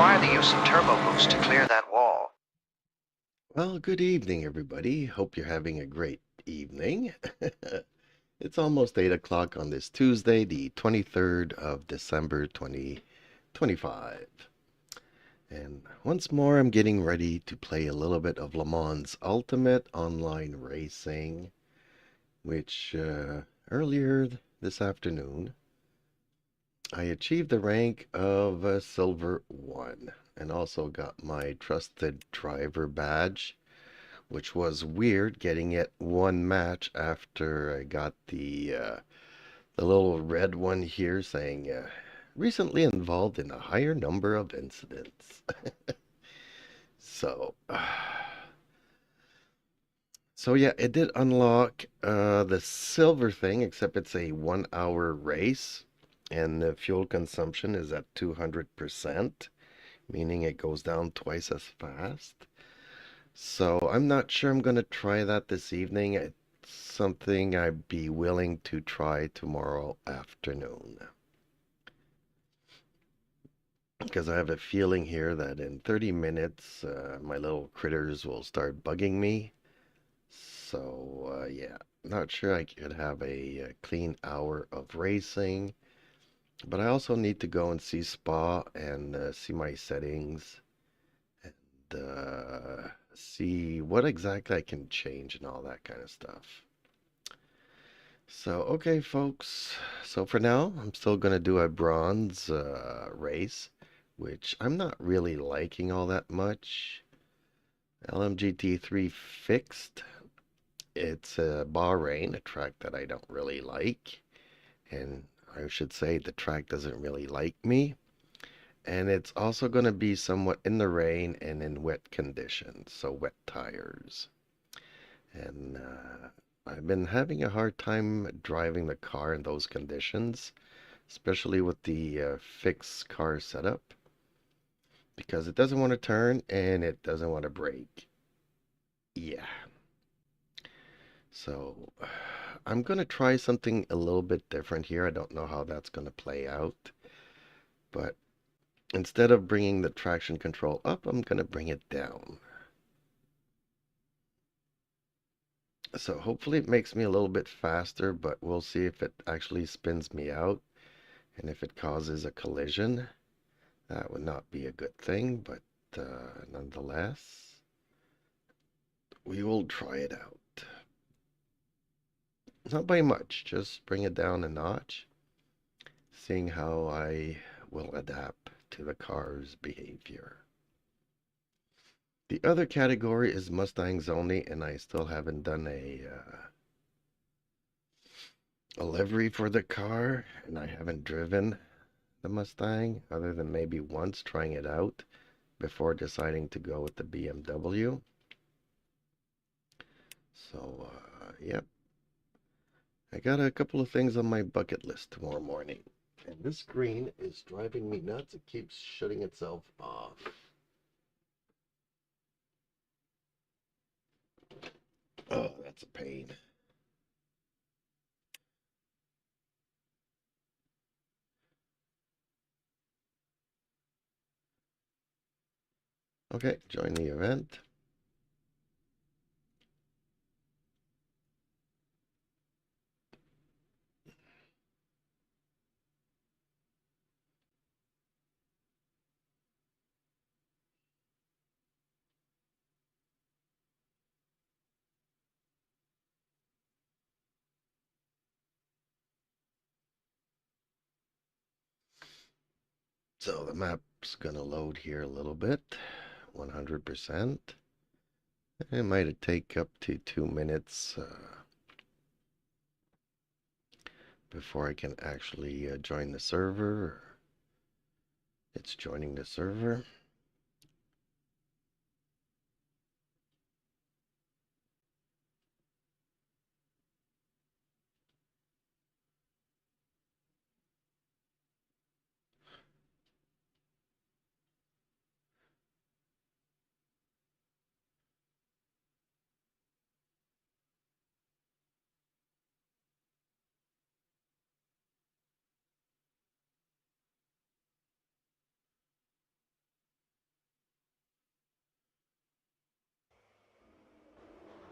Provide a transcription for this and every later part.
require the use of turbo boost to clear that wall. Well, good evening, everybody. Hope you're having a great evening. It's almost 8 o'clock on this Tuesday, the 23rd of December, 2025. And once more, I'm getting ready to play a little bit of Le Mans Ultimate Online Racing, which earlier this afternoon, I achieved the rank of Silver 1 and also got my Trusted Driver badge, which was weird getting it one match after I got the little red one here saying recently involved in a higher number of incidents. So so yeah, it did unlock the silver thing, except it's a 1 hour race and the fuel consumption is at 200%, meaning it goes down twice as fast. So I'm not sure I'm going to try that this evening. It's something I'd be willing to try tomorrow afternoon. Because I have a feeling here that in 30 minutes, my little critters will start bugging me. So, yeah, not sure I could have a clean hour of racing. But I also need to go and see Spa and see my settings and see what exactly I can change and all that kind of stuff. So, okay, folks. So for now, I'm still going to do a bronze race, which I'm not really liking all that much. LMGT3 fixed. It's Bahrain, a track that I don't really like. And I should say the track doesn't really like me. And it's also going to be somewhat in the rain and in wet conditions, so wet tires. And I've been having a hard time driving the car in those conditions, especially with the fixed car setup, because it doesn't want to turn and it doesn't want to brake. Yeah. So I'm going to try something a little bit different here. I don't know how that's going to play out, but instead of bringing the traction control up, I'm going to bring it down. So hopefully it makes me a little bit faster, but we'll see if it actually spins me out and if it causes a collision. That would not be a good thing, but nonetheless, we will try it out. Not by much, just bring it down a notch, seeing how I will adapt to the car's behavior. The other category is Mustangs only, and I still haven't done a livery for the car, and I haven't driven the Mustang other than maybe once trying it out before deciding to go with the BMW. So, yep. I got a couple of things on my bucket list tomorrow morning. And this screen is driving me nuts. It keeps shutting itself off. Oh, that's a pain. Okay, join the event. So the map's gonna load here a little bit, 100%. It might take up to 2 minutes before I can actually join the server. It's joining the server.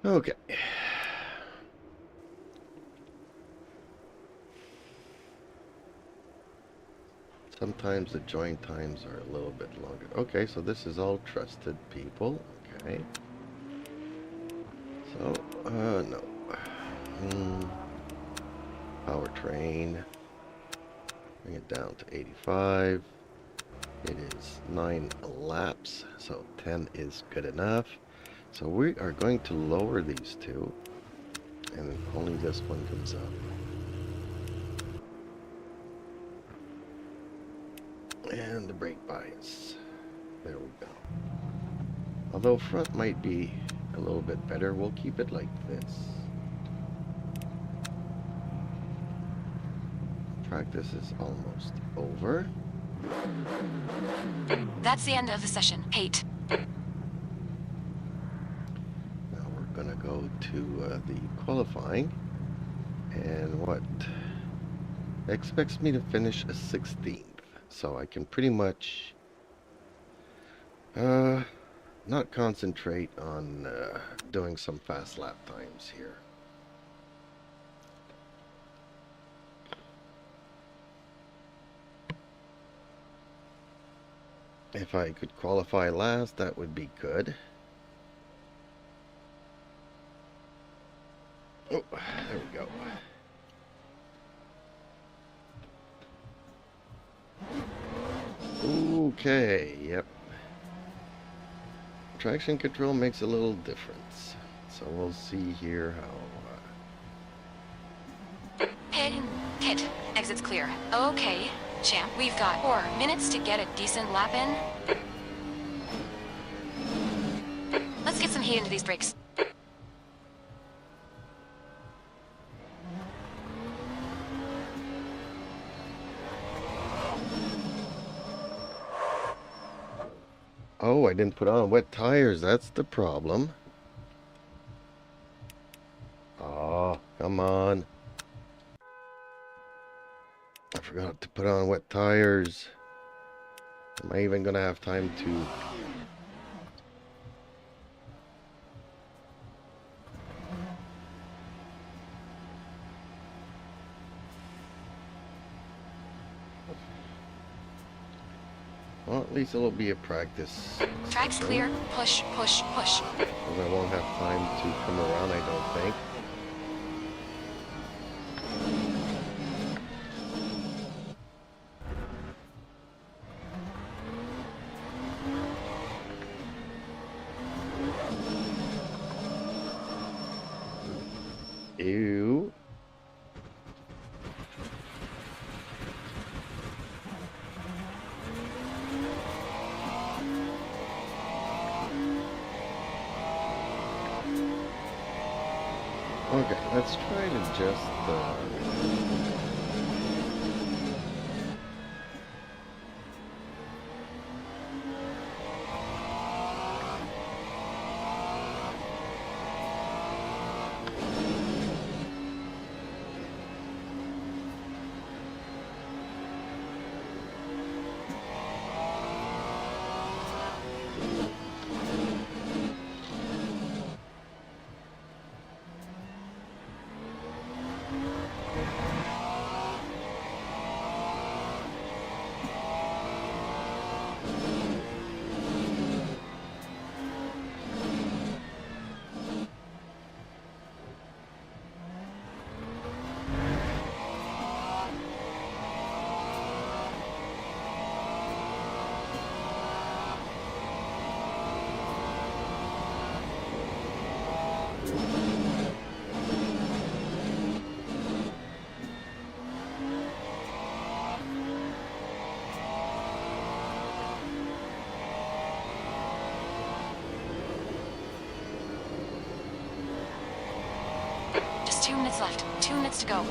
Okay. Sometimes the join times are a little bit longer. Okay, so this is all trusted people. Okay. So, no. Powertrain. Bring it down to 85. It is 9 laps, so 10 is good enough. So we are going to lower these two, and only this one comes up. And the brake bias. There we go. Although front might be a little bit better, we'll keep it like this. Practice is almost over. That's the end of the session. 8. Now we're gonna go to the qualifying, and what expects me to finish a 16th, so I can pretty much not concentrate on doing some fast lap times here. If I could qualify last, that would be good. Oh, there we go. Okay, yep. Traction control makes a little difference. So we'll see here how... Hit. Exit's clear. Okay, champ. We've got 4 minutes to get a decent lap in. Let's get some heat into these brakes. Oh, I didn't put on wet tires. That's the problem. Oh, come on. I forgot to put on wet tires. Am I even gonna have time to... Well, at least it'll be a practice. Track's clear. Push. Because I won't have time to come around, I don't think. Ew. Okay, let's try to just Just 2 minutes left. 2 minutes to go.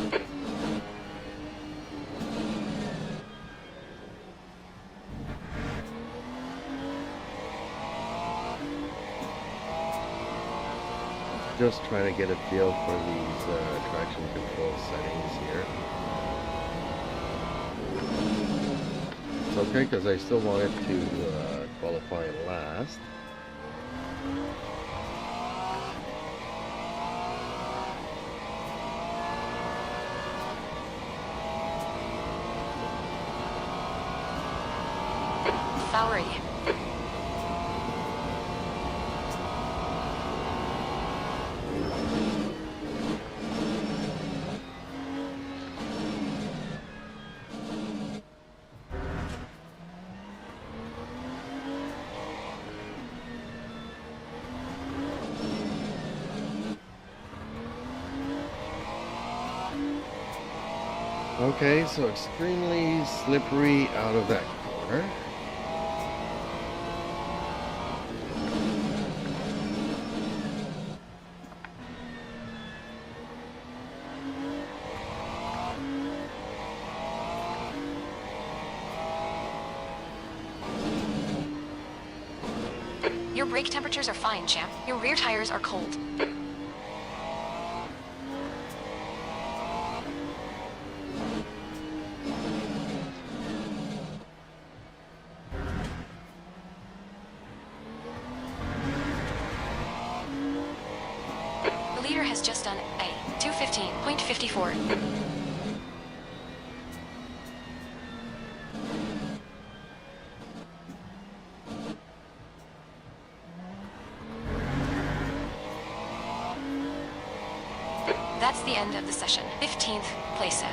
just trying to get a feel for these traction control settings here. It's okay because I still wanted to qualify last. Alpha. Okay, so extremely slippery out of that corner. Your brake temperatures are fine, champ. Your rear tires are cold. The leader has just done a 215.54. That's the end of the session. 15th place.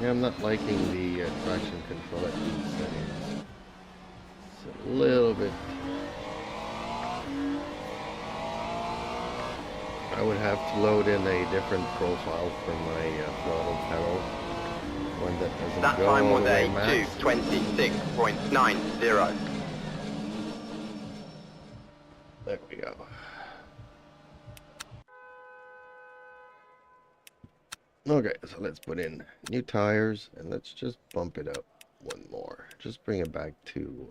Yeah, I'm not liking the traction control at these settings. It's a little bit... I would have to load in a different profile for my throttle pedal. One that doesn't That go time all was the way a max. 2:26.90. There we go. Okay, so let's put in new tires and let's just bump it up one more. Just bring it back to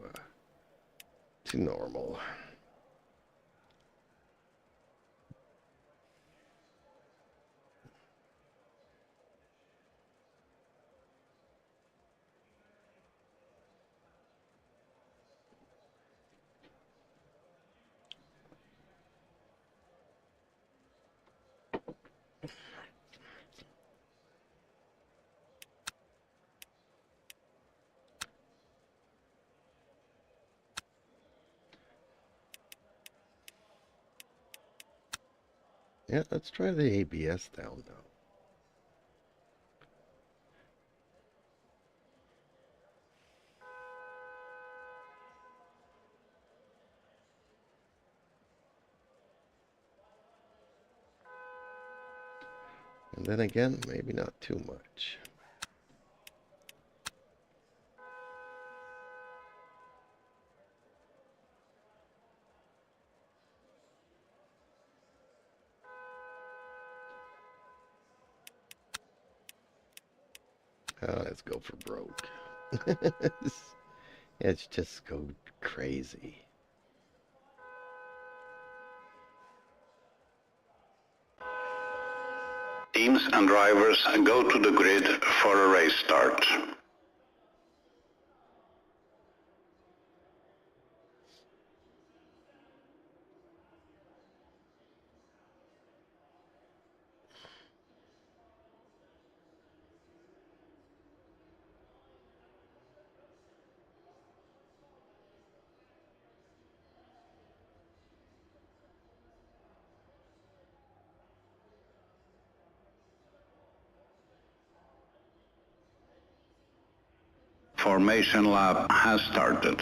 normal. Yeah, let's try the ABS down now. And then again, maybe not too much. Let's go for broke. It's just go crazy. Teams and drivers go to the grid for a race start. Formation lap has started.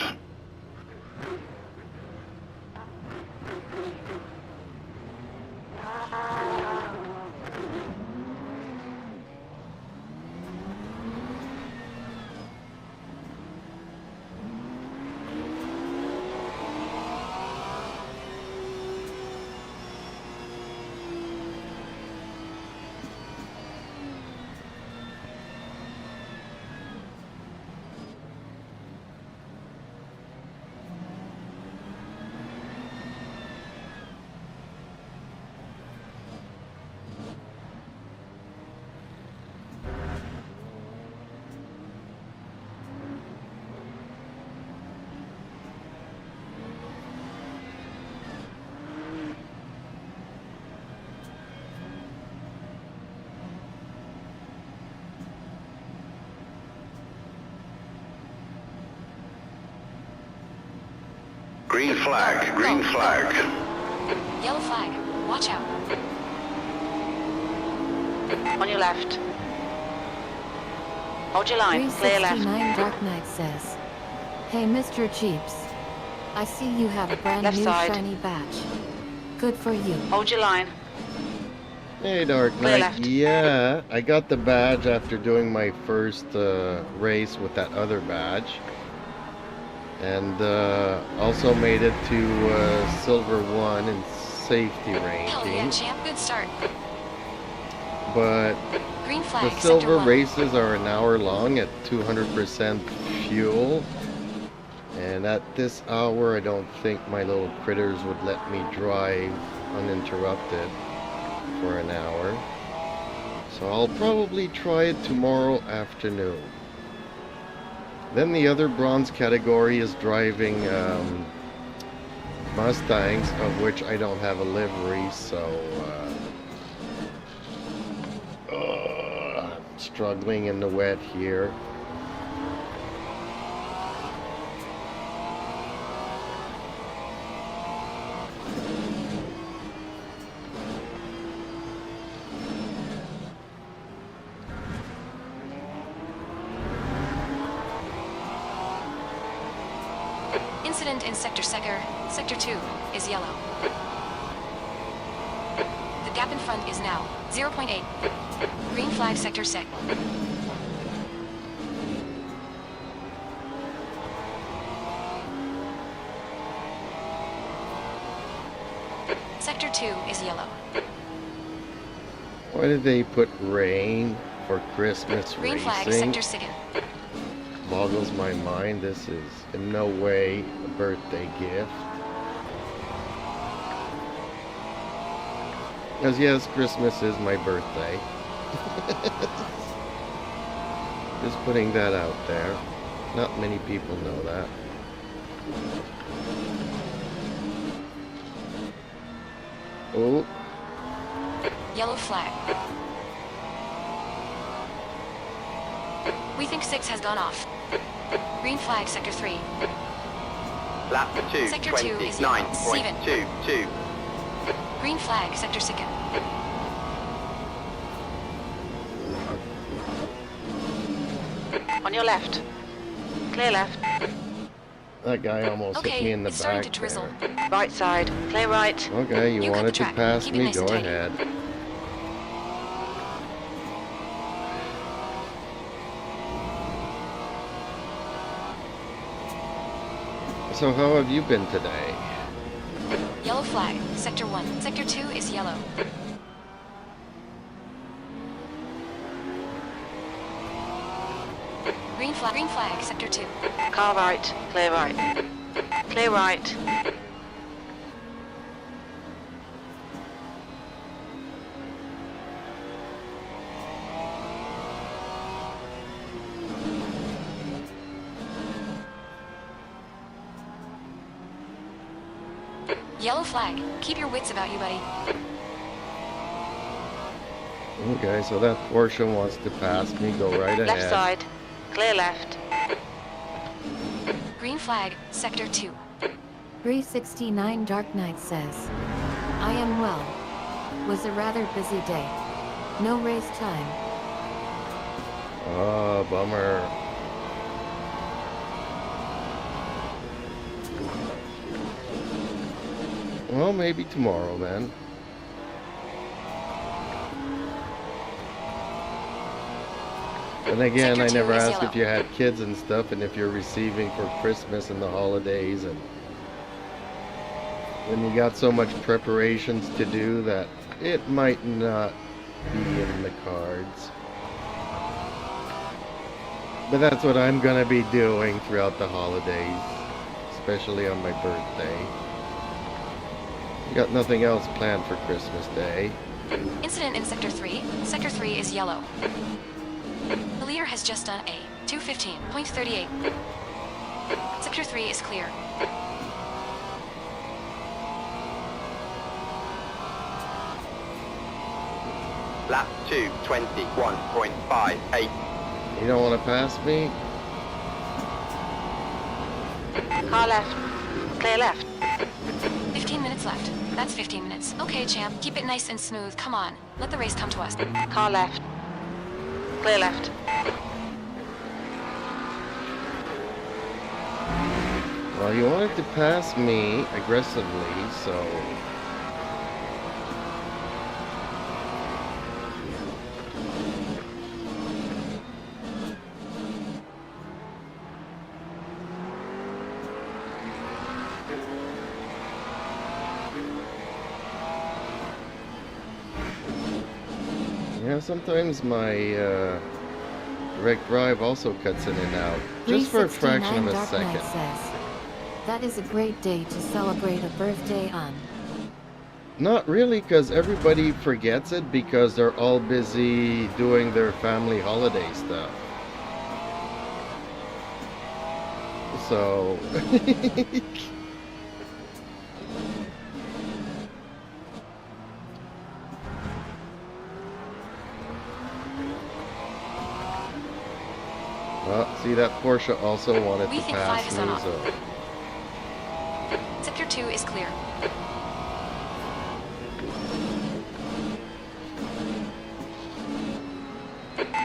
Green flag, green flag. Yellow flag. Watch out. On your left. Hold your line. Clear left. 369 Dark Knight says, "Hey Mr. Jeeps, I see you have a brand Left new side. shiny badge. Good for you." Hold your line. Hey, Dark Clear Knight. left. Yeah, I got the badge after doing my first race with that other badge. And also made it to Silver 1 in safety Hell yeah, ranking. champ. Good start. But Green the flag. Sector silver 1. races are an hour long at 200% fuel. And at this hour, I don't think my little critters would let me drive uninterrupted for an hour. So I'll probably try it tomorrow afternoon. Then the other bronze category is driving Mustangs, of which I don't have a livery, so struggling in the wet here. Incident in Sector 2 is yellow. The gap in front is now 0.8. Green flag Sector 6. Sector 2 is yellow. Why did they put rain for Christmas Green flag racing? Sector 6. Boggles my mind. This is in no way a birthday gift. Because yes, Christmas is my birthday. Just putting that out there. Not many people know that. Oh, Yellow flag. We think 6 has gone off. Green flag Sector 3. Lap Sector 2 is yellow. 229.22. Green flag Sector 6. On your left. Clear left. that guy almost hit me in Okay, the it's starting back to drizzle. there. Right side. Clear right. Okay, you You cut wanted the to track. pass Keep it me? nice Go and tidy. ahead. So how have you been today? Yellow flag Sector 1. Sector 2 is yellow. Green flag Sector 2. Car right. Clear right. Clear right. Yellow flag. Keep your wits about you, buddy. Okay, so that Porsche wants to pass me. Go right ahead. Left side. Clear left. Green flag Sector 2. 369 Dark Knight says, "I am well. Was a rather busy day. No race time." Oh, bummer. Well, maybe tomorrow then. And again, Sector I 2 never is asked yellow. if you had kids and stuff, and if you're receiving for Christmas and the holidays, and when you got so much preparations to do that it might not be in the cards. But that's what I'm gonna be doing throughout the holidays, especially on my birthday. Got nothing else planned for Christmas Day. Incident in Sector 3. Sector 3 is yellow. The leader has just done a 215.38. Sector 3 is clear. Lap 221.58. You don't want to pass me? Car left. Clear left. 15 minutes left. That's 15 minutes. Okay, champ. Keep it nice and smooth. Come on. Let the race come to us. Car left. Clear left. Well, you wanted to pass me aggressively, so... Yeah, sometimes my direct drive also cuts in and out, just for a fraction of a Dark Knight second. says, that is a great day to celebrate a birthday on. Not really, because everybody forgets it because they're all busy doing their family holiday stuff. So... Well, see, that Porsche also wanted We to think pass 5 is me, on off. so... Sector 2 is clear.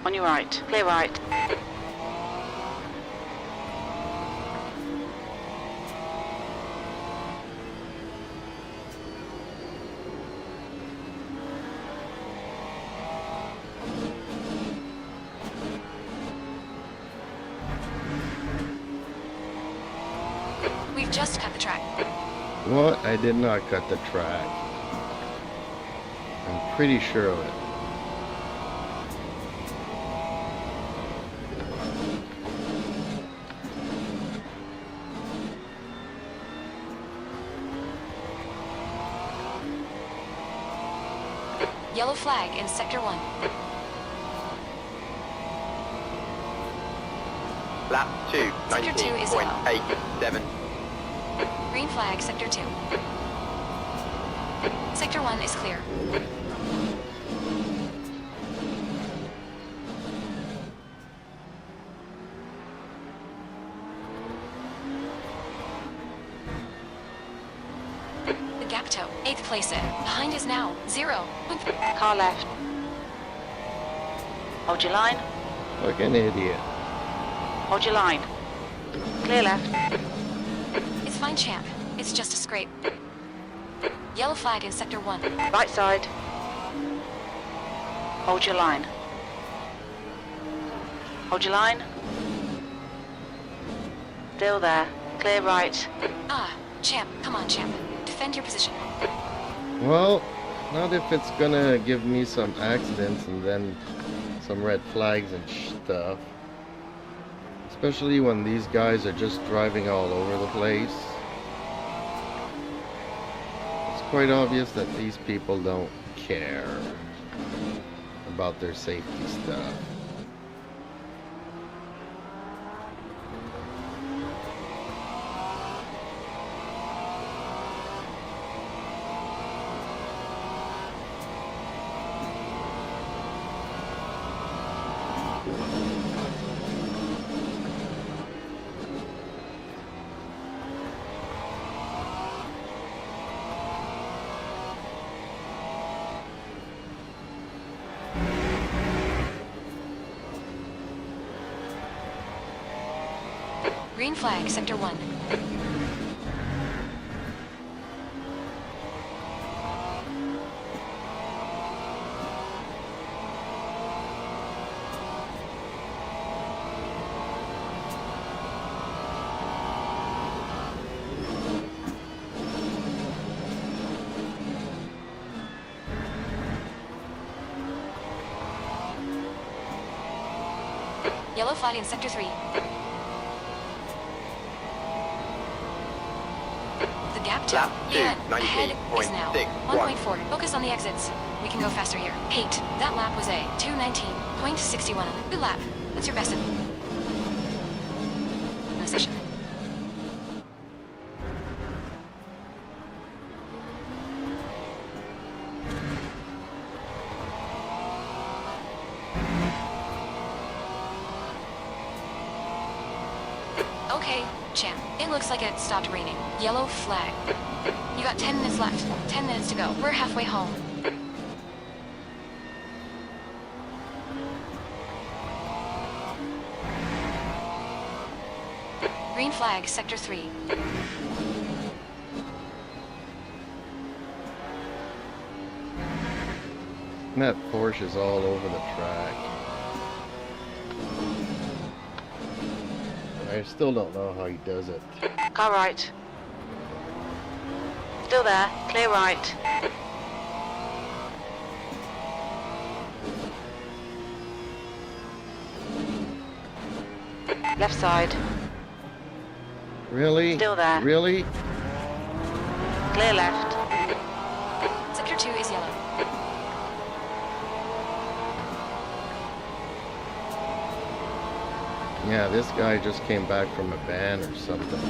On your right. Clear right. We've just cut the track. What? I did not cut the track. I'm pretty sure of it. Yellow flag in Sector 1. Lap 2, Sector 2 is yellow. 19.87. Green flag, Sector 2. Sector 1 is clear. The gap toe, 8th place in. Behind is now 0. Car left. Hold your line. Like an idiot. Hold your line. Clear left. It's fine, champ. It's just a scrape. Yellow flag in Sector 1. Right side. Hold your line. Hold your line. Still there. Clear right. Ah, champ. Come on, champ. Defend your position. Well, not if it's gonna give me some accidents and then some red flags and stuff. Especially when these guys are just driving all over the place. It's quite obvious that these people don't care about their safety stuff. Green flag, Sector 1. Yellow flag in Sector 3. The gap to Lap the 2, ahead is now 19.61. 1.4. Focus on the exits. We can go faster here. 8. That lap was a 2:19.61. Good lap. What's your best in the session? Okay, champ. It looks like it stopped raining. Yellow flag. You got 10 minutes left. 10 minutes to go. We're halfway home. Green flag, Sector 3. That Porsche is all over the track. I still don't know how he does it. Car right. Still there. Clear right. Left side. Really? Still there. Really? Clear left. Sector 2 is yellow. Yeah, this guy just came back from a ban or something.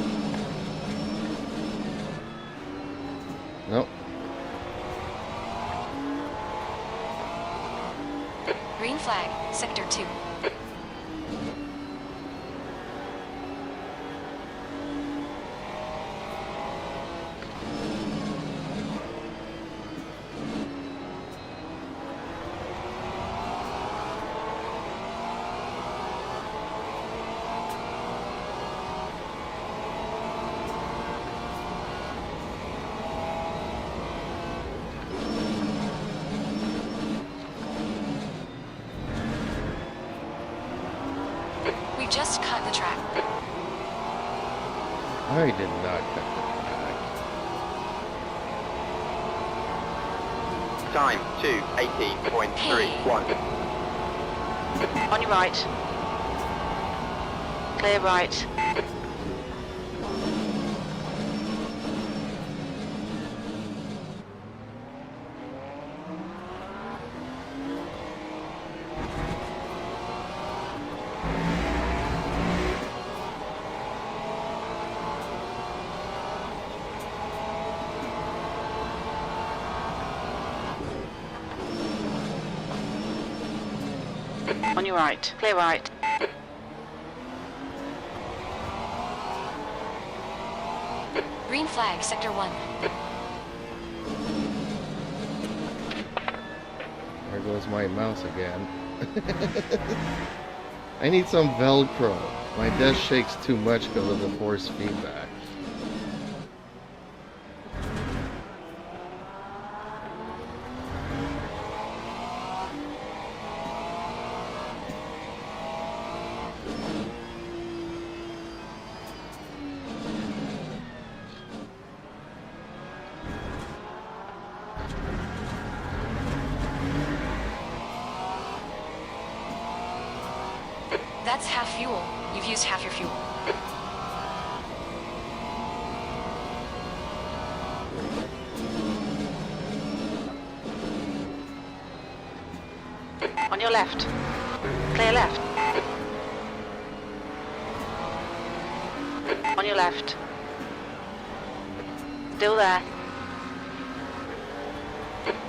Nope. Green flag, Sector 2. We just cut the track. I did not cut the track. Time 2:18.31. On your right. Clear right. On your right. Clear right. Green flag, Sector 1. There goes my mouse again. I need some Velcro. My desk shakes too much because of the force feedback. That's half fuel. You've used half your fuel. On your left. Clear left. On your left. Still there.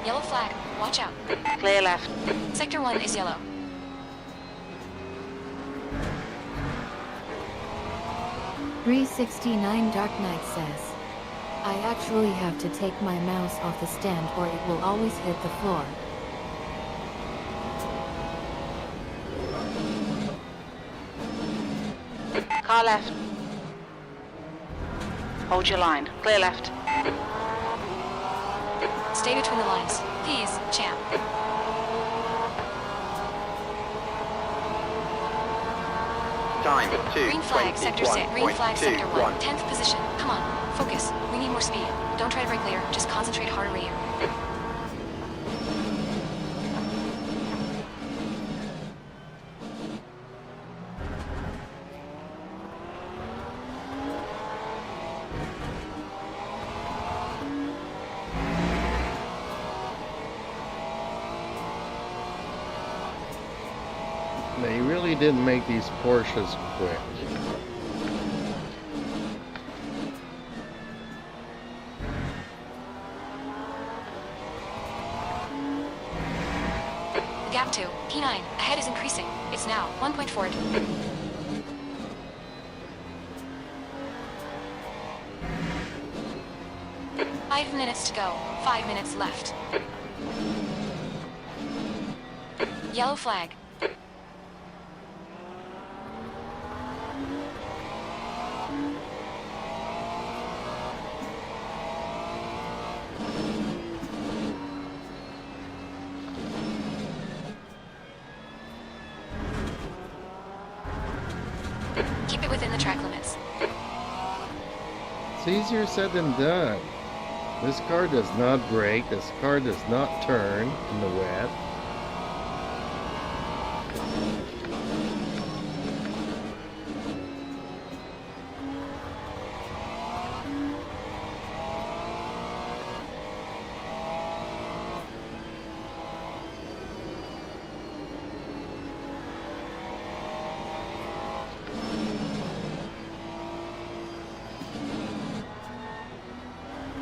Yellow flag. Watch out. Clear left. Sector 1 is yellow. $369 Dark Knight says, I actually have to take my mouse off the stand or it will always hit the floor. Car left. Hold your line. Clear left. Stay between the lines. Please, champ. Time Green flag, Sector 6. Green flag, Sector 1. 2:21. 10th position. Come on. Focus. We need more speed. Don't try to break later. Just concentrate harder right here. They really didn't make these Porsches quick. Gap 2. P9. Ahead is increasing. It's now 1.4. 5 minutes to go. 5 minutes left. Yellow flag. Keep it within the track limits. It's easier said than done. This car does not brake. This car does not turn in the wet.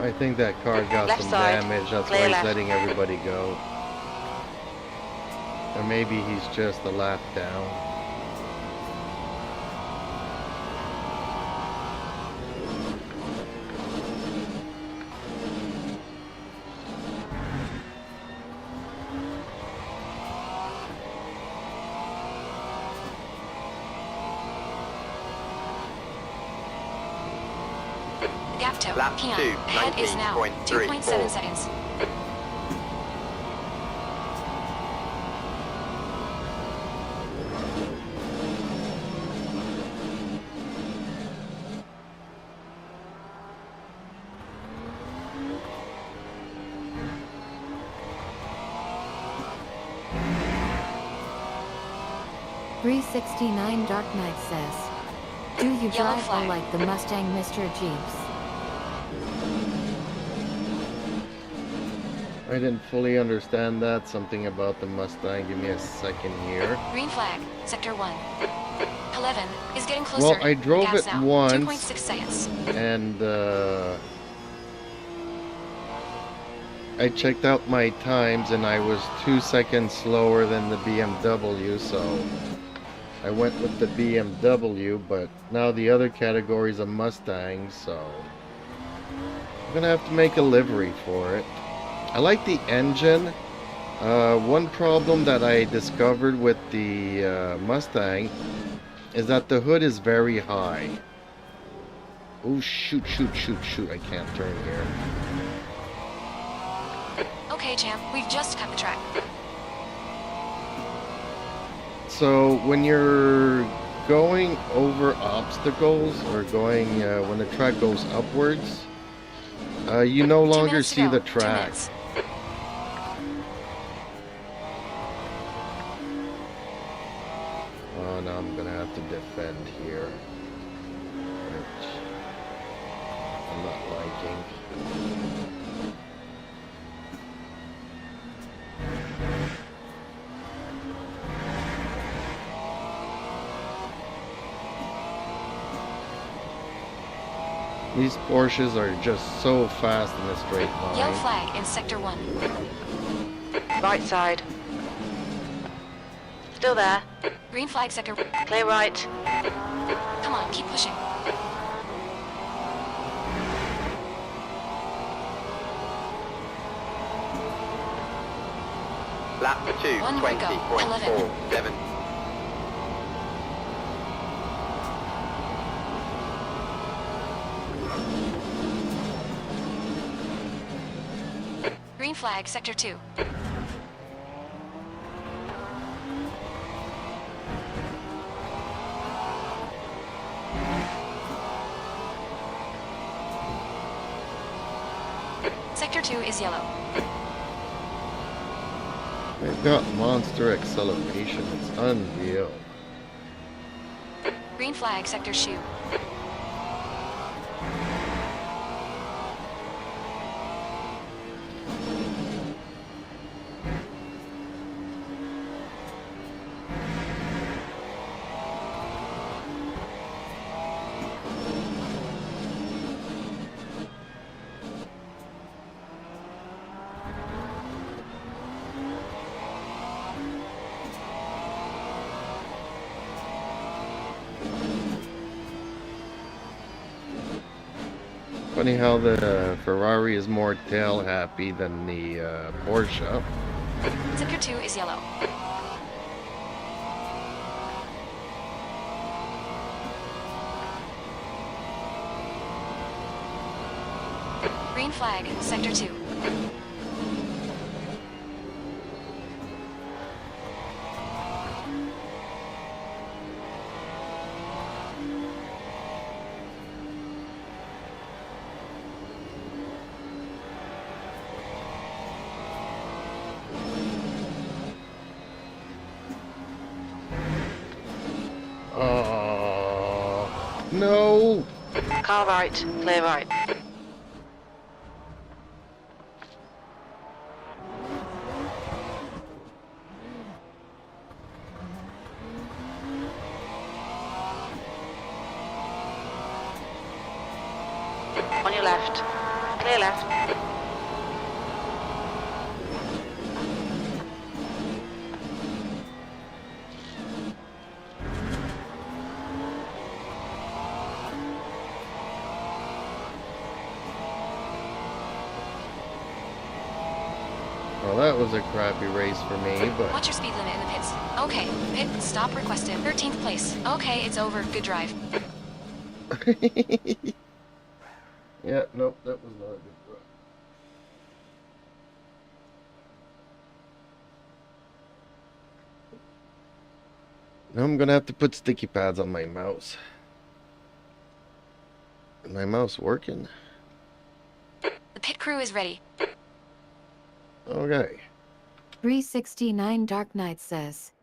I think that car got Left some side, damage, that's clear why he's left. letting everybody go. Or maybe he's just a lap down. Gap toe. Lap Peon. 2, Head is now 2.7 19.34. seconds. .369 Dark Knight says, do you Yellow drive flag. all like the Mustang Mr. Jeeps? I didn't fully understand that. Something about the Mustang. Give me a second here. Green flag. Sector 1. 11 is getting closer. Well, I drove Gas it out. once. 2.6 seconds. And I checked out my times and I was 2 seconds slower than the BMW, so I went with the BMW, but now the other category is a Mustang, so I'm gonna have to make a livery for it. I like the engine. One problem that I discovered with the Mustang is that the hood is very high. Oh, shoot, shoot, shoot, shoot. I can't turn here. Okay, champ. We've just cut the track. So when you're going over obstacles or going when the track goes upwards, you no 2 longer minutes to see go. the 2 track. minutes. Oh, now I'm gonna have to defend here, which I'm not liking. These Porsches are just so fast in a straight Yellow line. flag in Sector 1. Right side. Still there. Green flag Sector. Clear right. Come on, keep pushing. Lap 2, One more go. 20.47. Green flag Sector 2. Sector 2 is yellow. They've got monster acceleration. It's unreal. Green flag Sector shoe. Funny how the Ferrari is more tail happy than the Porsche. Sector 2 is yellow. Green flag, Sector 2. Oh no! Car right, clear right. On your left. Clear left. Well, that was a crappy race for me, but Watch your speed limit in the pits. Okay, pit stop requested. 13th place. Okay, it's over. Good drive. yeah, nope, that was not a good run. Now I'm gonna have to put sticky pads on my mouse. Is my mouse working? The pit crew is ready. Okay. 369 Dark Knight says,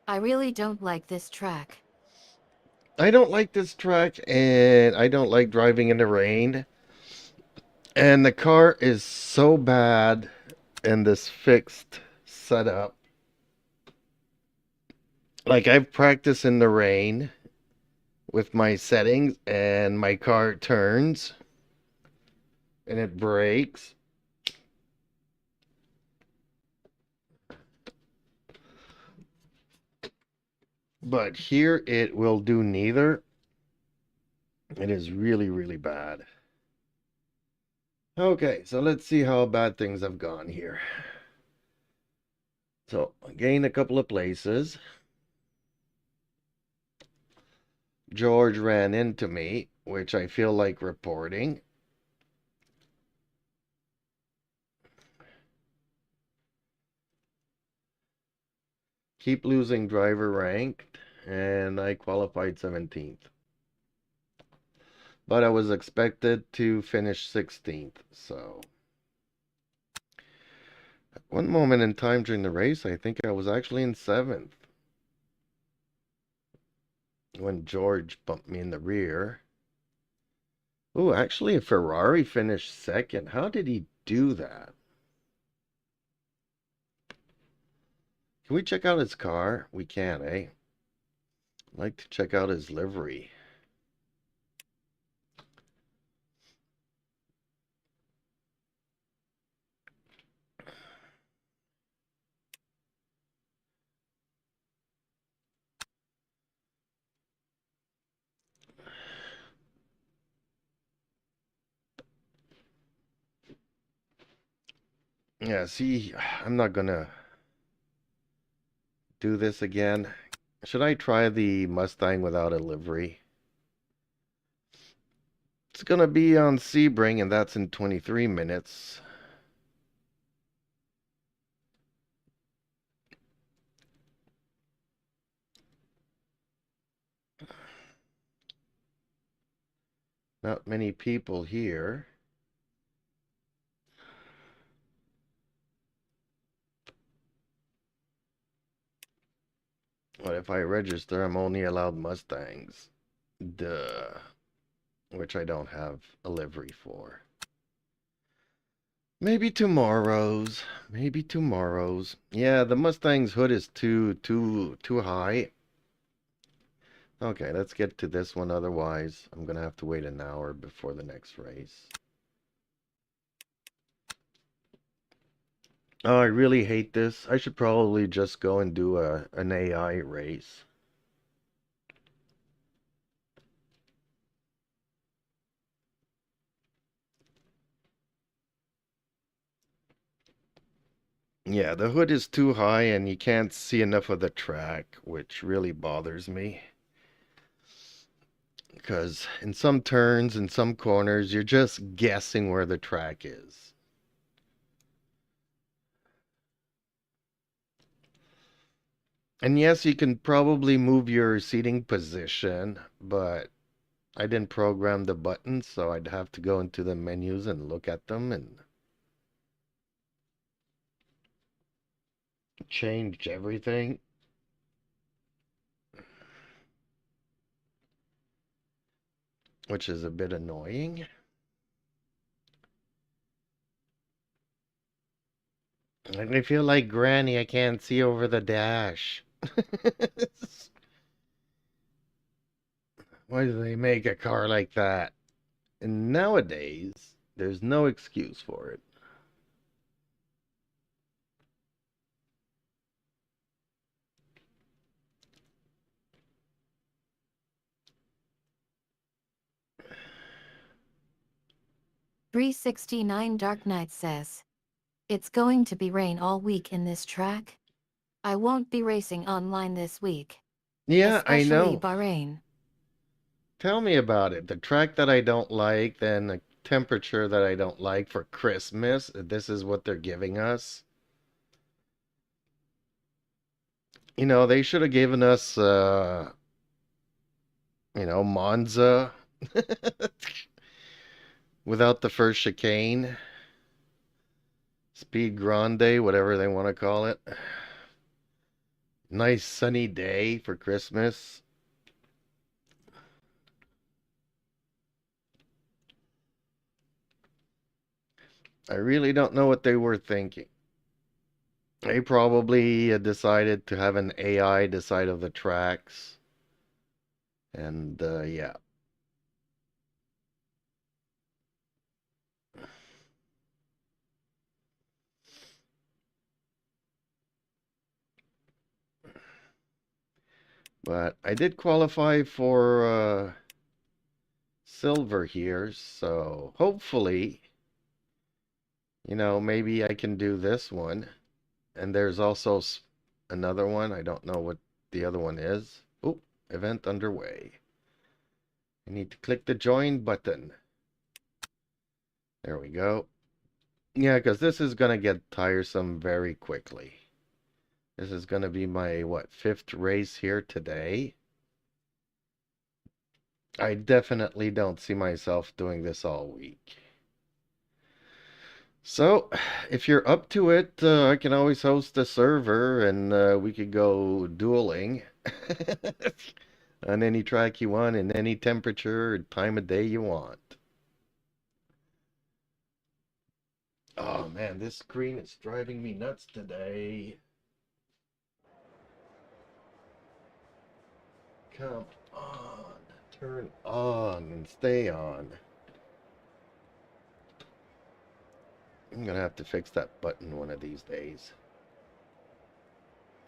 I really don't like this track. I don't like this track, and I don't like driving in the rain. And the car is so bad in this fixed setup. Like, I've practiced in the rain with my settings, and my car turns and it brakes. But here it will do neither. It is really, really bad. Okay, so let's see how bad things have gone here. So, I gained a couple of places. George ran into me, which I feel like reporting. Keep losing driver rank, and I qualified 17th. But I was expected to finish 16th, so. At one moment in time during the race, I think I was actually in 7th. When George bumped me in the rear. Oh, actually a Ferrari finished 2nd. How did he do that? Can we check out his car? We can, eh? I'd like to check out his livery. Yeah, see, I'm not gonna do this again. Should I try the Mustang without a livery? It's gonna be on Sebring, and that's in 23 minutes. Not many people here. But if I register, I'm only allowed Mustangs. Duh. Which I don't have a livery for. Maybe tomorrow's. Maybe tomorrow's. Yeah, the Mustang's hood is too high. Okay, let's get to this one. Otherwise, I'm gonna have to wait an hour before the next race. Oh, I really hate this. I should probably just go and do an AI race. Yeah, the hood is too high and you can't see enough of the track, which really bothers me. Because in some turns, in some corners, you're just guessing where the track is. And yes, you can probably move your seating position, but I didn't program the buttons, so I'd have to go into the menus and look at them and change everything. Which is a bit annoying. And I feel like Granny, I can't see over the dash. Why do they make a car like that? And nowadays, there's no excuse for it. .369 Dark Knight says, "It's going to be rain all week in this track. I won't be racing online this week. Yeah, I Especially know. Bahrain. Tell me about it. The track that I don't like, then the temperature that I don't like for Christmas. This is what they're giving us. You know, they should have given us, Monza without the first chicane. Speed Grande, whatever they want to call it. Nice sunny day for Christmas. I really don't know what they were thinking. They probably decided to have an AI decide of the tracks. And, yeah. But I did qualify for silver here, so hopefully, maybe I can do this one. And there's also another one. I don't know what the other one is. Oh, event underway. I need to click the join button. There we go. Yeah, because this is going to get tiresome very quickly. This is going to be my, 5th race here today. I definitely don't see myself doing this all week. So, if you're up to it, I can always host a server and we could go dueling on any track you want, in any temperature or time of day you want. Oh man, this screen is driving me nuts today. Come on, turn on and stay on. I'm gonna have to fix that button one of these days.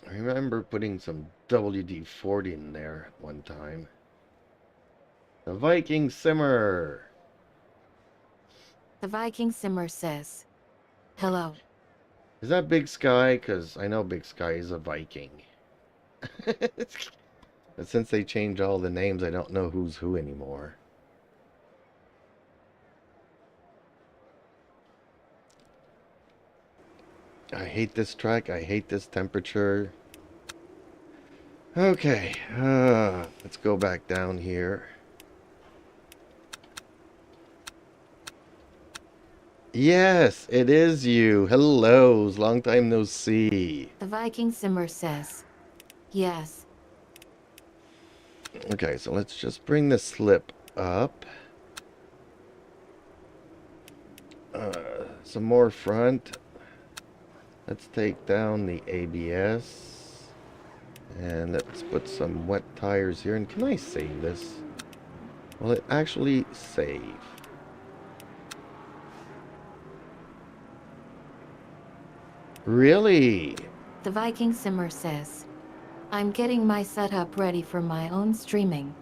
I remember putting some WD-40 in there at one time. The Viking Simmer. The Viking Simmer says, "Hello." Is that Big Sky? Because I know Big Sky is a Viking. But since they changed all the names, I don't know who's who anymore. I hate this track. I hate this temperature. Okay, let's go back down here. Yes, it is you. Hello, long time no see. The Viking Simmer says, "Yes." Okay, so let's just bring the slip up. Some more front. Let's take down the ABS. And let's put some wet tires here. And can I save this? Will it actually save? Really? The Viking Simmer says, "I'm getting my setup ready for my own streaming."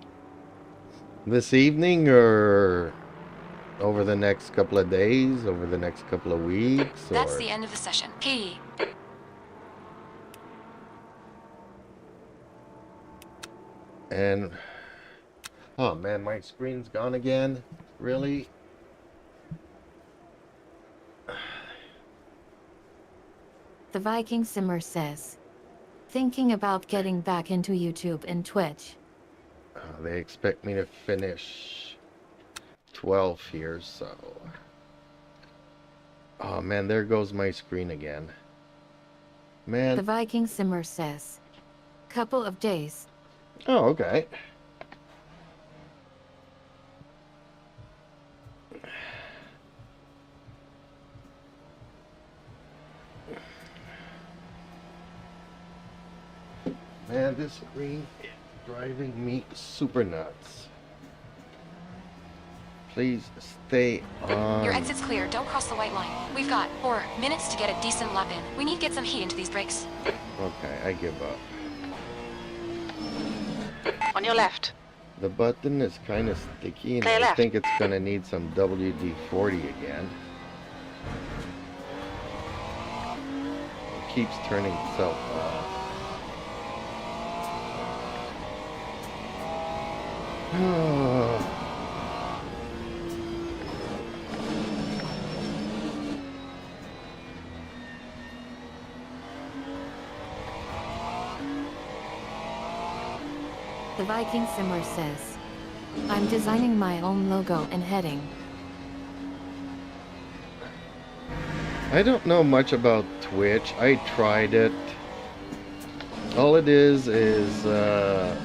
This evening or over the next couple of days, over the next couple of weeks? That's or... the end of the session. Katie. And oh man, my screen's gone again. Really? The Viking Simmer says, thinking about getting back into YouTube and Twitch. They expect me to finish 12 here, so... Oh man, there goes my screen again. Man. The Viking Simmer says, couple of days. Oh, okay. Man, this screen is driving me super nuts. Please stay on. Your exit's clear. Don't cross the white line. We've got 4 minutes to get a decent lap in. We need to get some heat into these brakes. Okay, I give up. On your left. The button is kind of sticky, and Clear I left. think it's gonna need some WD-40 again. It keeps turning itself off. The Viking Simmer says, I'm designing my own logo and heading. I don't know much about Twitch. I tried it. All it is a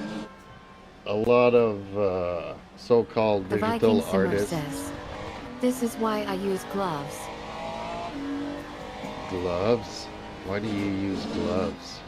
lot of so-called The digital Viking Simmer artists. says, this is why I use gloves. Gloves? Why do you use gloves?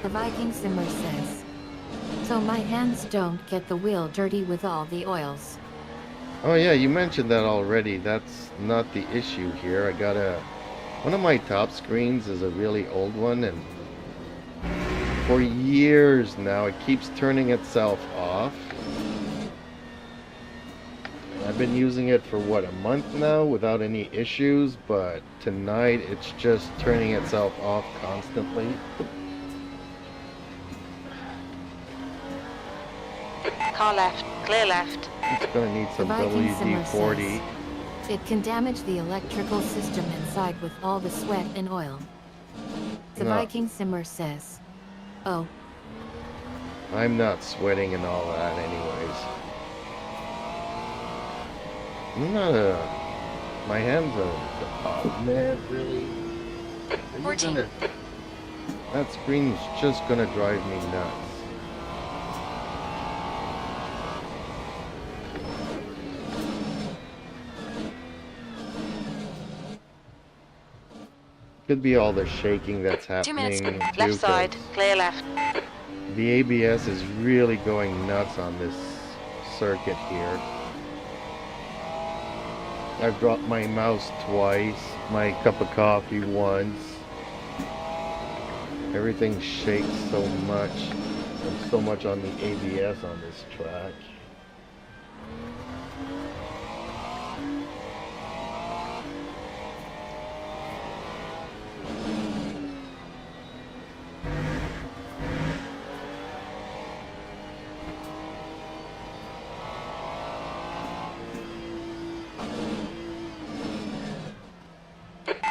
The Viking Simmer says, so my hands don't get the wheel dirty with all the oils. Oh yeah, you mentioned that already. That's not the issue here. I got one of my top screens is a really old one, and for years now it keeps turning itself off. I've been using it for what, a month now without any issues, but tonight it's just turning itself off constantly. Car left. Clear left. It's gonna need some The Viking Simmer WD-40. says, it can damage the electrical system inside with all the sweat and oil. The No. Viking Simmer says, oh, I'm not sweating and all that anyways. I'm not my hands are, oh man, really? Are you 14. that screen's just gonna drive me nuts. Could be all the shaking that's 2 minutes. happening too, Left side. 'cause Clear left. the ABS is really going nuts on this circuit here. I've dropped my mouse twice, my cup of coffee once. Everything shakes so much. There's so much on the ABS on this track.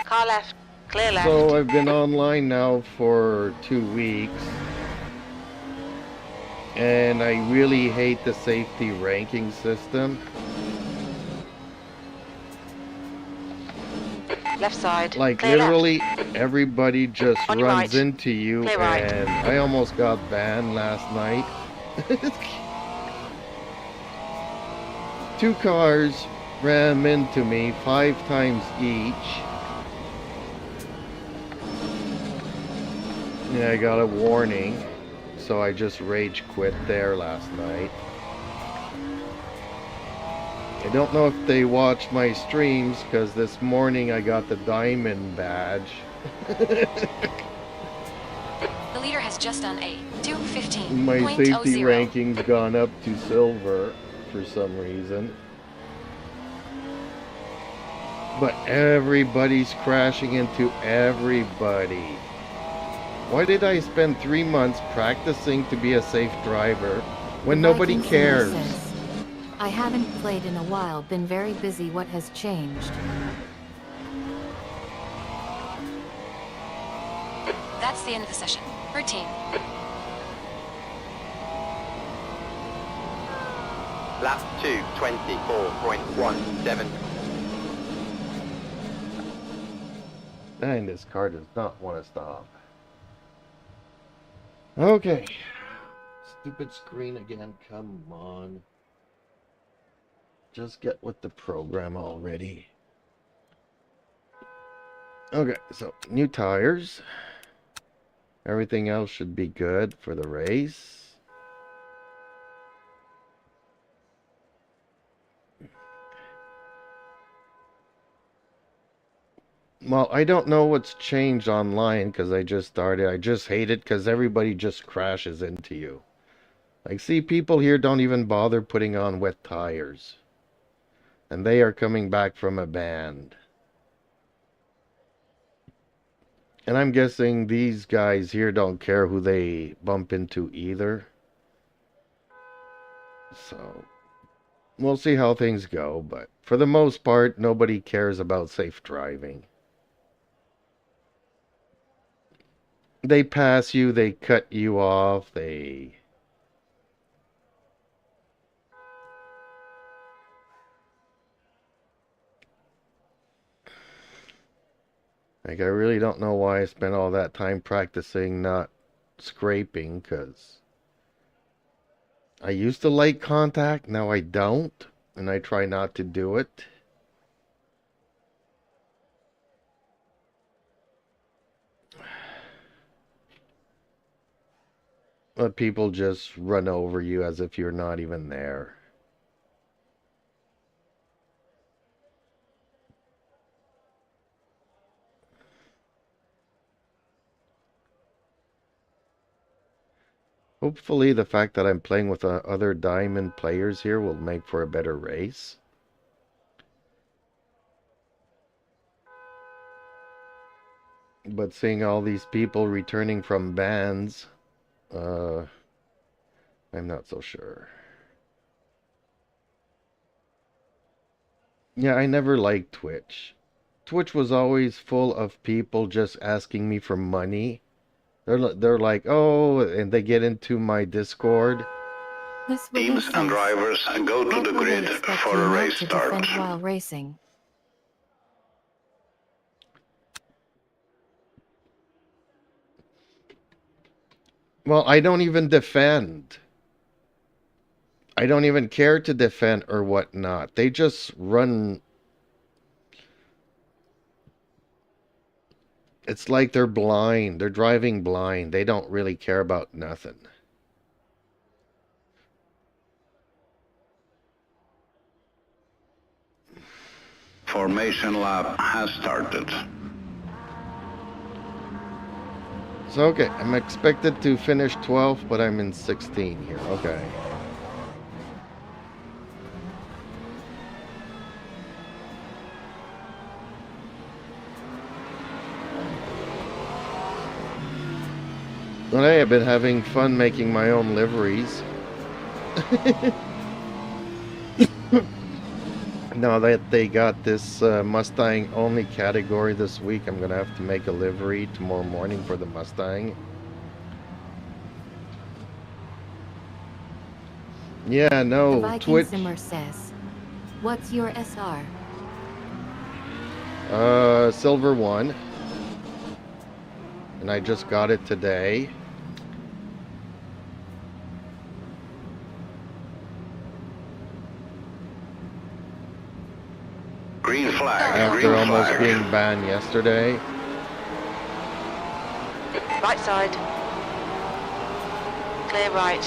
Car left. Clear left. So I've been online now for 2 weeks, and I really hate the safety ranking system. Left side. Like Clear literally everybody just On your runs right. into you, Clear right. and I almost got banned last night. 2 cars ran into me 5 times each. Yeah, I got a warning, so I just rage quit there last night. I don't know if they watched my streams, because this morning I got the diamond badge. just done a My 2:15.00. safety ranking's gone up to silver for some reason. But everybody's crashing into everybody. Why did I spend 3 months practicing to be a safe driver when nobody Viking Singer cares? says, I haven't played in a while, been very busy. What has changed? That's the end of the session. Routine. Lap 2, 24.17. And this car does not want to stop. Okay. Stupid screen again. Come on. Just get with the program already. Okay, so new tires. Everything else should be good for the race. Well, I don't know what's changed online because I just started. I just hate it because everybody just crashes into you. Like, see, people here don't even bother putting on wet tires. And they are coming back from a band. And I'm guessing these guys here don't care who they bump into either. So, we'll see how things go. But for the most part, nobody cares about safe driving. They pass you, they cut you off, they... Like, I really don't know why I spent all that time practicing not scraping, because I used to like contact, now I don't, and I try not to do it. But people just run over you as if you're not even there. Hopefully the fact that I'm playing with other diamond players here will make for a better race. But seeing all these people returning from bans, I'm not so sure. Yeah, I never liked Twitch. Twitch was always full of people just asking me for money. They're like, oh, and they get into my Discord. This Teams and drivers go to the grid for a race start. While racing. Well, I don't even defend. I don't even care to defend or whatnot. They just run. It's like they're blind. They're driving blind. They don't really care about nothing. Formation lap has started. So, okay, I'm expected to finish 12th, but I'm in 16 here. Okay. Well, hey, I've been having fun making my own liveries. Now that they got this Mustang only category this week, I'm gonna have to make a livery tomorrow morning for the Mustang. Yeah, no, Twitch. Simmer says, what's your SR? Silver 1. And I just got it today. Green flag. After Green almost flag. being banned yesterday. Right side. Clear right.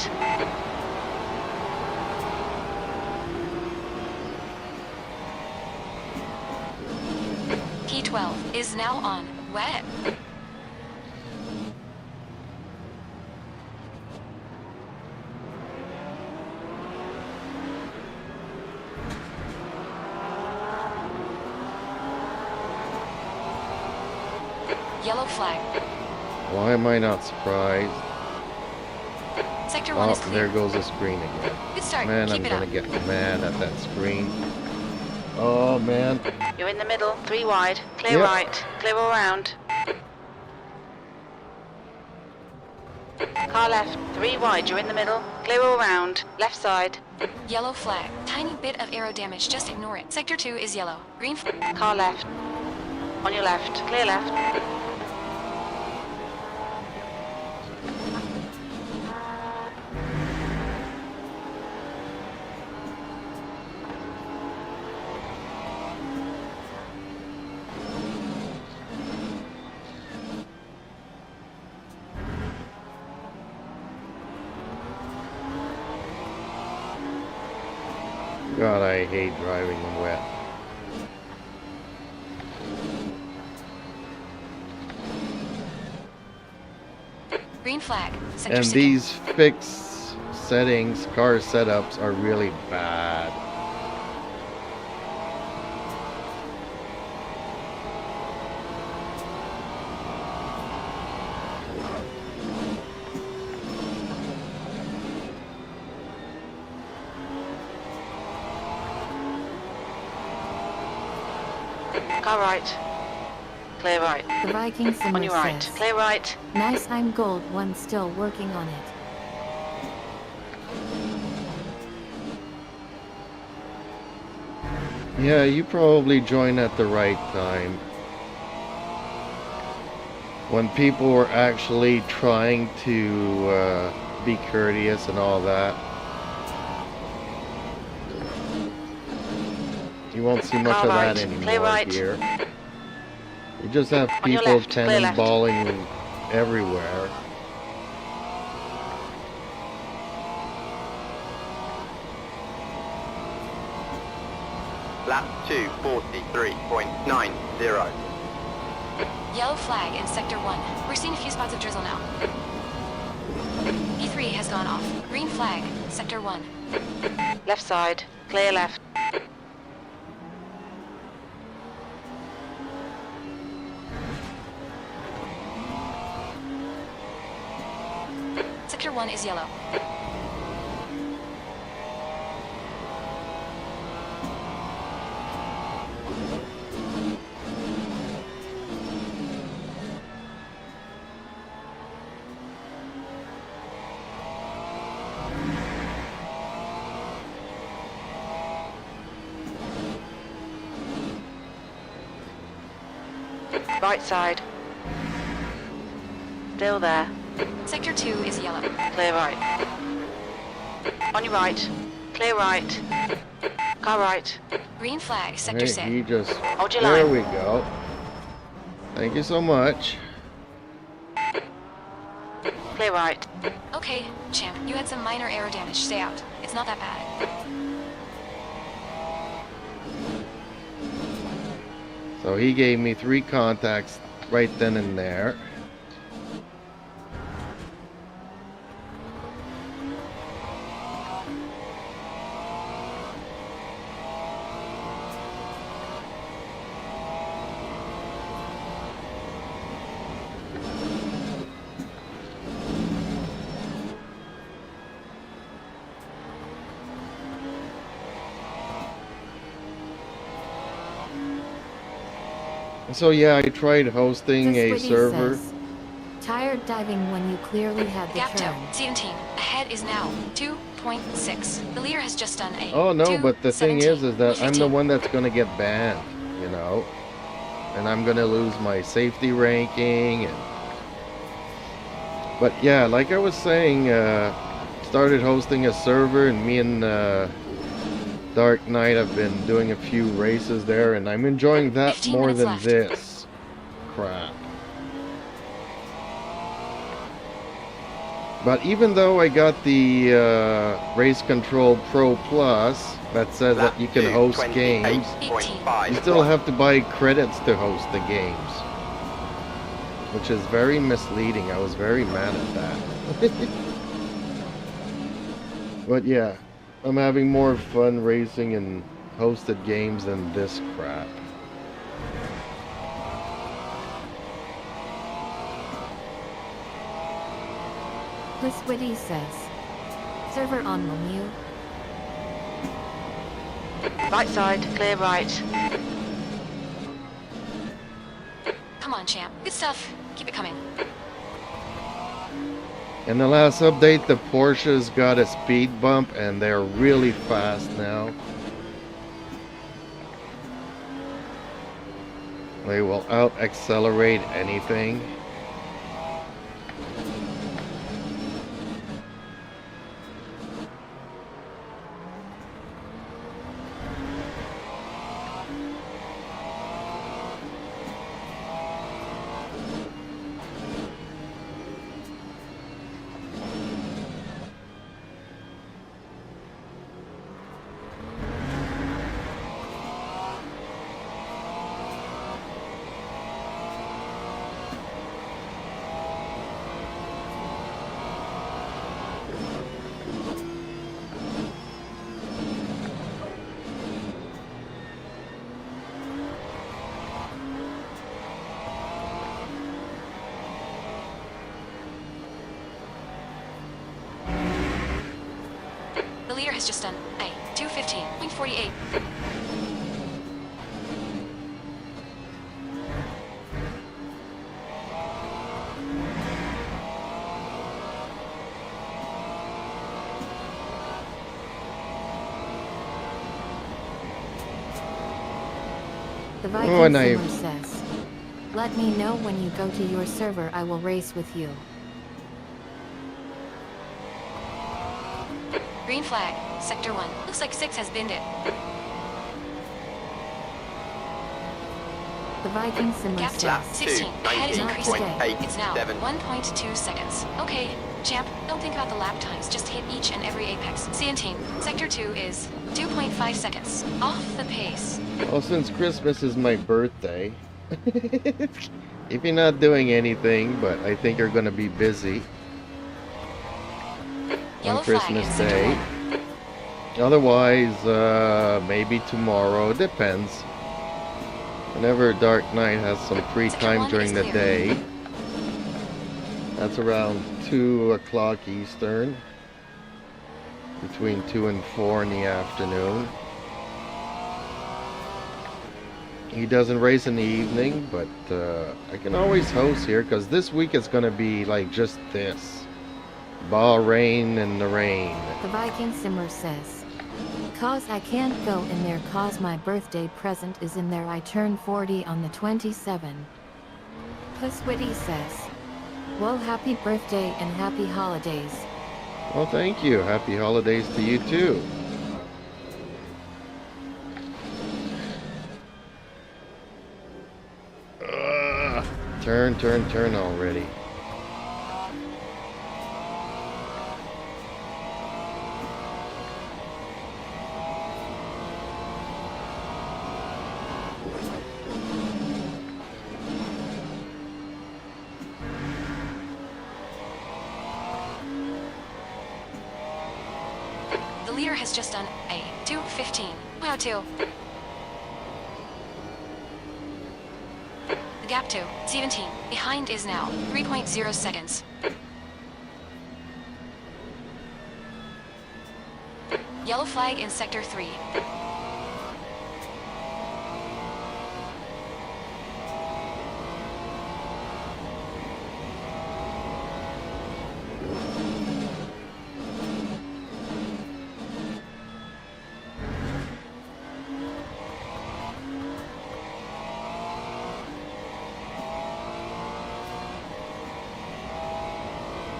P12 is now on wet. Yellow flag. Why am I not surprised? Sector 1 is Oh, clear. there goes the screen again. Good start. Man, Keep I'm it gonna up. get mad at that screen. Oh, man. You're in the middle. 3 wide. Clear Yep. right. Clear all round. Car left. 3 wide. You're in the middle. Clear all round. Left side. Yellow flag. Tiny bit of aero damage, just ignore it. Sector 2 is yellow. Green flag. Car left. On your left. Clear left. God, I hate driving in wet. Green flag. Sector And 6. these fixed settings, car setups are really bad. Car right. Clear right. The Viking On Simmer your right. says, Clear right. nice, I'm gold one, still working on it. Yeah, you probably joined at the right time. When people were actually trying to be courteous and all that. You won't see much Car of right. that Clear anymore right. here. You just have On your people left. Clear left. cannonballing everywhere. Lap 2, 43.90. Yellow flag in Sector 1. We're seeing a few spots of drizzle now. E3 has gone off. Green flag. Sector 1. Left side. Clear left. Sector 1 is yellow. Right side. Still there. Sector 2 is yellow. Clear right. On your right. Clear right. Car right. Green flag. Sector Hey, 6. you just... Hold your There line. we go. Thank you so much. Clear right. Okay, champ. You had some minor aero damage. Stay out. It's not that bad. So he gave me 3 contacts right then and there. So yeah, I tried hosting Just a what he server. says. Tired diving when you clearly had the Gapped turn. out. 17. Ahead is now 2.6. The leader has just done a Oh no, but the thing is 2:17. that I'm the 15. one that's gonna get banned, you know, and I'm gonna lose my safety ranking. And but yeah, like I was saying, started hosting a server, and me and Dark Knight have been doing a few races there, and I'm enjoying that 15 more minutes than left. this crap. But even though I got the Race Control Pro Plus that says that you can host games, 28.5. you still have to buy credits to host the games, which is very misleading. I was very mad at that. But yeah, I'm having more fun racing in hosted games than this crap. Pliswitty says. Server on LMU. Right side, clear right. Come on, champ. Good stuff. Keep it coming. In the last update, the Porsches got a speed bump and they're really fast now. They will out-accelerate anything. The leader has just done a 2:15.48. The Viking Oh, and I- Simmer says. Let me know when you go to your server, I will race with you. Green flag. Sector 1. Looks like 6 has binned it. The Viking Simmer Gap to says. 16. Ahead is increasing. 19.87. It's now 1.2 seconds. Okay, champ, don't think about the lap times. Just hit each and every apex. See you in team. Sector 2 is 2.5 seconds. Off the pace. Well, since Christmas is my birthday, if you're not doing anything, but I think you're gonna be busy Yellow on flag Christmas in sector Day. 1. Otherwise, maybe tomorrow. Depends. Whenever Dark Knight has some free Sector time 1 during is the clear. day. That's around 2 o'clock Eastern. Between 2 and 4 in the afternoon. He doesn't race in the evening, but I can always host here because this week it's going to be like just this. Bahrain and the rain. The Viking Simmer says. Cause I can't go in there cause my birthday present is in there, I turn 40 on the 27. Pliswitty says. Well, happy birthday and happy holidays. Well, thank you. Happy holidays to you too. Turn already. The leader has just done a 2:15. Wow, 2. The gap to 17. Behind is now 3.0 seconds. Yellow flag in sector 3.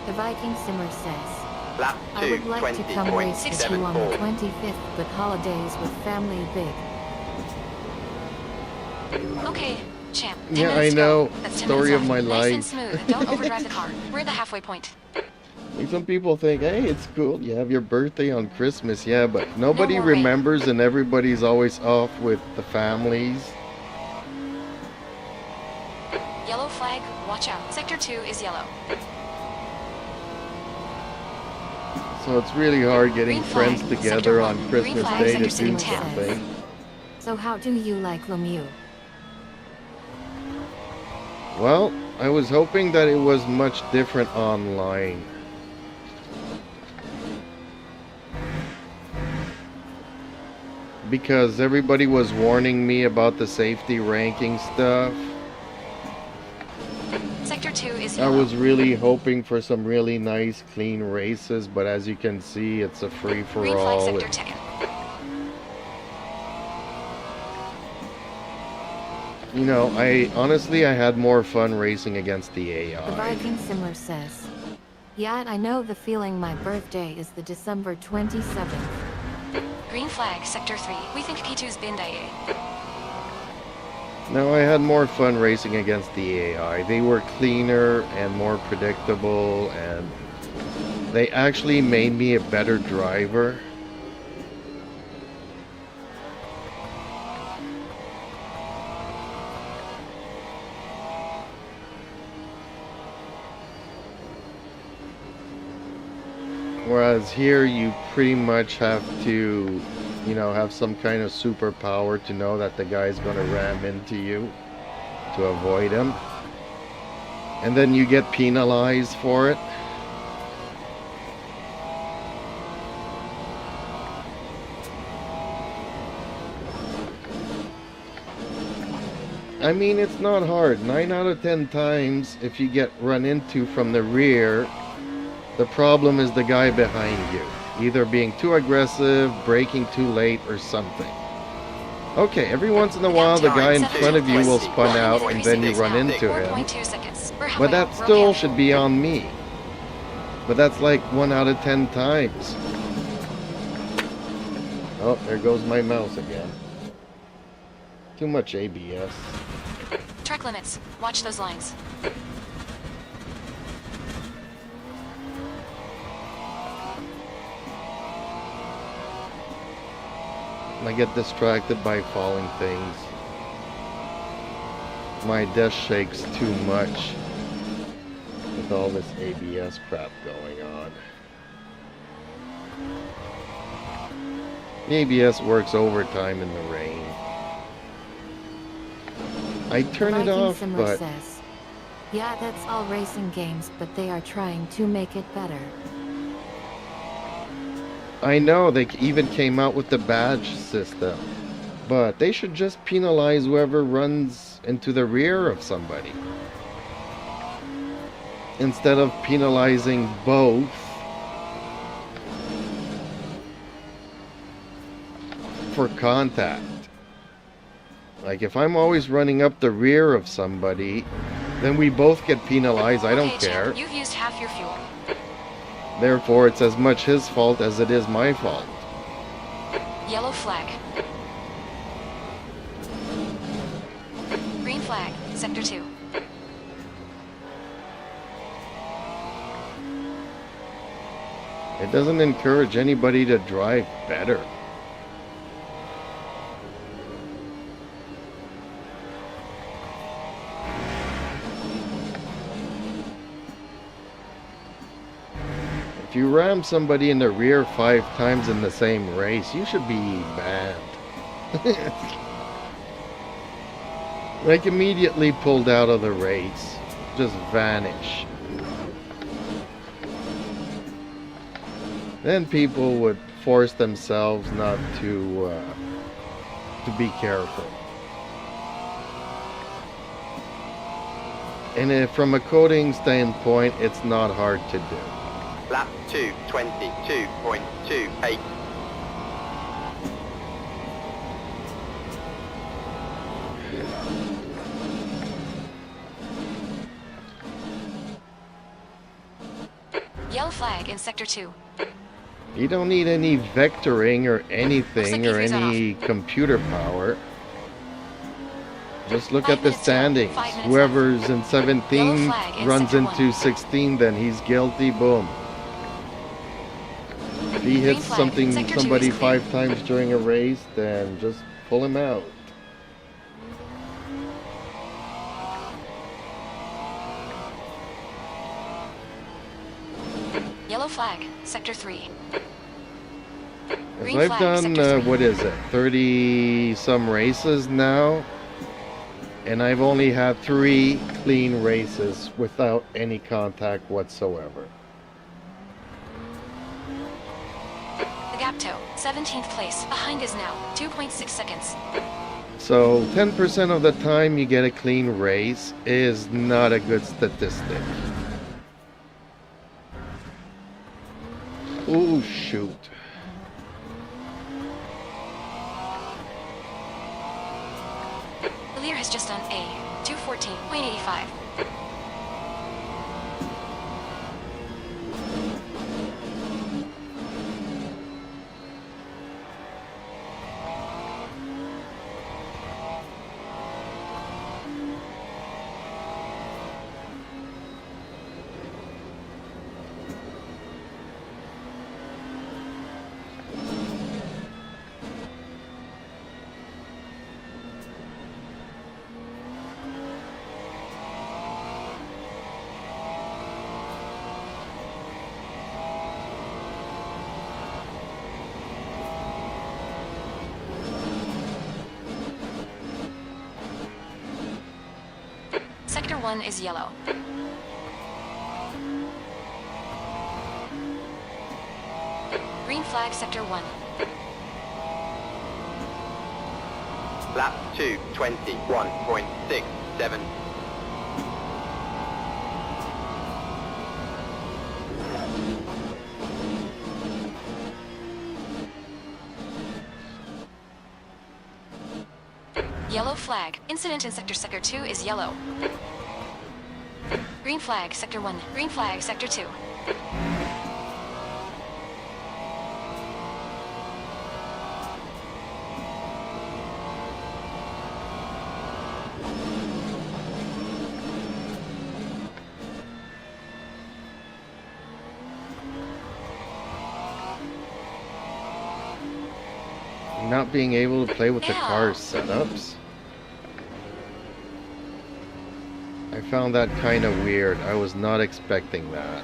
The Viking Simmer says. Lap I 2, would like to come race with you on the 20.74. 25th, but holidays with family big. Okay, champ. 10 Yeah, I minutes to know. go. That's 10 Story minutes of my left. Nice and life. smooth. Don't overdrive the car. We're at the halfway point. Like some people think, hey, it's cool. You have your birthday on Christmas. Yeah, but nobody more rain. remembers and everybody's always off with the families. Yellow flag, watch out. Sector 2 is yellow. So it's really hard getting Green flag, friends sector together on 1. Green Christmas flag, Day to sector do 10. something. So how do you like LMU? Well, I was hoping that it was much different online. because everybody was warning me about the safety ranking stuff. Sector 2 is I yellow. was really hoping for some really nice, clean races, but as you can see, it's a Green flag free-for-all. sector taken. You know, honestly, I had more fun racing against the The AI. Viking Simmer says, yeah, I know the feeling. My birthday is the December 27th. Green flag sector 3. We think P2's been day. No, I had more fun racing against the AI. They were cleaner and more predictable, and they actually made me a better driver. Whereas here you pretty much have to, you know, have some kind of superpower to know that the guy's going to ram into you to avoid him. And then you get penalized for it. I mean, it's not hard. 9 out of 10 times, if you get run into from the rear, the problem is the guy behind you, either being too aggressive, braking too late, or something. Okay, every once in a while the guy in front of you will spun out and then you run into him. 4.2 seconds. We're But that halfway. still Roll should be on me. But that's like 1 out of 10 times. Oh, there goes my mouse again. Too much ABS. Track limits. Watch those lines. I get distracted by falling things. My desk shakes too much with all this ABS crap going on. The ABS works overtime in the rain. I turn it Viking off, Simmer but says, yeah, that's all racing games, but they are trying to make it better. I know they even came out with the badge system, but they should just penalize whoever runs into the rear of somebody instead of penalizing both. For contact. Like if I'm always running up the rear of somebody, then we both get penalized. I don't Okay, care. Champ, you've used half your fuel. Therefore, it's as much his fault as it is my fault. Yellow flag. Green flag. Sector 2. It doesn't encourage anybody to drive better. If you ram somebody in the rear 5 times in the same race, you should be banned. Like immediately pulled out of the race. Just vanish. Then people would force themselves not to be careful. And if, from a coding standpoint, it's not hard to do. Lap 2, 22.28. Yellow flag in Sector 2. You don't need any vectoring or anything or Looks like any computer power. Just look 5 at the minutes standings. left. 5 minutes Whoever's in 17 Yellow flag in runs sector into 1. 16, then he's guilty. Boom. If he hits flag. something Sector 2 somebody is clear. 5 times during a race, then just pull him out. Yellow flag. Sector 3. As Green I've flag, done, sector 3. what is it, 30 some races now, and I've only had 3 clean races without any contact whatsoever. The Gap toe, 17th place. Behind is now 2.6 seconds. So 10% of the time you get a clean race is not a good statistic. Oh shoot. The leader has just done a 214.85. Sector 1 is yellow. Green flag Sector 1. Lap 2, 21.67. Yellow flag. Incident in Sector 2 is yellow. Green flag Sector 1. Green flag Sector 2. Not being able to play with the Yeah. car's setups. I found that kind of weird. I was not expecting that.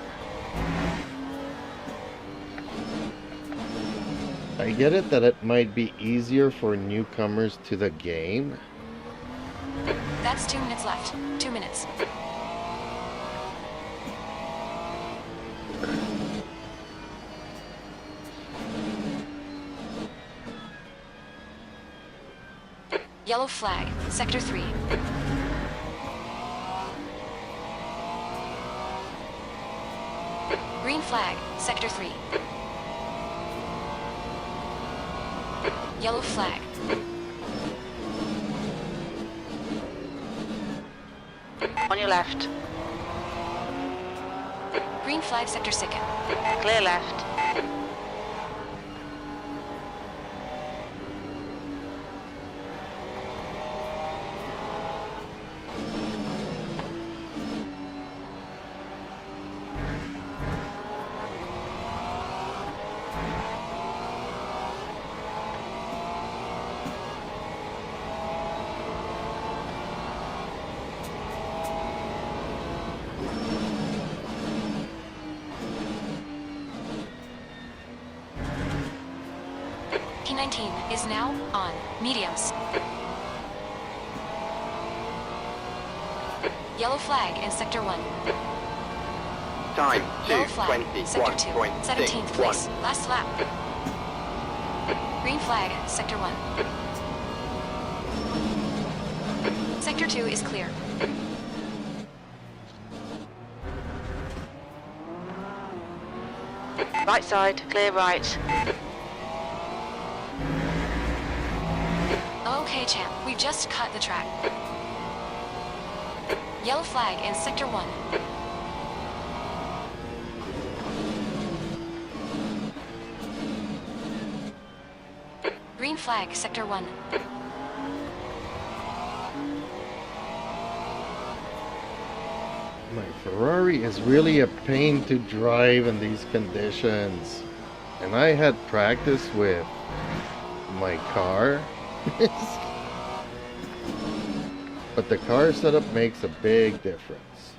I get it that it might be easier for newcomers to the game. That's 2 minutes left. 2 minutes. Yellow flag, Sector 3. Green flag, Sector 3. Yellow flag. On your left. Green flag, Sector 2. Clear left. P19 is now on mediums. Yellow flag in Sector 1. Time Yellow flag, Sector 2. 17th place. 21.61. Last lap. Green flag, Sector 1. Sector 2 is clear. Right side, clear right. Okay, champ, we just cut the track. Yellow flag in Sector 1. Green flag, Sector 1. My Ferrari is really a pain to drive in these conditions. And I had practice with my car. But the car setup makes a big difference.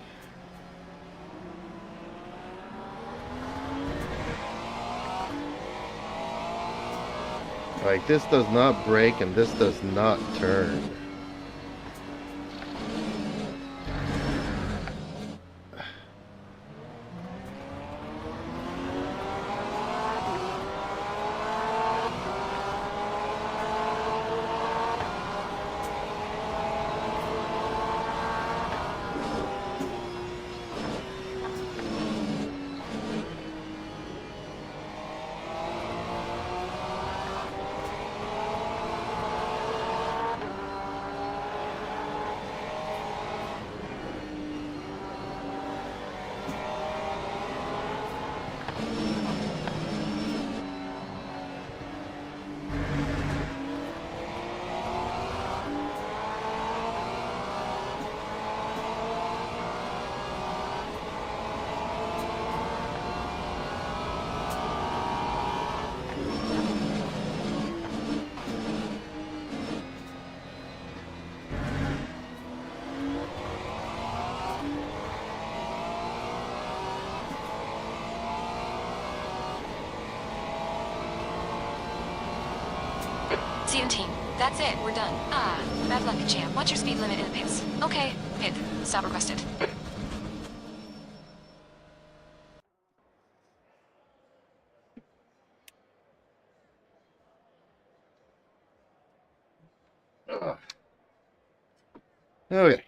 Like, this does not brake and this does not turn. 17. That's it, we're done. Ah, bad luck, champ. What's your speed limit in the pits? Okay, pit. Stop requested. Ugh. Okay.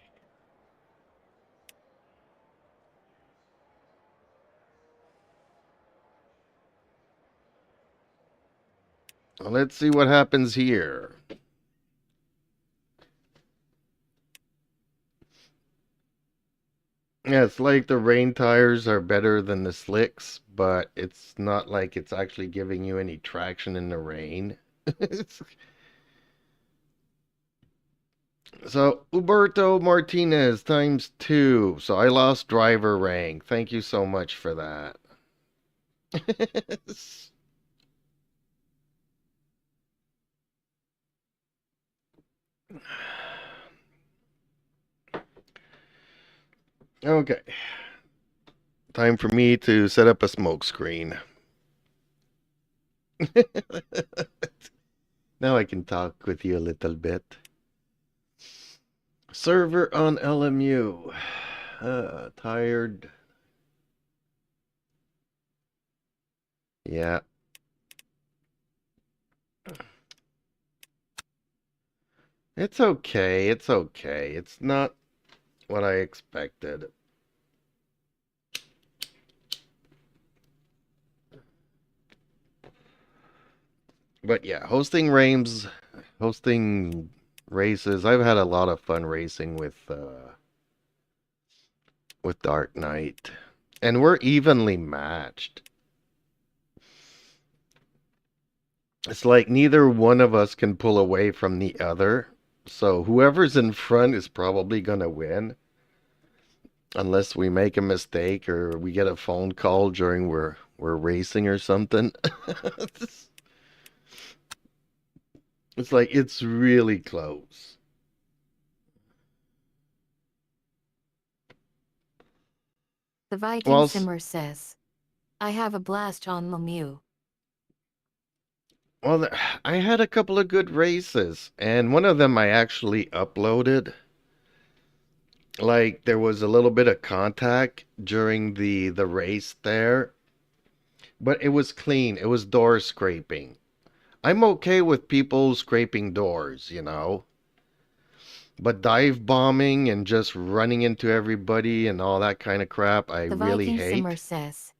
Well, let's see what happens here. Yeah, it's like the rain tires are better than the slicks, but it's not like it's actually giving you any traction in the rain. So, Uberto Martinez times 2. So I lost driver rank. Thank you so much for that. Okay. Time for me to set up a smoke screen. Now I can talk with you a little bit. Server on LMU. Tired. Yeah. It's okay. It's okay. It's not what I expected. But yeah, hosting races. I've had a lot of fun racing with Dark Knight, and we're evenly matched. It's like neither one of us can pull away from the other, so whoever's in front is probably gonna win, unless we make a mistake or we get a phone call during we're racing or something. It's like it's really close. The Viking Well, Simmer says, I have a blast on LMU. Well, I had a couple of good races, and one of them I actually uploaded. Like, there was a little bit of contact during the race there, but it was clean. It was door scraping. I'm okay with people scraping doors, you know. But dive bombing and just running into everybody and all that kind of crap, I The really Viking hate. Simmer says,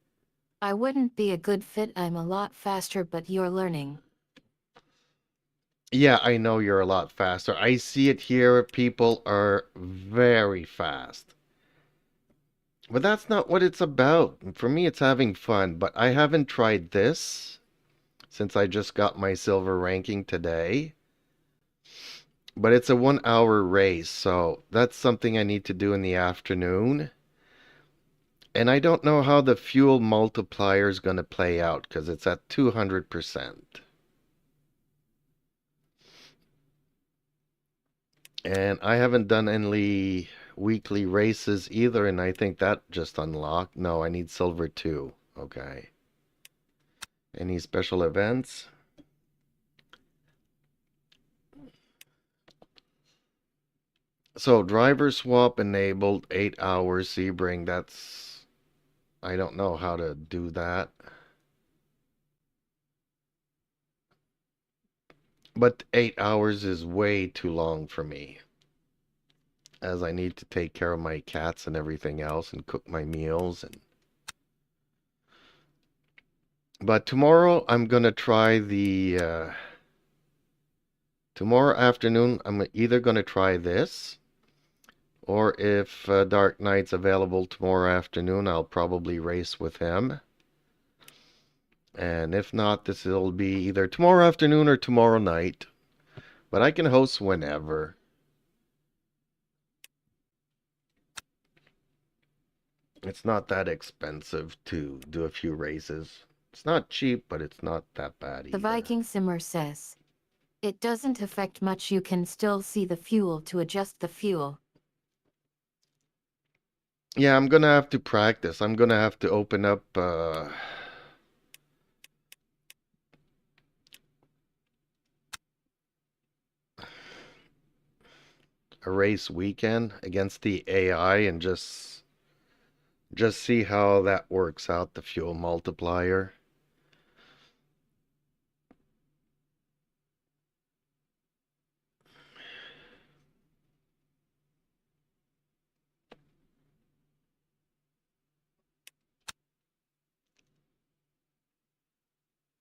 I wouldn't be a good fit. I'm a lot faster, but you're learning. Yeah, I know you're a lot faster. I see it here. People are very fast. But that's not what it's about. For me, it's having fun. But I haven't tried this since I just got my silver ranking today. But it's a 1 hour race, so that's something I need to do in the afternoon. And I don't know how the fuel multiplier is going to play out because it's at 200%. And I haven't done any weekly races either, and I think that just unlocked. No, I need silver 2. Okay. Any special events? So driver swap enabled 8 hours Sebring. That's, I don't know how to do that. But 8 hours is way too long for me, as I need to take care of my cats and everything else and cook my meals. But tomorrow I'm gonna try the tomorrow afternoon I'm either gonna try this, or if Dark Knight's available tomorrow afternoon, I'll probably race with him. And if not, this will be either tomorrow afternoon or tomorrow night. But I can host whenever. It's not that expensive to do a few races. It's not cheap, but it's not that bad either. The Viking Simmer says, it doesn't affect much. You can still see the fuel to adjust the fuel. Yeah, I'm gonna have to practice. I'm gonna have to open up a race weekend against the AI and just see how that works out, the fuel multiplier.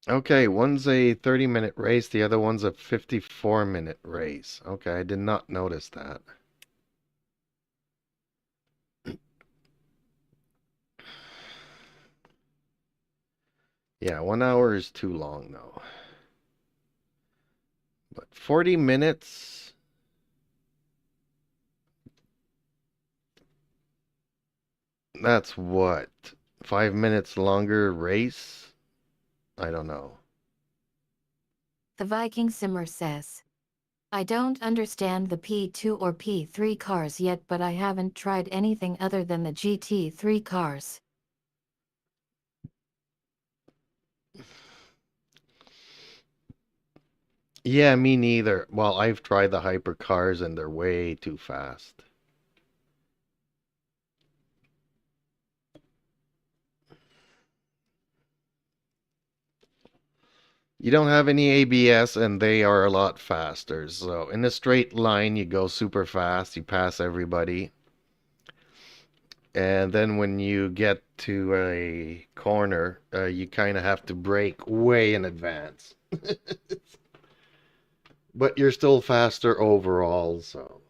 Okay, one's a 30-minute race, the other one's a 54-minute race. Okay, I did not notice that. Yeah, 1 hour is too long though. But 40 minutes... That's what? 5 minutes longer race? I don't know. The Viking Simmer says, I don't understand the P2 or P3 cars yet, but I haven't tried anything other than the GT3 cars. Yeah, me neither. Well, I've tried the hypercars and they're way too fast. You don't have any ABS and they are a lot faster. So in a straight line, you go super fast, you pass everybody. And then when you get to a corner, you kind of have to brake way in advance. But you're still faster overall, so.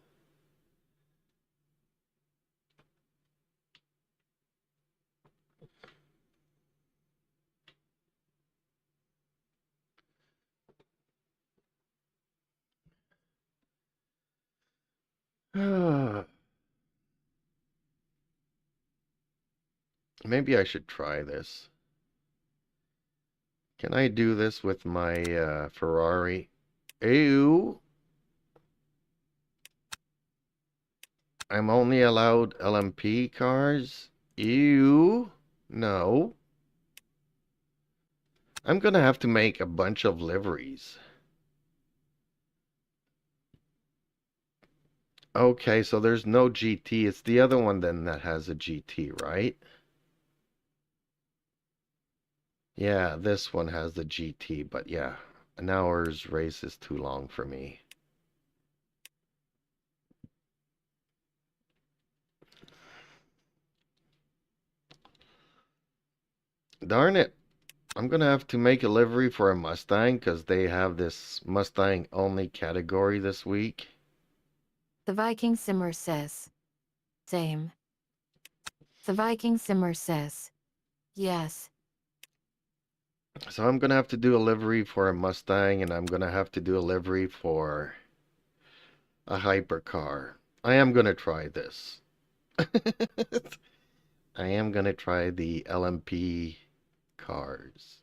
Maybe I should try this. Can I do this with my Ferrari? Ew. I'm only allowed LMP cars? Ew. No. I'm gonna have to make a bunch of liveries. Okay, so there's no GT. It's the other one then that has a GT, right? Yeah, this one has the GT, but yeah, an hour's race is too long for me. Darn it. I'm gonna have to make a livery for a Mustang because they have this Mustang only category this week. The Viking Simmer says, same. The Viking Simmer says, yes. So I'm gonna have to do a livery for a Mustang and I'm gonna have to do a livery for a hypercar. I am gonna try this. I am gonna try the LMP cars.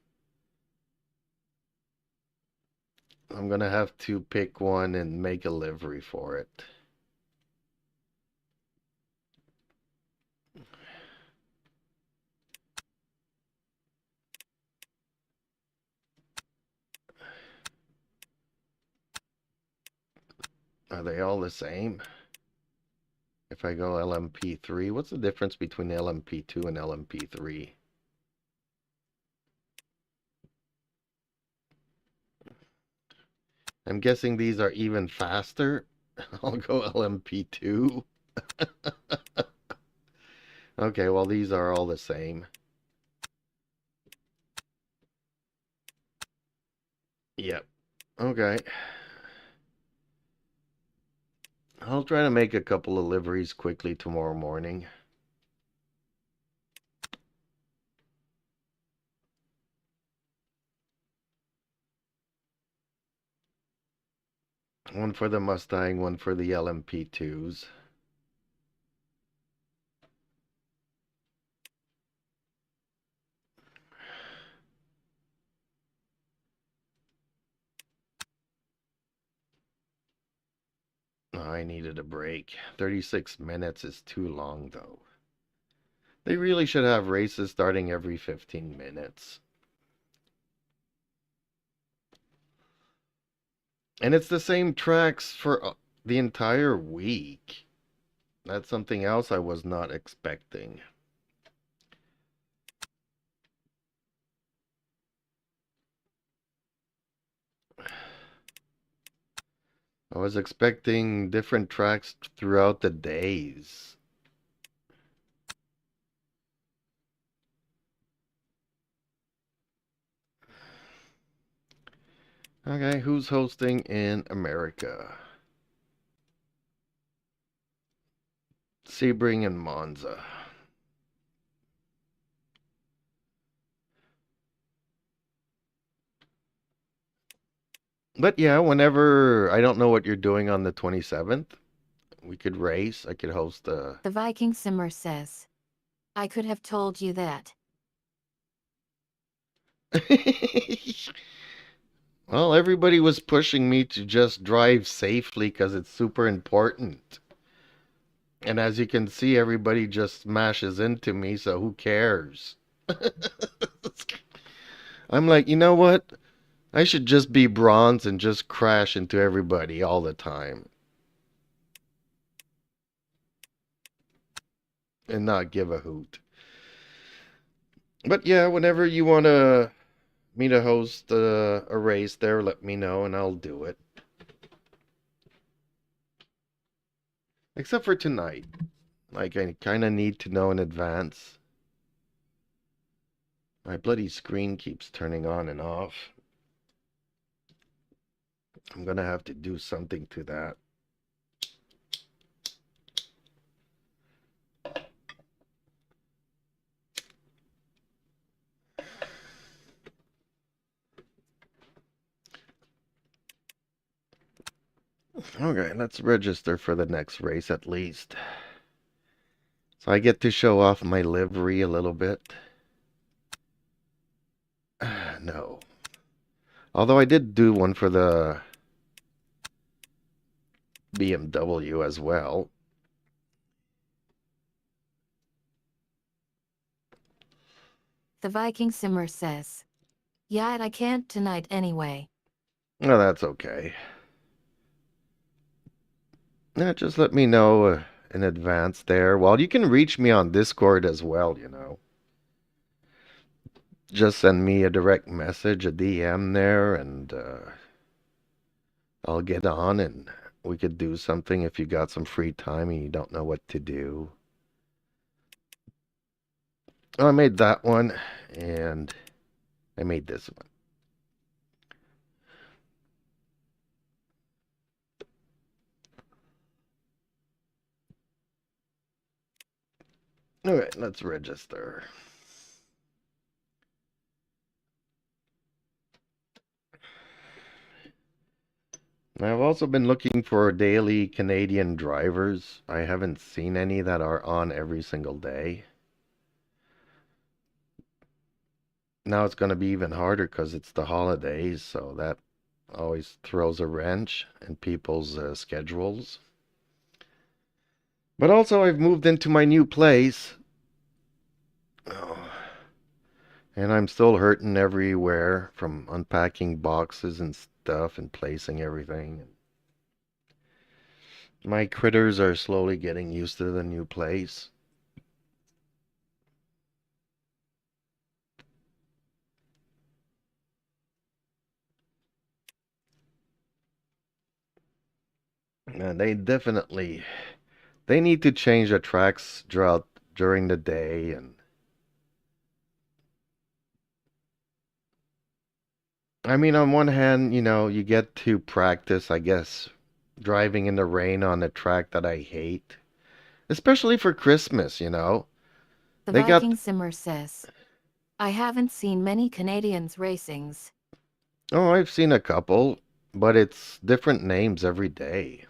I'm gonna have to pick one and make a livery for it. Are they all the same? If I go LMP3, what's the difference between LMP2 and LMP3? I'm guessing these are even faster. I'll go LMP2. Okay, well, these are all the same. Yep. Okay. I'll try to make a couple of liveries quickly tomorrow morning. One for the Mustang, one for the LMP2s. Oh, I needed a break. 36 minutes is too long, though. They really should have races starting every 15 minutes. And it's the same tracks for the entire week. That's something else I was not expecting. I was expecting different tracks throughout the days. Okay, who's hosting in America? Sebring and Monza. But yeah, whenever I don't know what you're doing on the 27th, we could race. I could host a... The Viking Simmer says, I could have told you that. Well, everybody was pushing me to just drive safely because it's super important. And as you can see, everybody just smashes into me, so who cares? I'm like, you know what? I should just be bronze and just crash into everybody all the time. And not give a hoot. But yeah, whenever you want me to host a race there, let me know and I'll do it. Except for tonight. Like, I kind of need to know in advance. My bloody screen keeps turning on and off. I'm gonna have to do something to that. Okay, let's register for the next race at least. So I get to show off my livery a little bit. No. Although I did do one for the BMW as well. The Viking Simmer says, yeah, I can't tonight anyway. No, that's okay. Yeah, just let me know in advance there. Well, you can reach me on Discord as well, you know. Just send me a direct message, a DM there, and I'll get on and we could do something if you got some free time and you don't know what to do. Oh, I made that one, and I made this one. All right, let's register. I've also been looking for daily Canadian drivers. I haven't seen any that are on every single day. Now it's going to be even harder because it's the holidays, so that always throws a wrench in people's schedules. But also, I've moved into my new place. Oh. And I'm still hurting everywhere from unpacking boxes and stuff and placing everything. My critters are slowly getting used to the new place. And they need to change the tracks during the day. And I mean, on one hand, you know, you get to practice, I guess, driving in the rain on a track that I hate. Especially for Christmas, you know. The They got... Viking Simmer says, I haven't seen many Canadians racings. Oh, I've seen a couple, but it's different names every day.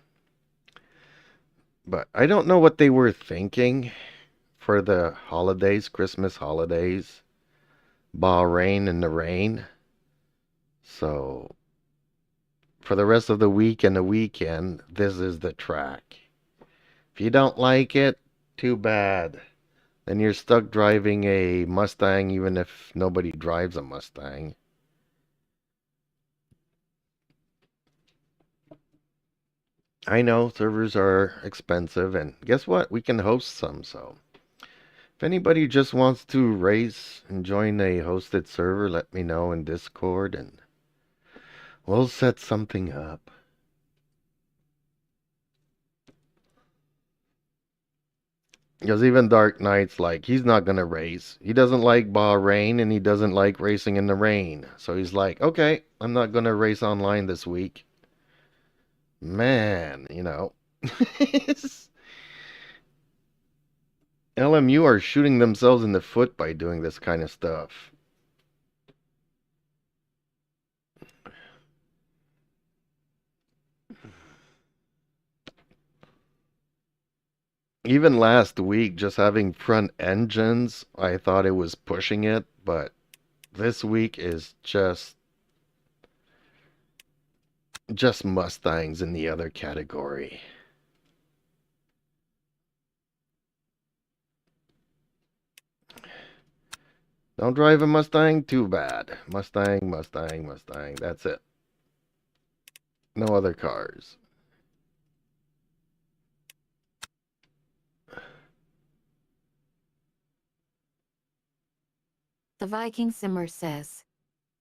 But I don't know what they were thinking for the holidays, Christmas holidays. Bahrain in the rain. So, for the rest of the week and the weekend, this is the track. If you don't like it, too bad. Then you're stuck driving a Mustang even if nobody drives a Mustang. I know servers are expensive, and guess what? We can host some, so if anybody just wants to race and join a hosted server, let me know in Discord and we'll set something up. Because even Dark Knight's like, he's not gonna race. He doesn't like Bahrain and he doesn't like racing in the rain. So he's like, okay, I'm not gonna race online this week. Man, you know. LMU are shooting themselves in the foot by doing this kind of stuff. Even last week, just having front engines, I thought it was pushing it, but this week is just Mustangs in the other category. Don't drive a Mustang? Too bad. Mustang, Mustang, Mustang. That's it. No other cars. The Viking Simmer says,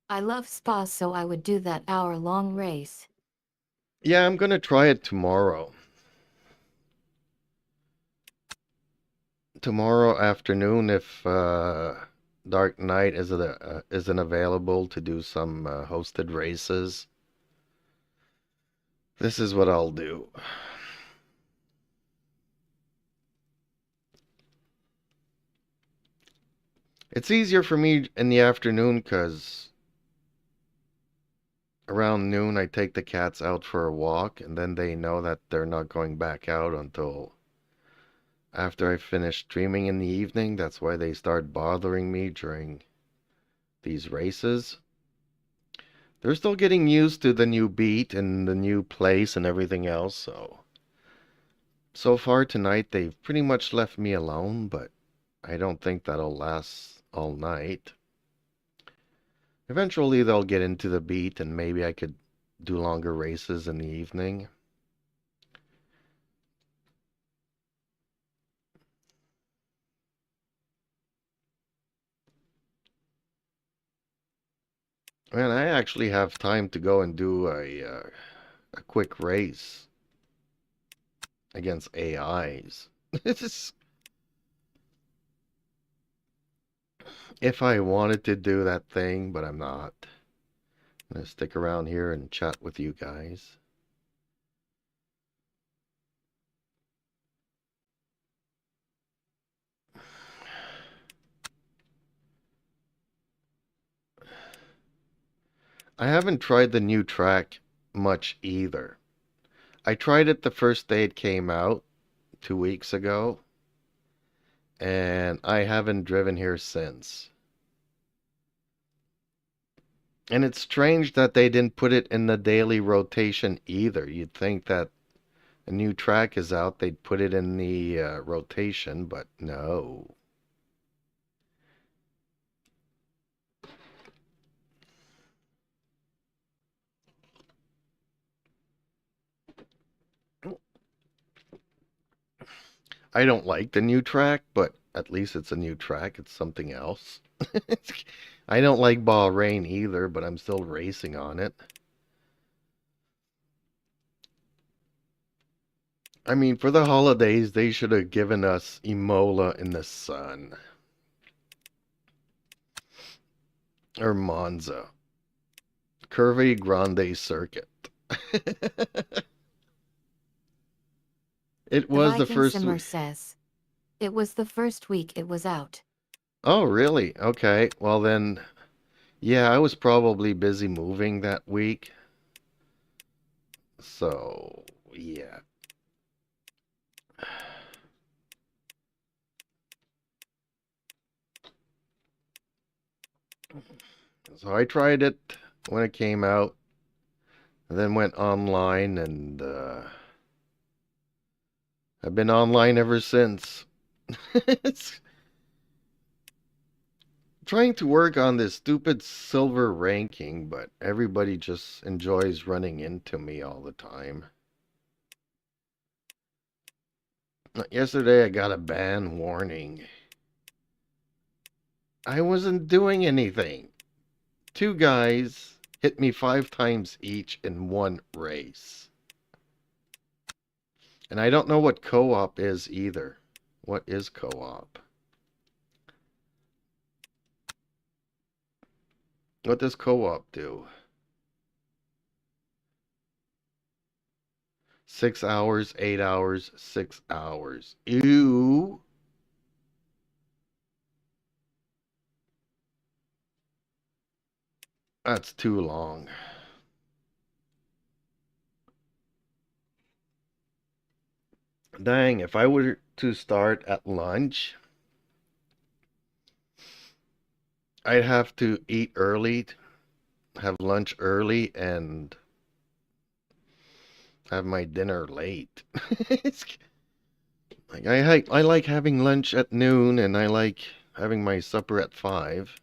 I love Spa, so I would do that hour-long race. Yeah, I'm gonna try it tomorrow. Tomorrow afternoon, if Dark Knight isn't available to do some hosted races, this is what I'll do. It's easier for me in the afternoon because around noon I take the cats out for a walk and then they know that they're not going back out until after I finish streaming in the evening. That's why they start bothering me during these races. They're still getting used to the new beat and the new place and everything else, so far tonight they've pretty much left me alone, but I don't think that'll last all night. Eventually they'll get into the beat and maybe I could do longer races in the evening. Man, I actually have time to go and do a quick race against AIs. If I wanted to do that thing, but I'm not. I'm gonna stick around here and chat with you guys. I haven't tried the new track much either. I tried it the first day it came out, 2 weeks ago, and I haven't driven here since. And it's strange that they didn't put it in the daily rotation either. You'd think that a new track is out, they'd put it in the rotation, but no. I don't like the new track, but at least it's a new track. It's something else. I don't like Bahrain either, but I'm still racing on it. I mean, for the holidays, they should have given us Imola in the sun. Or Monza. Curvy Grande Circuit. It was the first Simmer says, it was the first week it was out. Oh, really? Okay. Well then, yeah, I was probably busy moving that week. So, yeah. So I tried it when it came out, and then went online, and I've been online ever since. It's trying to work on this stupid silver ranking, but everybody just enjoys running into me all the time. Yesterday I got a ban warning. I wasn't doing anything. Two guys hit me 5 times each in one race. And I don't know what co-op is either. What is co-op? What does co-op do? 6 hours, 8 hours, 6 hours. Ew. That's too long. Dang, if I were to start at lunch, I'd have to eat early, have lunch early, and have my dinner late. Like I like having lunch at noon, and I like having my supper at 5.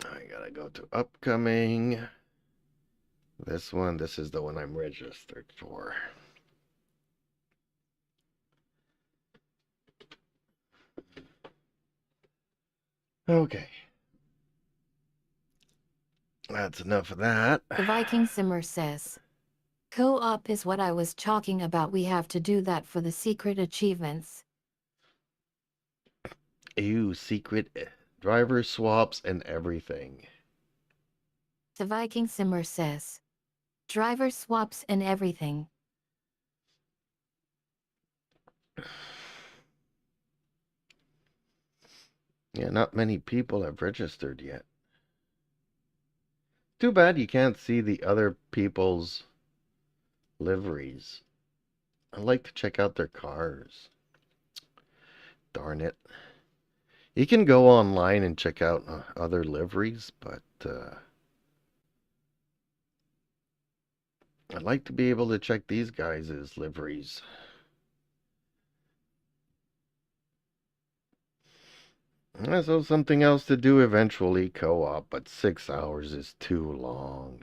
I gotta go to upcoming. This is the one I'm registered for. Okay. That's enough of that. The Viking Simmer says, co-op is what I was talking about. We have to do that for the secret achievements. Ew, secret driver swaps and everything. The Viking Simmer says, driver swaps and everything. Yeah, not many people have registered yet. Too bad you can't see the other people's liveries. I'd like to check out their cars. Darn it. You can go online and check out other liveries, but I'd like to be able to check these guys' liveries. So something else to do eventually, co-op, but 6 hours is too long.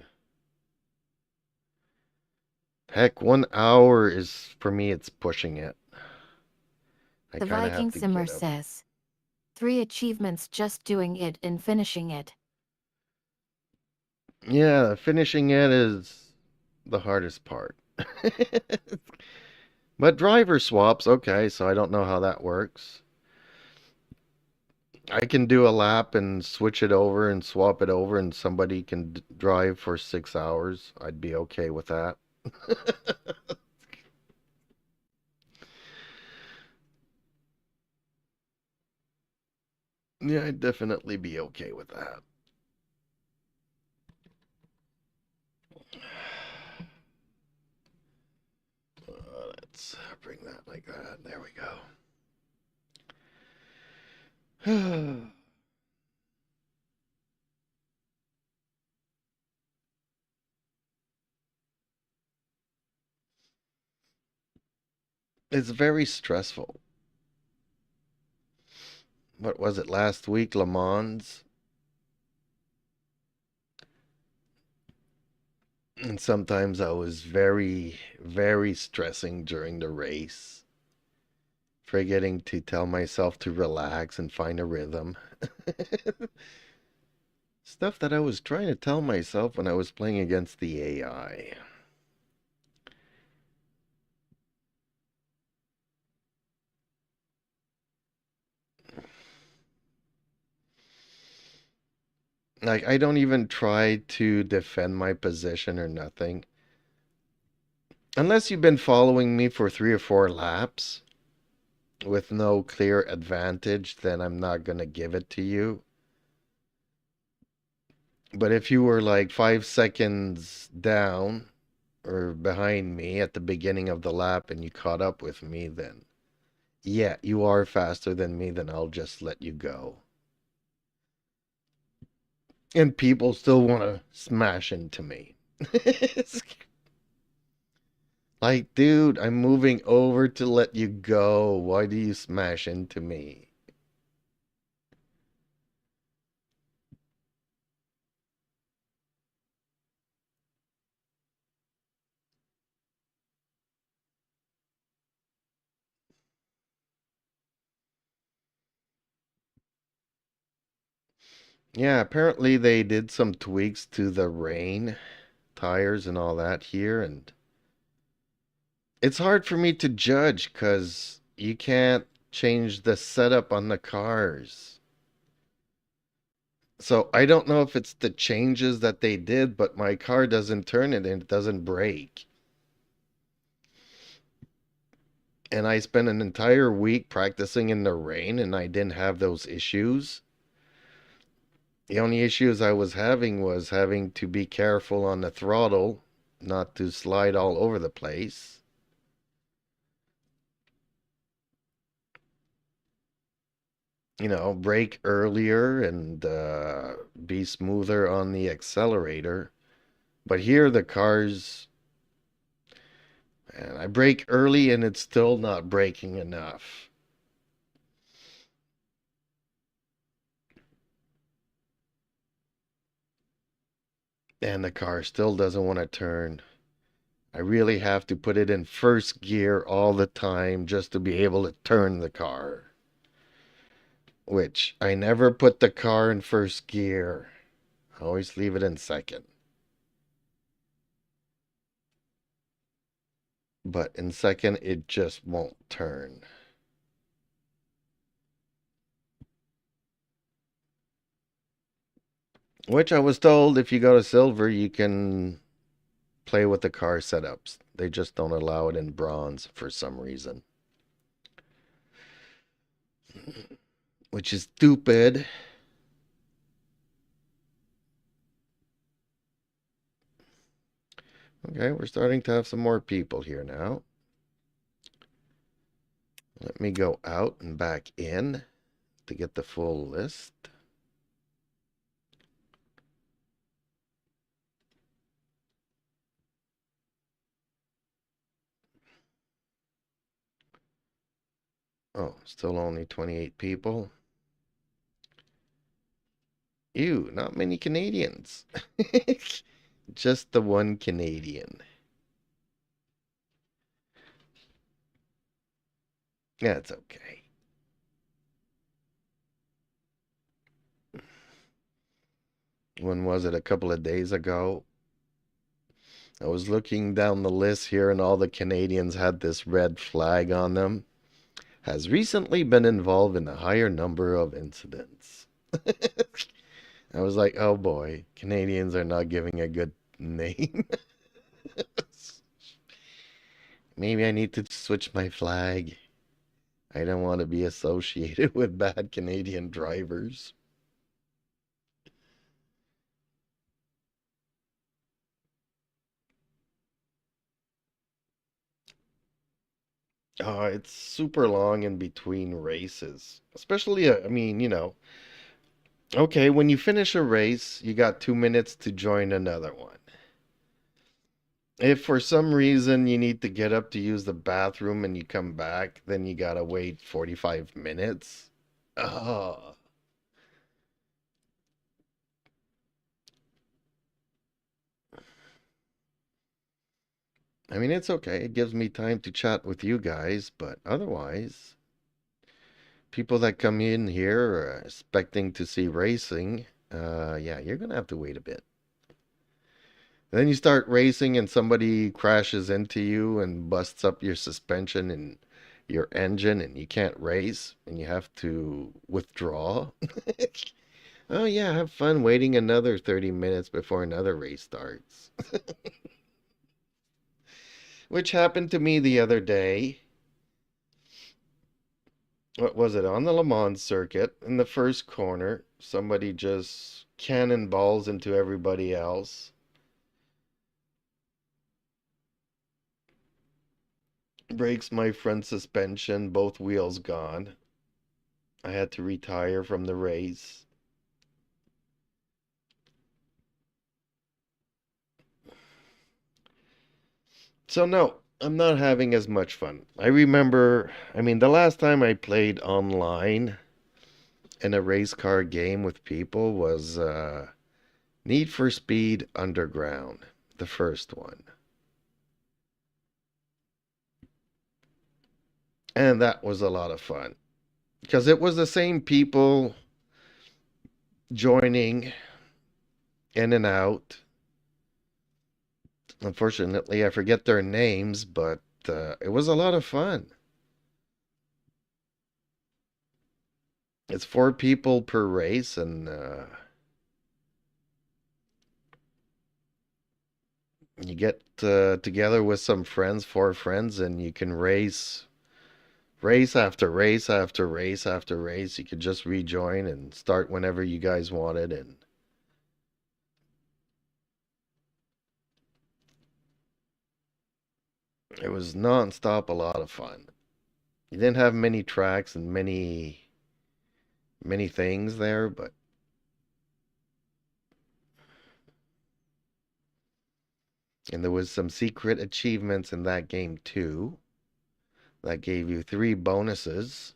Heck, 1 hour is, for me, it's pushing it. The Viking Simmer says, 3 achievements just doing it and finishing it. Yeah, finishing it is the hardest part. But driver swaps, okay, so I don't know how that works. I can do a lap and switch it over and swap it over, and somebody can drive for 6 hours. I'd be okay with that. Yeah, I'd definitely be okay with that. Let's bring that like that. There we go. It's very stressful. What was it last week? Le Mans? And sometimes I was very, very stressing during the race. Forgetting to tell myself to relax and find a rhythm. Stuff that I was trying to tell myself when I was playing against the AI. Like, I don't even try to defend my position or nothing. Unless you've been following me for 3 or 4 laps with no clear advantage, then I'm not going to give it to you. But if you were like 5 seconds down or behind me at the beginning of the lap and you caught up with me, then yeah, you are faster than me, then I'll just let you go. And people still want to smash into me. Like, Like, dude, I'm moving over to let you go. Why do you smash into me? Yeah, apparently they did some tweaks to the rain tires and all that here, and it's hard for me to judge because you can't change the setup on the cars. So I don't know if it's the changes that they did, but my car doesn't turn it and it doesn't brake. And I spent an entire week practicing in the rain and I didn't have those issues. The only issues I was having to be careful on the throttle, not to slide all over the place. You know, brake earlier and be smoother on the accelerator. But here the cars, and I brake early and it's still not braking enough. And the car still doesn't want to turn. I really have to put it in first gear all the time just to be able to turn the car. Which I never put the car in first gear. I always leave it in second. But in second, it just won't turn. Which I was told if you go to silver, you can play with the car setups. They just don't allow it in bronze for some reason. Which is stupid. Okay, we're starting to have some more people here now. Let me go out and back in to get the full list. Oh, still only 28 people. Ew, not many Canadians. Just the one Canadian. That's okay. When was it? A couple of days ago. I was looking down the list here and all the Canadians had this red flag on them. Has recently been involved in a higher number of incidents. I was like, oh boy, Canadians are not giving a good name. Maybe I need to switch my flag. I don't want to be associated with bad Canadian drivers. Oh, it's super long in between races. Especially, I mean, you know, okay, when you finish a race, you got 2 minutes to join another one. If for some reason you need to get up to use the bathroom and you come back, then you gotta wait 45 minutes. Oh. I mean, it's okay. It gives me time to chat with you guys, but otherwise, people that come in here are expecting to see racing, yeah, you're gonna have to wait a bit. Then you start racing and somebody crashes into you and busts up your suspension and your engine and you can't race and you have to withdraw. Oh yeah, have fun waiting another 30 minutes before another race starts. Which happened to me the other day. What was it? On the Le Mans circuit, in the first corner, somebody just cannonballs into everybody else. Breaks my front suspension, both wheels gone. I had to retire from the race. So no, I'm not having as much fun. I remember, I mean, the last time I played online in a race car game with people was Need for Speed Underground, the first one. And that was a lot of fun because it was the same people joining in and out. Unfortunately, I forget their names, but it was a lot of fun. It's 4 people per race, and you get together with some friends, 4 friends, and you can race after race after race after race. You could just rejoin and start whenever you guys wanted, and it was non-stop a lot of fun. You didn't have many tracks and many things there, but and there was some secret achievements in that game too that gave you 3 bonuses.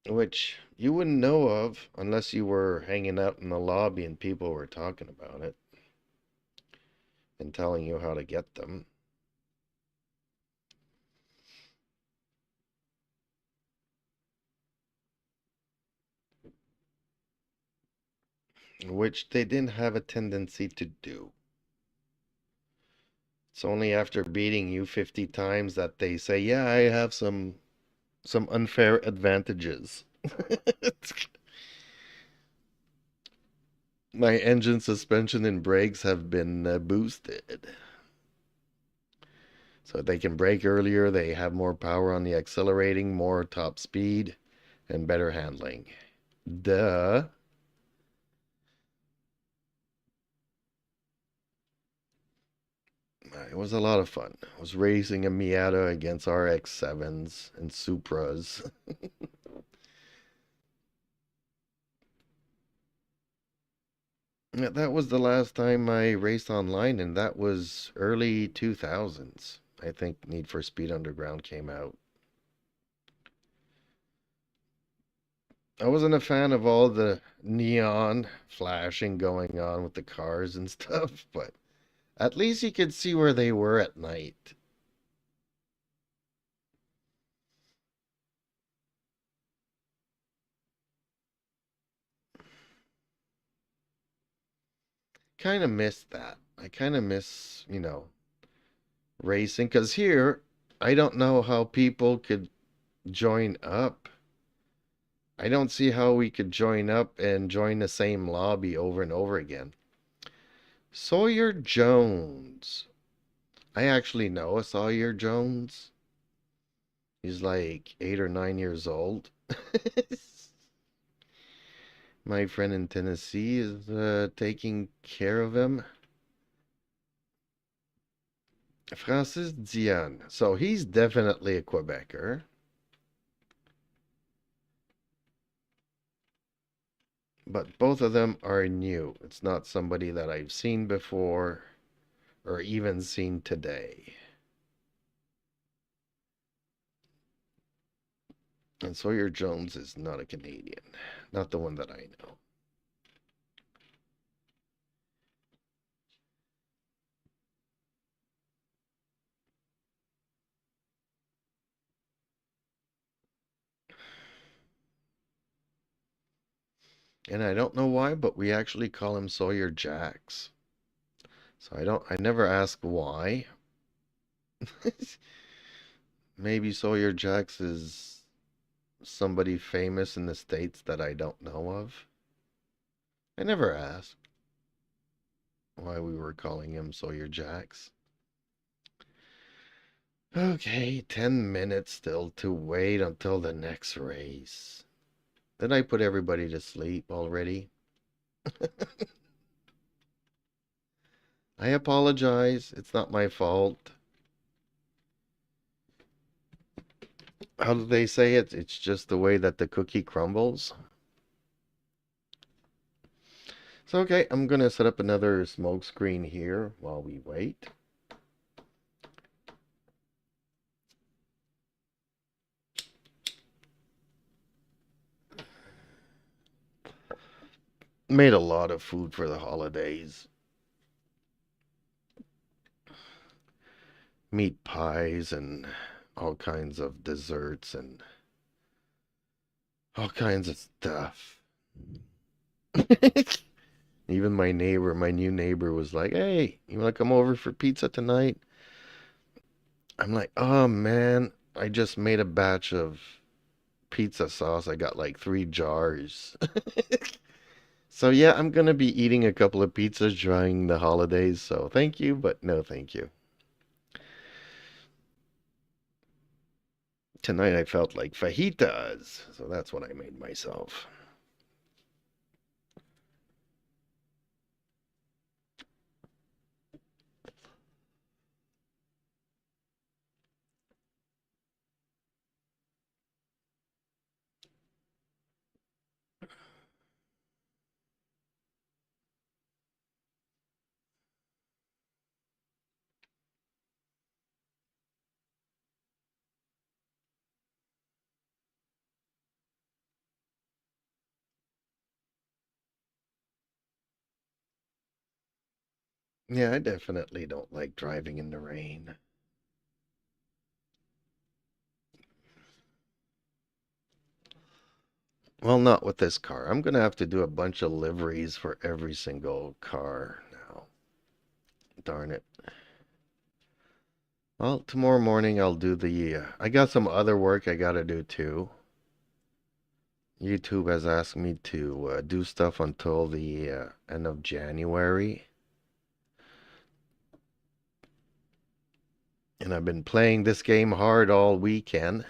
Which you wouldn't know of unless you were hanging out in the lobby and people were talking about it and telling you how to get them. Which they didn't have a tendency to do. It's only after beating you 50 times that they say, yeah, I have some unfair advantages. My engine, suspension, and brakes have been boosted. So they can brake earlier, they have more power on the accelerating, more top speed, and better handling. Duh. It was a lot of fun. I was racing a Miata against RX-7s and Supras. Yeah, that was the last time I raced online, and that was early 2000s. I think Need for Speed Underground came out. I wasn't a fan of all the neon flashing going on with the cars and stuff, but at least you could see where they were at night. Kind of miss that. I kind of miss, racing, because here, I don't know how people could join up. I don't see how we could join up and join the same lobby over and over again. Sawyer Jones. I actually know a Sawyer Jones. He's like 8 or 9 years old. My friend in Tennessee is taking care of him. Francis Diane. So he's definitely a Quebecer. But both of them are new. It's not somebody that I've seen before or even seen today. And Sawyer Jones is not a Canadian. Not the one that I know. And I don't know why, but we actually call him Sawyer Jacks. So I never ask why. Maybe Sawyer Jacks is somebody famous in the States that I don't know of. I never asked why we were calling him Sawyer Jacks. Okay, 10 minutes still to wait until the next race. Did I put everybody to sleep already? I apologize. It's not my fault. How do they say it? It's just the way that the cookie crumbles. So, okay, I'm going to set up another smoke screen here while we wait. Made a lot of food for the holidays. Meat pies and all kinds of desserts and all kinds of stuff. Even my new neighbor was like, "Hey, you want to come over for pizza tonight?" I'm like, "Oh man, I just made a batch of pizza sauce. I got like 3 jars." So yeah, I'm gonna be eating a couple of pizzas during the holidays, so thank you, but no thank you. Tonight I felt like fajitas, so that's what I made myself. Yeah, I definitely don't like driving in the rain. Well, not with this car. I'm gonna have to do a bunch of liveries for every single car now. Darn it. Well, tomorrow morning I'll do the... I got some other work I gotta do too. YouTube has asked me to do stuff until the end of January. And I've been playing this game hard all weekend.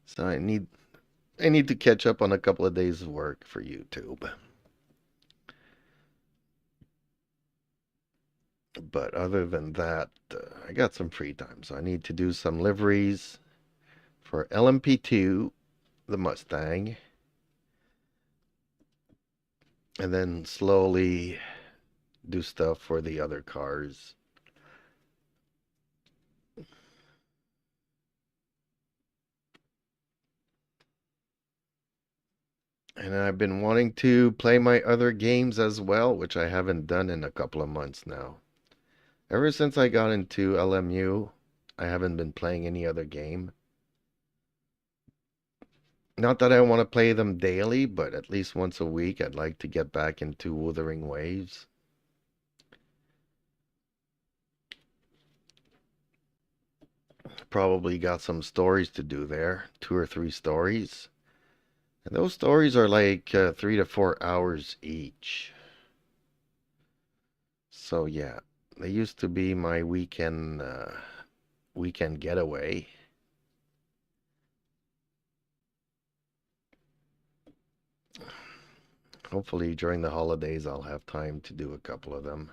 So I need to catch up on a couple of days of work for YouTube. But other than that, I got some free time. So I need to do some liveries for LMP2, the Mustang. And then slowly do stuff for the other cars. And I've been wanting to play my other games as well, which I haven't done in a couple of months now. Ever since I got into LMU, I haven't been playing any other game. Not that I want to play them daily, but at least once a week I'd like to get back into Wuthering Waves. Probably got some stories to do there, 2 or 3 stories. And those stories are like 3 to 4 hours each. So yeah, they used to be my weekend getaway. Hopefully during the holidays I'll have time to do a couple of them.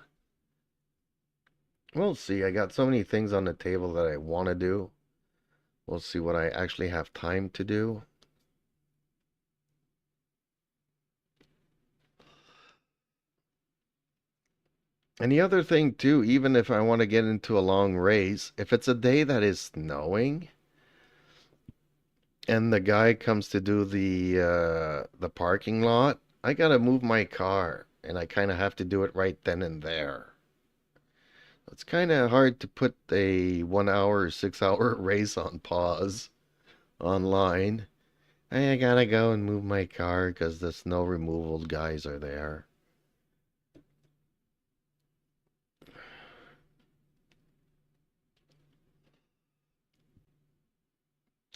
We'll see. I got so many things on the table that I want to do. We'll see what I actually have time to do. And the other thing too, even if I want to get into a long race, if it's a day that is snowing and the guy comes to do the parking lot, I gotta move my car and I kind of have to do it right then and there. It's kind of hard to put a 1 hour or 6 hour race on pause online. I gotta go and move my car because the snow removal guys are there.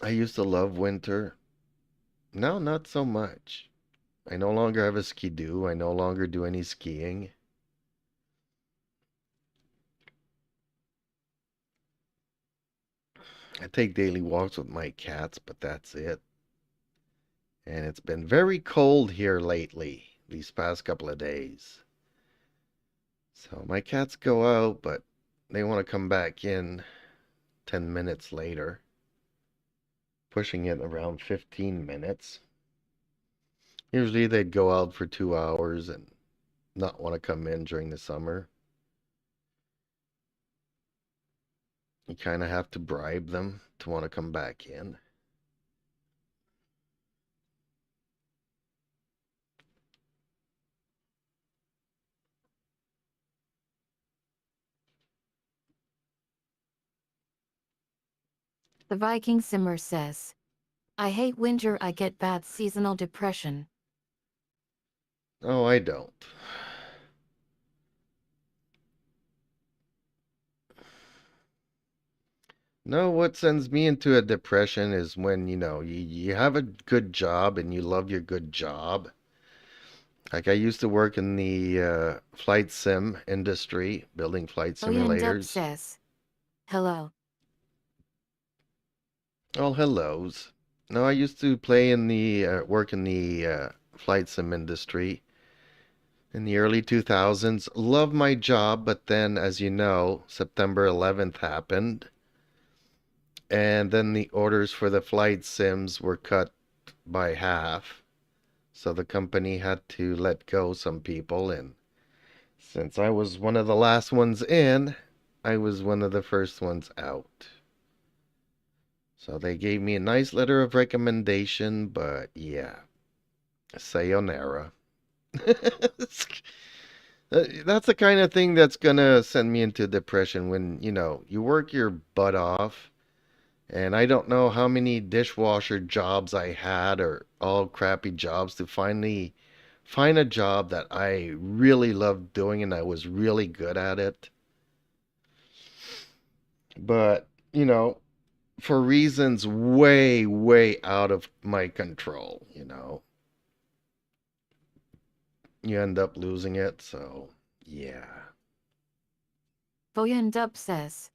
I used to love winter. Now, not so much. I no longer have a ski-doo. I no longer do any skiing. I take daily walks with my cats, but that's it. And it's been very cold here lately, these past couple of days. So my cats go out, but they want to come back in 10 minutes later. pushing it around 15 minutes. Usually they'd go out for 2 hours and not want to come in during the summer. You kind of have to bribe them to want to come back in. The Viking Simmer says, I hate winter, I get bad seasonal depression. Oh, I don't. No, what sends me into a depression is when, you have a good job and you love your good job. Like I used to work in the flight sim industry, building flight Oyendub simulators. says, hello. Oh, hellos. No, I used to play in the work in the flight sim industry in the early 2000s. Loved my job, but then, as you know, September 11th happened, and then the orders for the flight sims were cut by half. So the company had to let go some people, and since I was one of the last ones in, I was one of the first ones out. So they gave me a nice letter of recommendation, but yeah, sayonara. That's the kind of thing that's gonna send me into depression when, you work your butt off. And I don't know how many dishwasher jobs I had or all crappy jobs to finally find a job that I really loved doing and I was really good at it. But, for reasons way, way out of my control, you end up losing it. So, yeah. Oyendub says,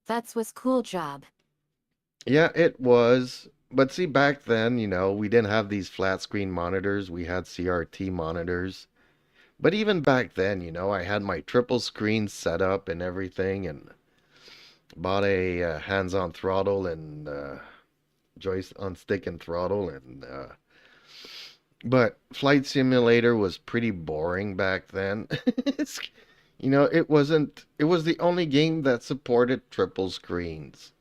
that's was cool job. Yeah, it was. But see, back then, we didn't have these flat screen monitors. We had CRT monitors. But even back then, I had my triple screen set up and everything, and bought a hands-on throttle and joystick on stick and throttle, and but Flight Simulator was pretty boring back then. It's, it wasn't. It was the only game that supported triple screens.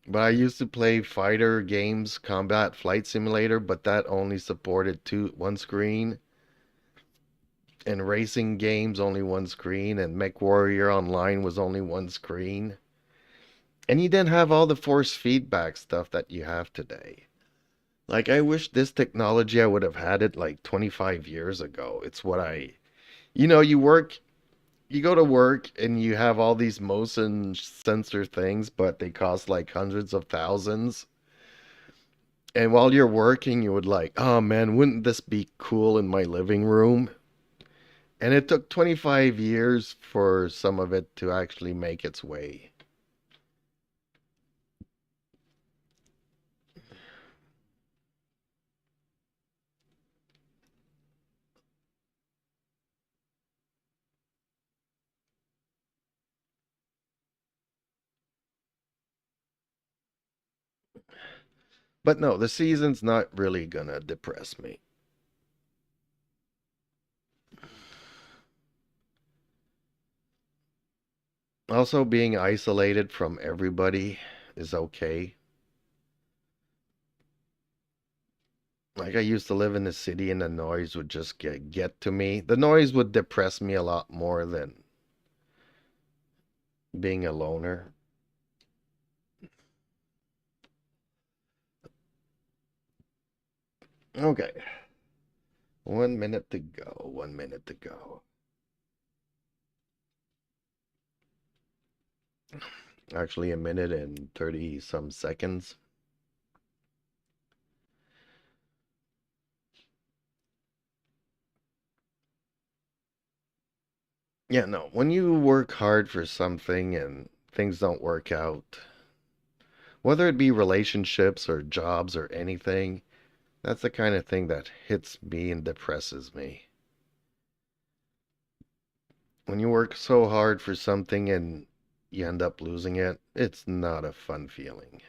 But I used to play fighter games, Combat Flight Simulator, but that only supported one screen. And racing games only one screen, and MechWarrior Online was only one screen. And you didn't have all the force feedback stuff that you have today. Like, I wish this technology, I would have had it like 25 years ago. It's what you go to work and you have all these motion sensor things, but they cost like hundreds of thousands. And while you're working, you would like, oh man, wouldn't this be cool in my living room? And it took 25 years for some of it to actually make its way. But no, the season's not really gonna depress me. Also, being isolated from everybody is okay. Like, I used to live in the city and the noise would just get to me. The noise would depress me a lot more than being a loner. Okay. 1 minute to go. 1 minute to go. Actually, a minute and 30 some seconds. Yeah, no. When you work hard for something and things don't work out, whether it be relationships or jobs or anything, that's the kind of thing that hits me and depresses me. When you work so hard for something and you end up losing it, it's not a fun feeling.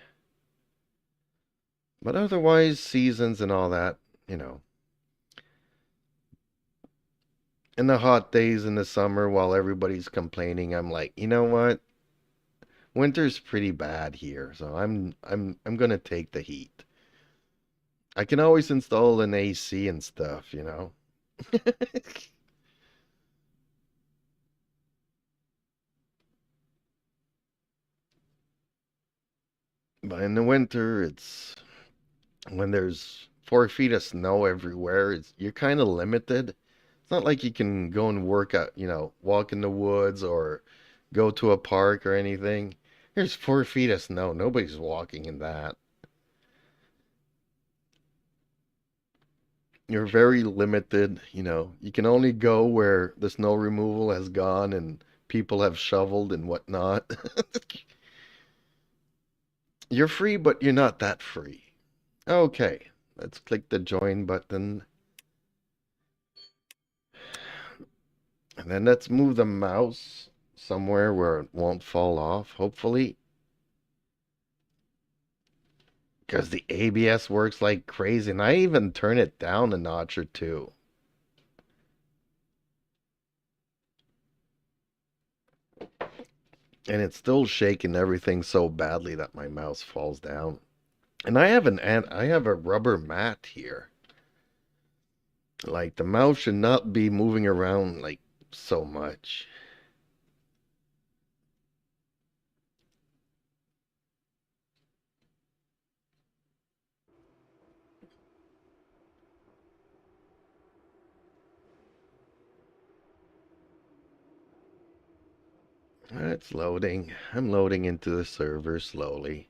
But otherwise, seasons and all that, you know. In the hot days in the summer while everybody's complaining, I'm like, you know what? Winter's pretty bad here, so I'm gonna take the heat. I can always install an AC and stuff, you know. But in the winter, it's when there's 4 feet of snow everywhere, you're kind of limited. It's not like you can go and work out, you know, walk in the woods or go to a park or anything. There's 4 feet of snow. Nobody's walking in that. You're very limited, you know. You can only go where the snow removal has gone and people have shoveled and whatnot. You're free, but you're not that free. Okay, let's click the join button. And then let's move the mouse somewhere where it won't fall off, hopefully. Because the ABS works like crazy, and I even turn it down a notch or two. And it's still shaking everything so badly that my mouse falls down. And I have a rubber mat here. Like, the mouse should not be moving around like so much. It's loading. I'm loading into the server slowly.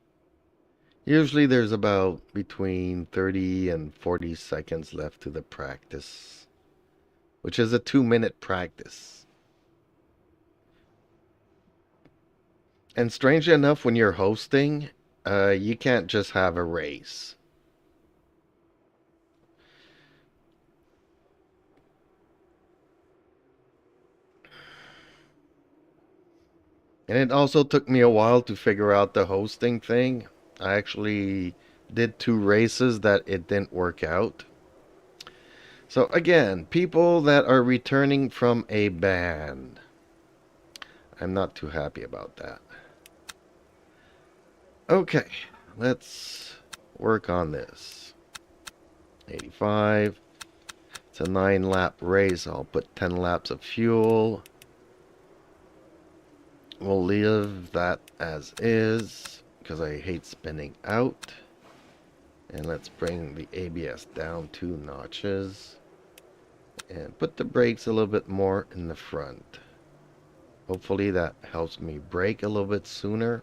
Usually there's about between 30 and 40 seconds left to the practice, which is a 2-minute practice. And strangely enough, when you're hosting, you can't just have a race. And it also took me a while to figure out the hosting thing. I actually did 2 races that it didn't work out. So again, people that are returning from a ban, I'm not too happy about that. Okay, let's work on this. 85. It's a 9-lap race. I'll put 10 laps of fuel. We'll leave that as is because I hate spinning out. And let's bring the ABS down 2 notches. And put the brakes a little bit more in the front. Hopefully that helps me brake a little bit sooner.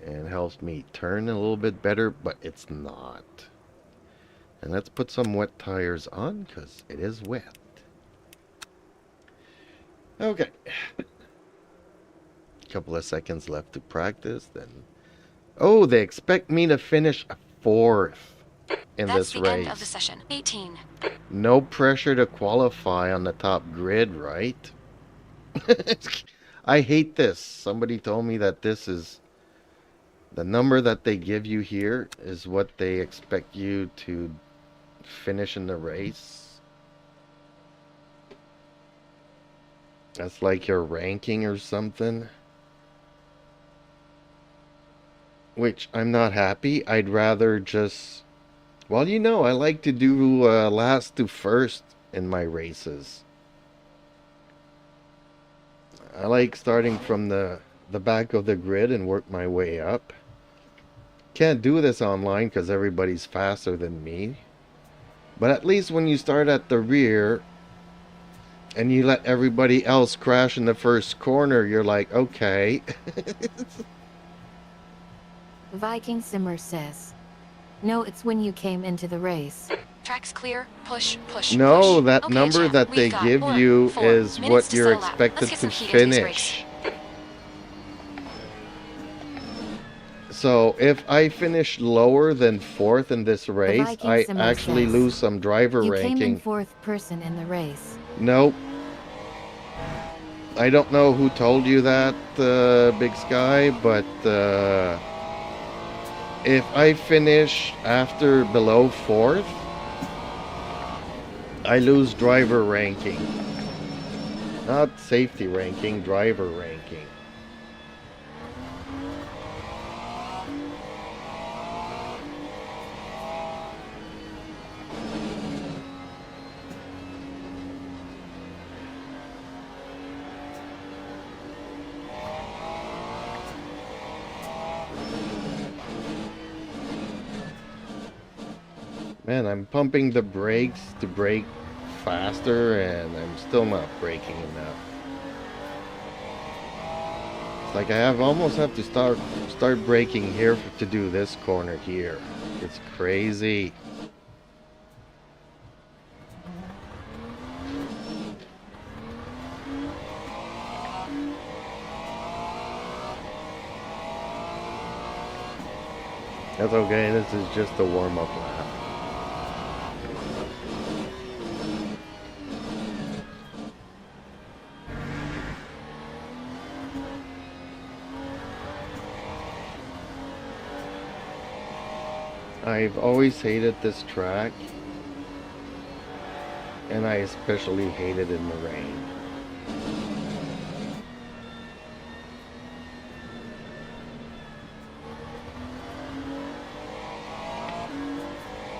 And helps me turn a little bit better, but it's not. And let's put some wet tires on because it is wet. Okay. Couple of seconds left to practice, then. Oh, they expect me to finish 4th in this race. That's the end of the session. 18. No pressure to qualify on the top grid, right? I hate this. Somebody told me that this is the number that they give you here is what they expect you to finish in the race. That's like your ranking or something. Which I'm not happy. I'd rather just... Well, you know, I like to do last to first in my races. I like starting from the back of the grid and work my way up. Can't do this online because everybody's faster than me. But at least when you start at the rear and you let everybody else crash in the first corner, you're like, okay. Viking Simmer says, no, it's when you came into the race. Tracks clear. Push, push, No, push. that Okay, number champ, that we've they got give you 4 is minutes what to you're sell out. Let's expected get to some heat into this race. finish. So if I finish lower than 4th in this race, Viking I Simmer actually says, lose some driver You came in ranking. 4th person in the race. Nope. I don't know who told you that, Big Sky, but if I finish after below 4th, I lose driver ranking. Not safety ranking, driver ranking. Man, I'm pumping the brakes to brake faster and I'm still not braking enough. It's like I almost have to start braking here to do this corner here. It's crazy. That's okay, this is just a warm-up lap. I've always hated this track, and I especially hate it in the rain.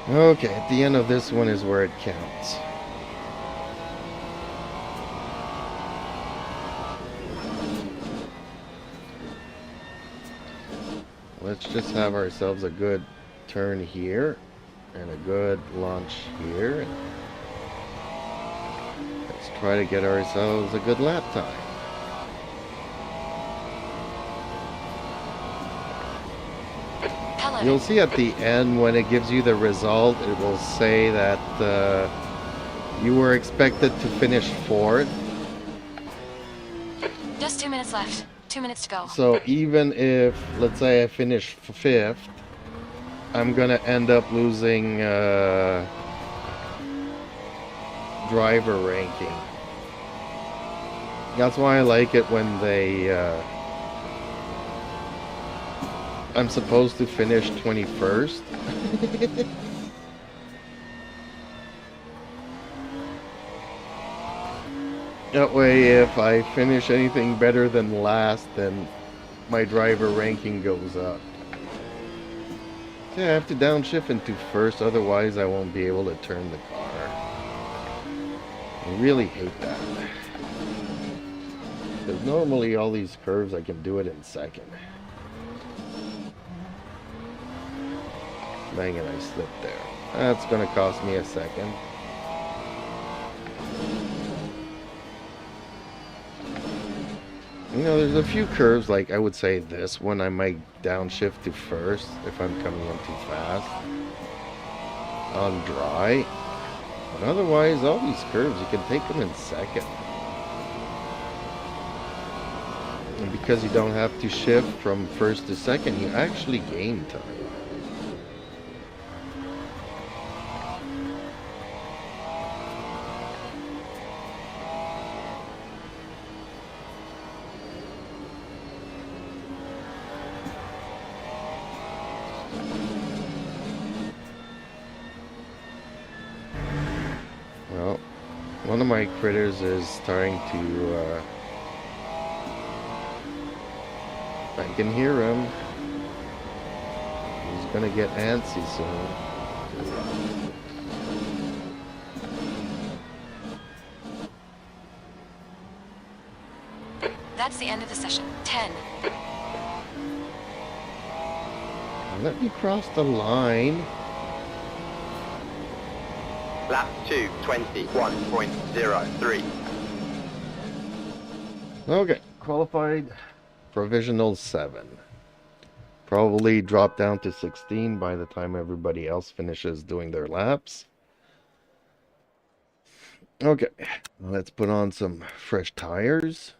Okay, at the end of this one is where it counts. Let's just have ourselves a good turn here and a good launch here. Let's try to get ourselves a good lap time. You'll see at the end when it gives you the result, it will say that you were expected to finish 4th. Just 2 minutes left. 2 minutes to go. So even if, let's say I finish 5th, I'm gonna end up losing driver ranking. That's why I like it when they I'm supposed to finish 21st. That way, if I finish anything better than last, then my driver ranking goes up. Yeah, I have to downshift into 1st, otherwise I won't be able to turn the car. I really hate that. Because normally all these curves I can do it in 2nd. Dang it, I slipped there. That's gonna cost me a 2nd. You know, there's a few curves, like I would say this one, I might downshift to 1st if I'm coming in too fast on dry. But otherwise, all these curves, you can take them in 2nd. And because you don't have to shift from 1st to 2nd, you actually gain time. One of my critters is starting to, I can hear him. He's gonna get antsy soon. That's the end of the session. 10. Let me cross the line. Lap 2, 21.03. Okay, qualified provisional 7. Probably drop down to 16 by the time everybody else finishes doing their laps. Okay, let's put on some fresh tires.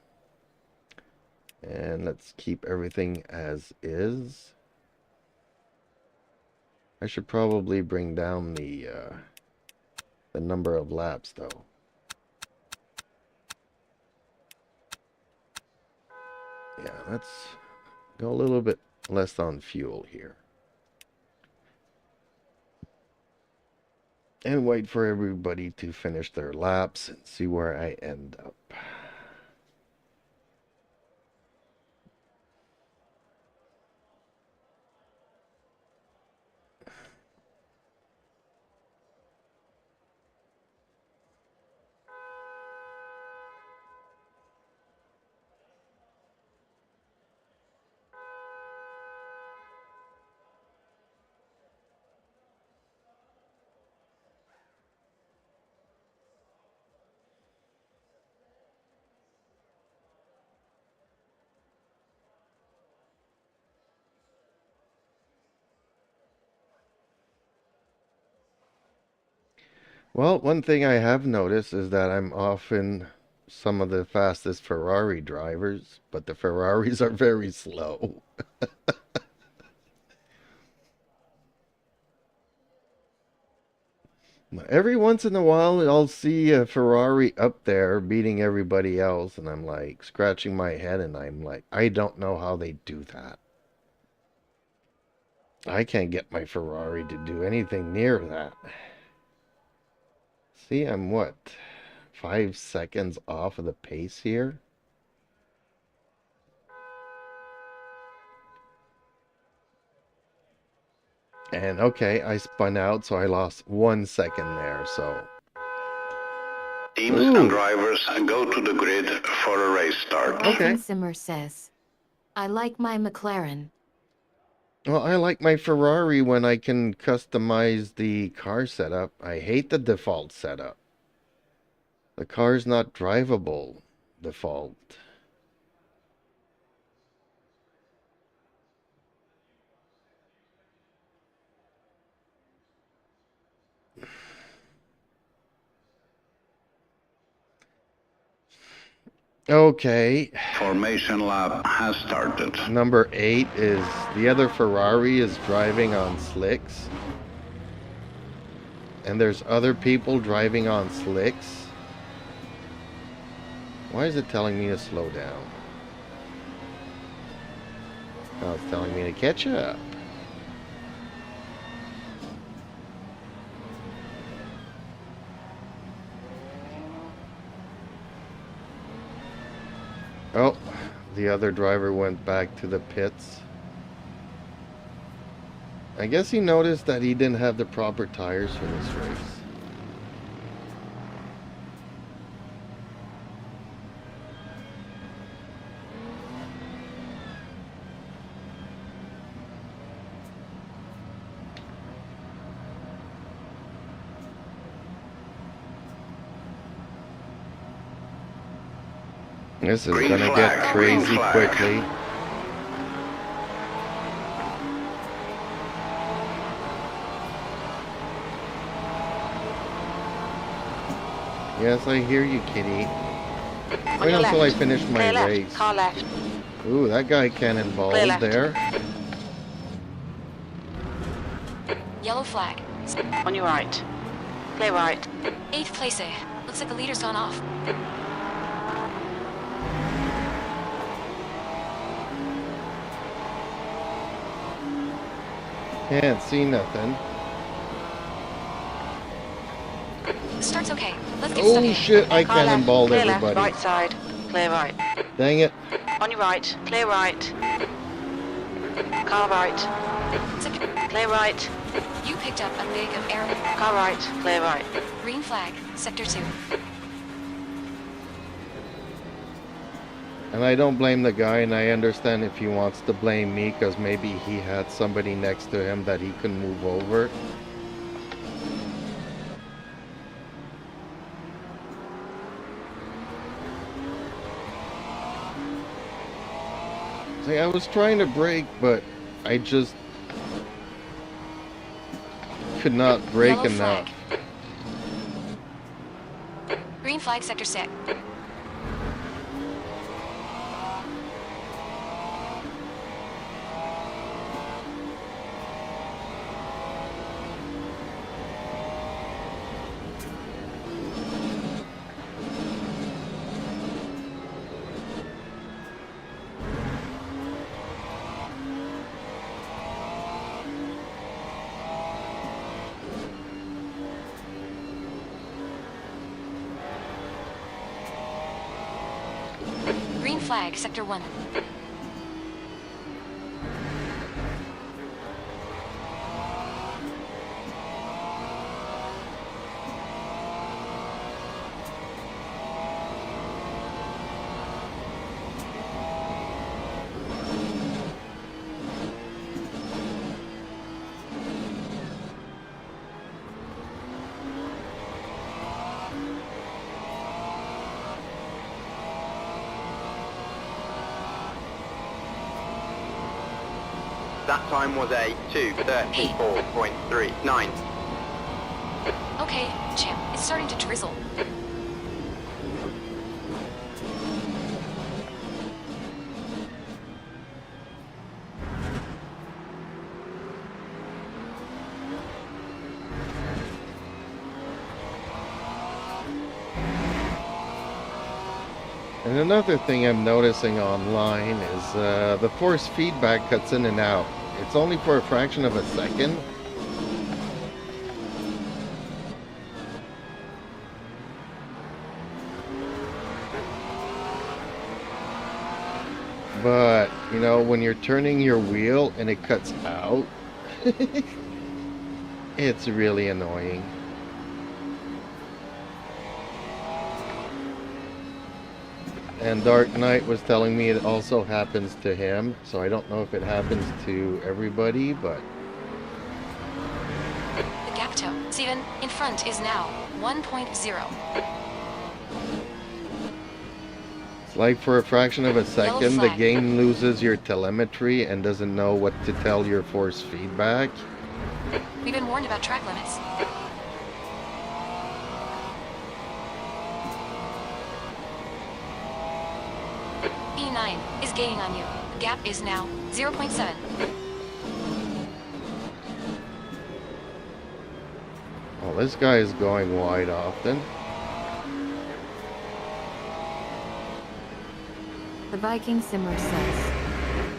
And let's keep everything as is. I should probably bring down the number of laps though. Yeah, let's go a little bit less on fuel here. and wait for everybody to finish their laps and see where I end up. Well, one thing I have noticed is that I'm often some of the fastest Ferrari drivers, but the Ferraris are very slow. Every once in a while, I'll see a Ferrari up there beating everybody else, and I'm like scratching my head, and I'm like, I don't know how they do that. I can't get my Ferrari to do anything near that. See, I'm what, 5 seconds off of the pace here? And okay, I spun out, so I lost 1 second there, so. Teams Ooh. and drivers go to the grid for a race start. Okay. Ethan Simmer says, I like my McLaren. Well, I like my Ferrari when I can customize the car setup. I hate the default setup. The car's not drivable default. Okay. Formation lap has started. Number 8 is the other Ferrari is driving on slicks. And there's other people driving on slicks. Why is it telling me to slow down? Oh, it's telling me to catch up. Oh, the other driver went back to the pits. I guess he noticed that he didn't have the proper tires for this race. This is gonna get crazy quickly. Yes, I hear you, kitty. Wait until I finish my race. Car left. Ooh, that guy cannonballed there. Yellow flag. On your right. Clear right. 8th place. Looks like the leader's gone off. Can't see nothing. The start's okay. Let's get stuck Oh in. shit, I Car left. cannonballed Clear everybody. left. Right side. Clear right. Dang it. On your right. Clear right. Car right. Clear right. You picked up a big of air. Car right. Clear right. Green flag. Sector 2. And I don't blame the guy, and I understand if he wants to blame me, because maybe he had somebody next to him that he couldn't move over. See, I was trying to brake, but I just could not brake Yellow enough. flag. Green flag. Sector 6. flag, Sector 1. That time was a 2:34.39. Okay, champ, it's starting to drizzle. And another thing I'm noticing online is the force feedback cuts in and out. It's only for a fraction of a second. But, you know, when you're turning your wheel and it cuts out, it's really annoying. And Dark Knight was telling me it also happens to him, so I don't know if it happens to everybody, but... The gap toe, Steven, in front is now 1.0. It's like for a fraction of a second, the flag. game loses your telemetry and doesn't know what to tell your force feedback. We've been warned about track limits. E9 is gaining on you. The gap is now 0.7. Well, this guy is going wide often. The Viking Simmer says,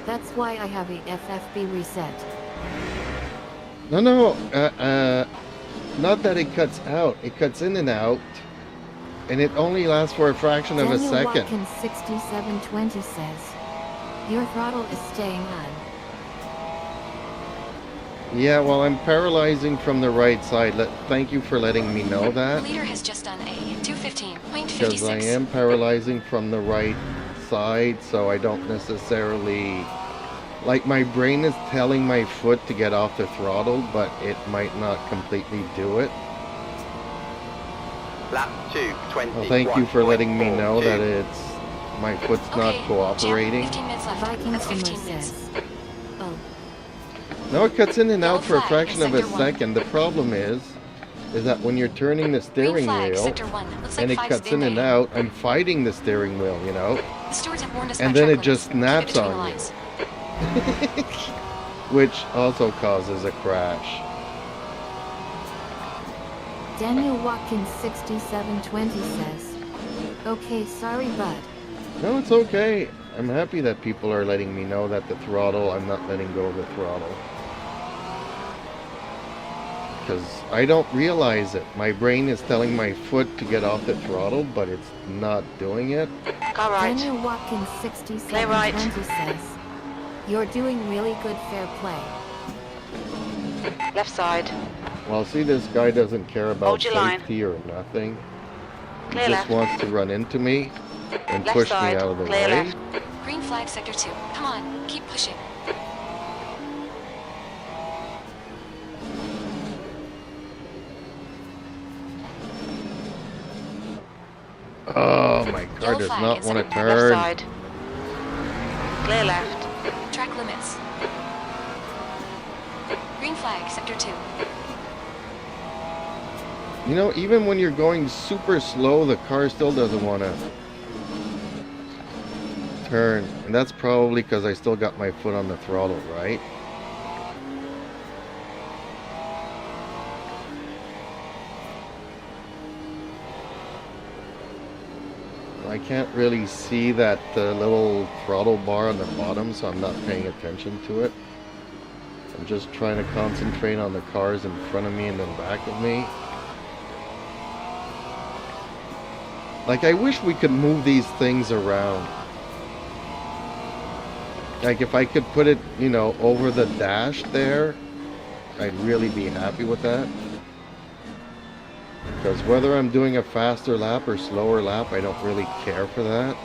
that's why I have a FFB reset. No, not that it cuts out. It cuts in and out, and it only lasts for a fraction of a Daniel second. Watkins 6720 says, your throttle is staying on. Yeah, well, I'm paralyzing from the right side. Thank you for letting me know The that, leader has just done a because I 215.56. am paralyzing from the right side, so I don't necessarily... Like, my brain is telling my foot to get off the throttle, but it might not completely do it. Lap 2:21. Well, thank you for letting me know that it's... my foot's not Okay, cooperating. champ, 15 minutes left. Viking That's Simmer 15 minutes. says, oh, No, it cuts in and Yellow out for a flag, fraction of a Sector 1. second. The problem is that when you're turning the Green steering flag, wheel, Sector 1. Looks like and it 5's cuts in been and made. out, I'm fighting the steering wheel, you know? The stewards have warned us And about then track it just limits. Keep it snaps between the on you. lines. Which also causes a crash. Daniel Watkins 6720 says, okay, sorry bud. No, it's okay. I'm happy that people are letting me know that the throttle, I'm not letting go of the throttle. Because I don't realize it. My brain is telling my foot to get off the throttle, but it's not doing it. Car right. Daniel Watkins Play right. 6720 says, you're doing really good fair play. Left side. Well, see, this guy doesn't care about Hold your line. safety or nothing. He Clear just left. wants to run into me and Left push me side. out of the Clear way. left. Green flag, Sector 2. Come on, keep pushing. Oh, my car Yellow does flag not is want to left Left turn. side. Clear left. Track limits. Green flag, Sector 2. You know, even when you're going super slow, the car still doesn't want to turn. And that's probably because I still got my foot on the throttle, right? I can't really see that little throttle bar on the bottom, so I'm not paying attention to it. I'm just trying to concentrate on the cars in front of me and in back of me. Like, I wish we could move these things around. Like if I could put it, you know, over the dash there, I'd really be happy with that. Because whether I'm doing a faster lap or slower lap, I don't really care for that.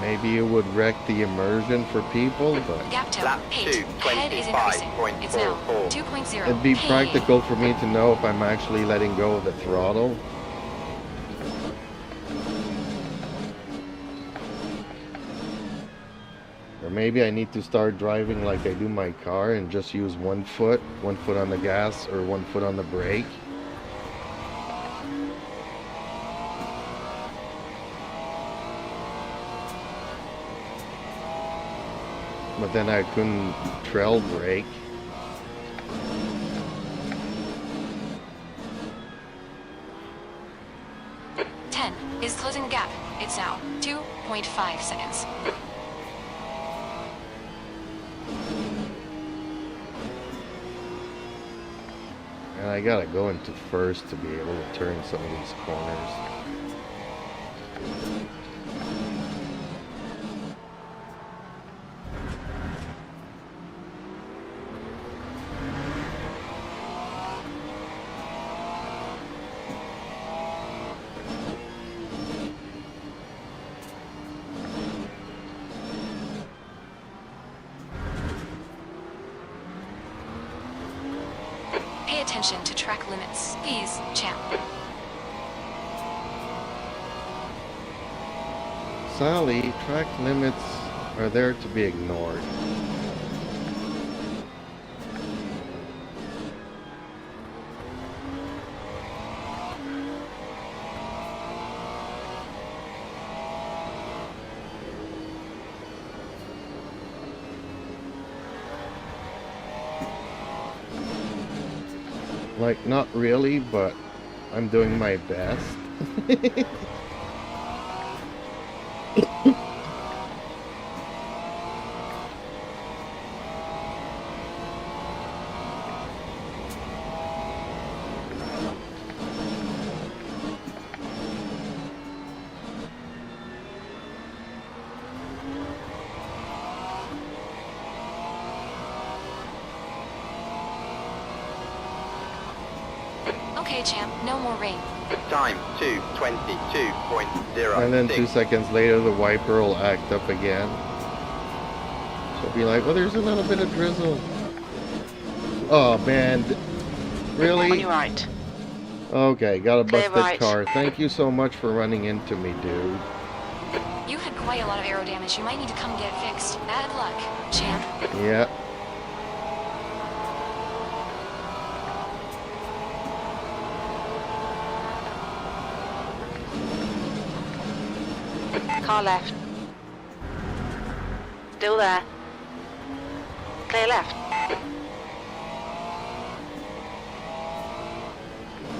Maybe it would wreck the immersion for people, but Gap toe. Lap 8. 2, Head is increasing. It's now 25.44. 2.0. it'd be Hey. practical for me to know if I'm actually letting go of the throttle. Or maybe I need to start driving like I do my car and just use one foot on the gas or one foot on the brake. But then I couldn't trail brake. Is closing the gap. It's now 2.5 seconds. And I gotta go into first to be able to turn some of these corners. Pay attention to track limits. Please, champ. Sally, track limits are there to be ignored. Like, not really, but I'm doing my best. Okay, champ. No more rain. Time 2:22.06. And then 2 seconds later, the wiper will act up again. So it'll be like, well, there's a little bit of drizzle. Oh, man. On Really? your right. Okay, got a Clear busted right. car. Thank you so much for running into me, dude. You had quite a lot of aero damage. You might need to come get it fixed. Bad luck, champ. Yeah. Car left. Still there. Clear left.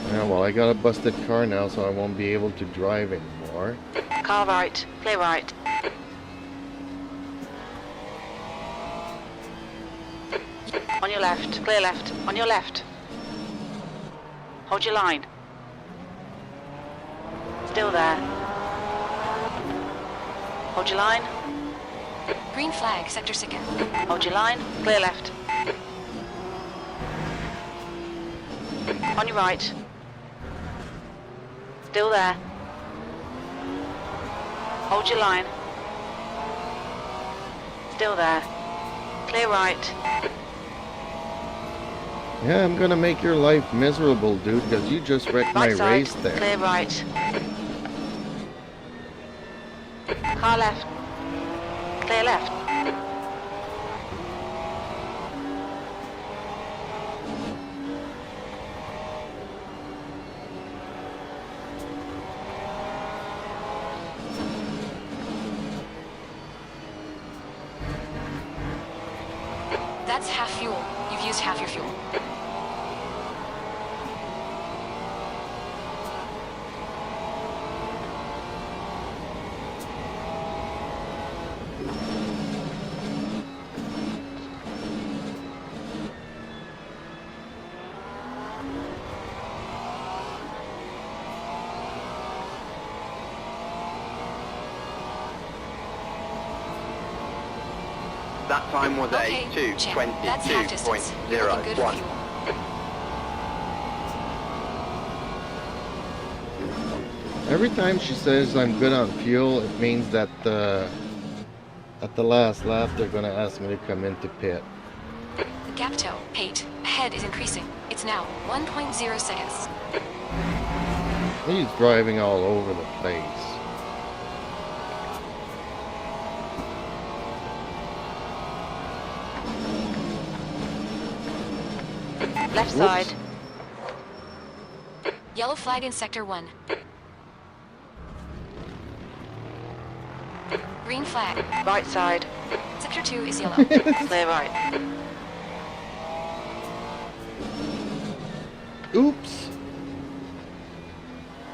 Yeah, well, I got a busted car now, so I won't be able to drive anymore. Car right. Clear right. On your left. Clear left. On your left. Hold your line. Still there. Hold your line. Green flag, sector 2. Hold your line. Clear left. On your right. Still there. Hold your line. Still there. Clear right. Yeah, I'm gonna make your life miserable, dude, because you just wrecked my Right side. race there. Clear right. Car left. Clear left. That's half fuel. You've used half your fuel. That time was Okay, a champ, that's half distance. You're looking good for 2:22.01. fuel. Every time she says I'm good on fuel, it means that at the last lap they're gonna ask me to come into pit. The gap toe, 8, ahead is increasing. It's now 1.0 seconds. He's driving all over the place. Left Whoops. side. Yellow flag in sector 1. Green flag. Right side. Sector 2 is yellow. Clear right. Oops.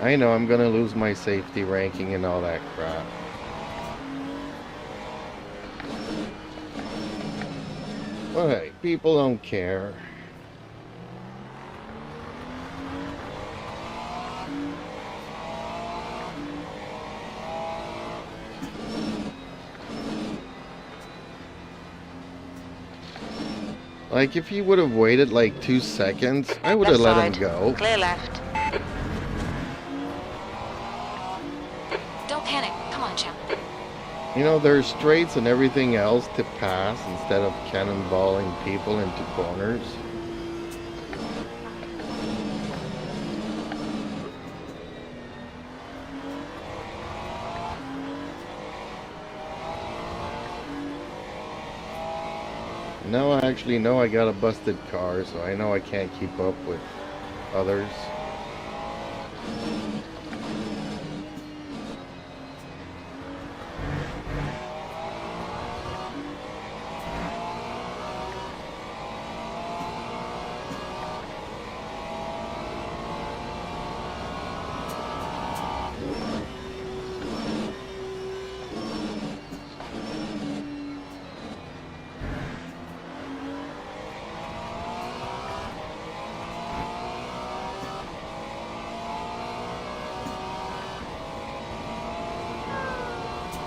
I know I'm gonna lose my safety ranking and all that crap. But hey, people don't care. Like, if he would have waited like 2 seconds, I would have Left let him side. go. Clear left. Don't panic. Come on, champ. You know, there's straights and everything else to pass instead of cannonballing people into corners. Now I actually know I got a busted car, so I know I can't keep up with others.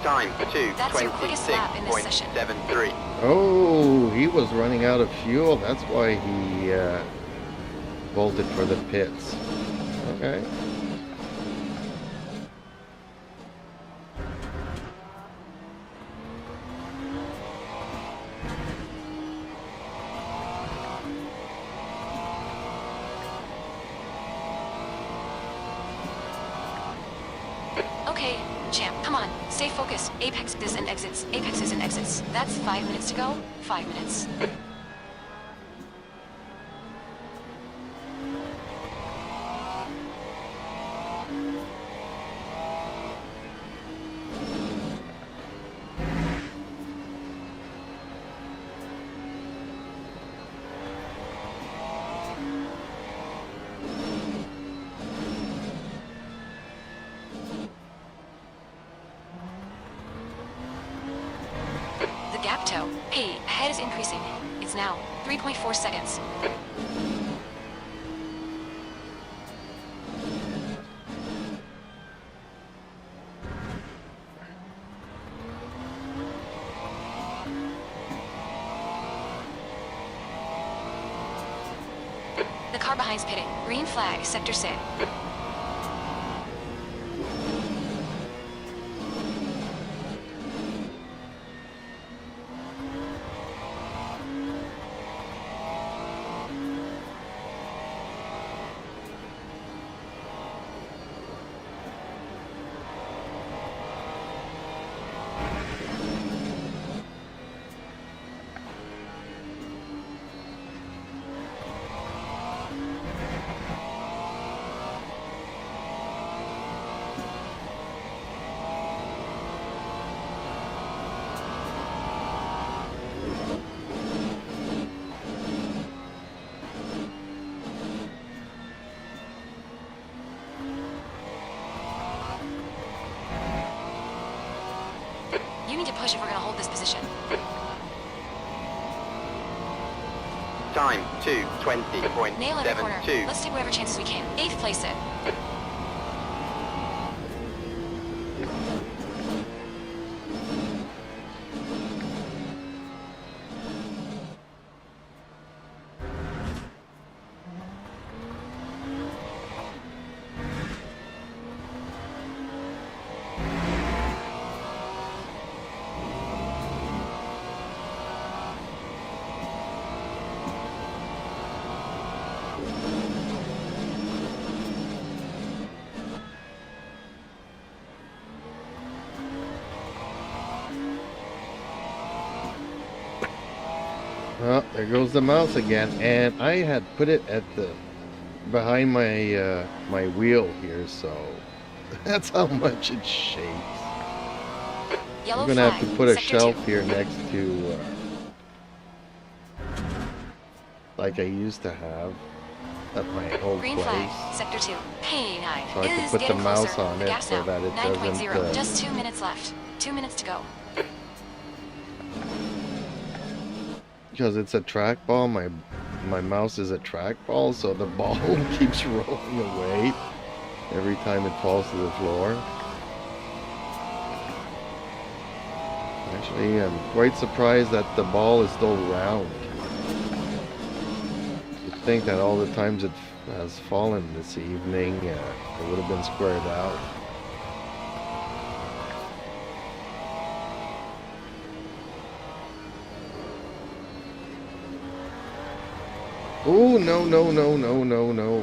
Time That's your quickest lap in this session. 2:26.73. Oh, he was running out of fuel. That's why he bolted for the pits. Okay. Okay, champ, come on. Stay focused. Apexes and exits. Apexes and exits. That's 5 minutes to go. 5 minutes. The gap toe. Hey, ahead is increasing. It's now 3.4 seconds. The car behind's pitting. Green flag, sector 6. You need to push if we're gonna hold this position. Time Nail every corner. 2:20.72. Let's take whatever chances we can. 8th place it. Oh, there goes the mouse again, and I had put it at the behind my my wheel here, so that's how much it shakes. Yellow I'm gonna have flag, to put a Sector shelf 2. here next to like I used to have at my old Green place, flag, Sector 2. P9 so I could is put the getting mouse closer. on The it gas so now. that it 9.0. doesn't. Just 2 minutes left. 2 minutes to go. Because it's a trackball, my mouse is a trackball, so the ball keeps rolling away every time it falls to the floor. Actually, I'm quite surprised that the ball is still round. You'd think that all the times it has fallen this evening, it would have been squared out. Oh, no, no, no, no, no, no.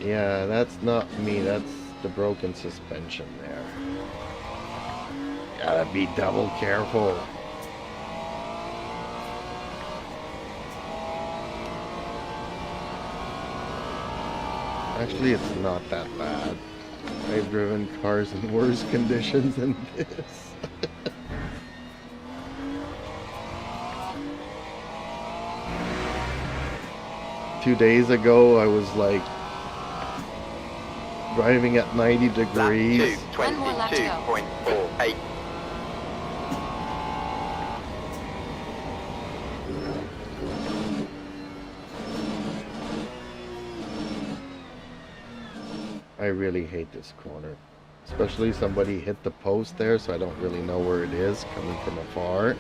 Yeah, that's not me. That's the broken suspension there. Gotta be double careful. Actually, it's not that bad. I've driven cars in worse conditions than this. 2 days ago, I was like driving at 90 Lap degrees. 2, One more lap to go. 22.48. I really hate this corner. Especially somebody hit the post there, so I don't really know where it is coming from afar.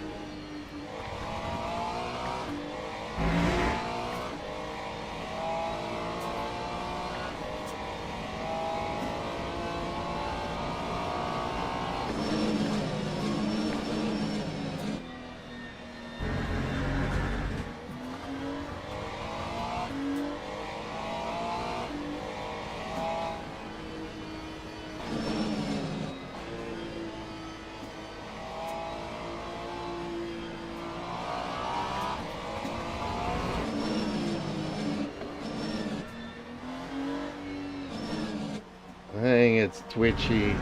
Dang, it's twitchy.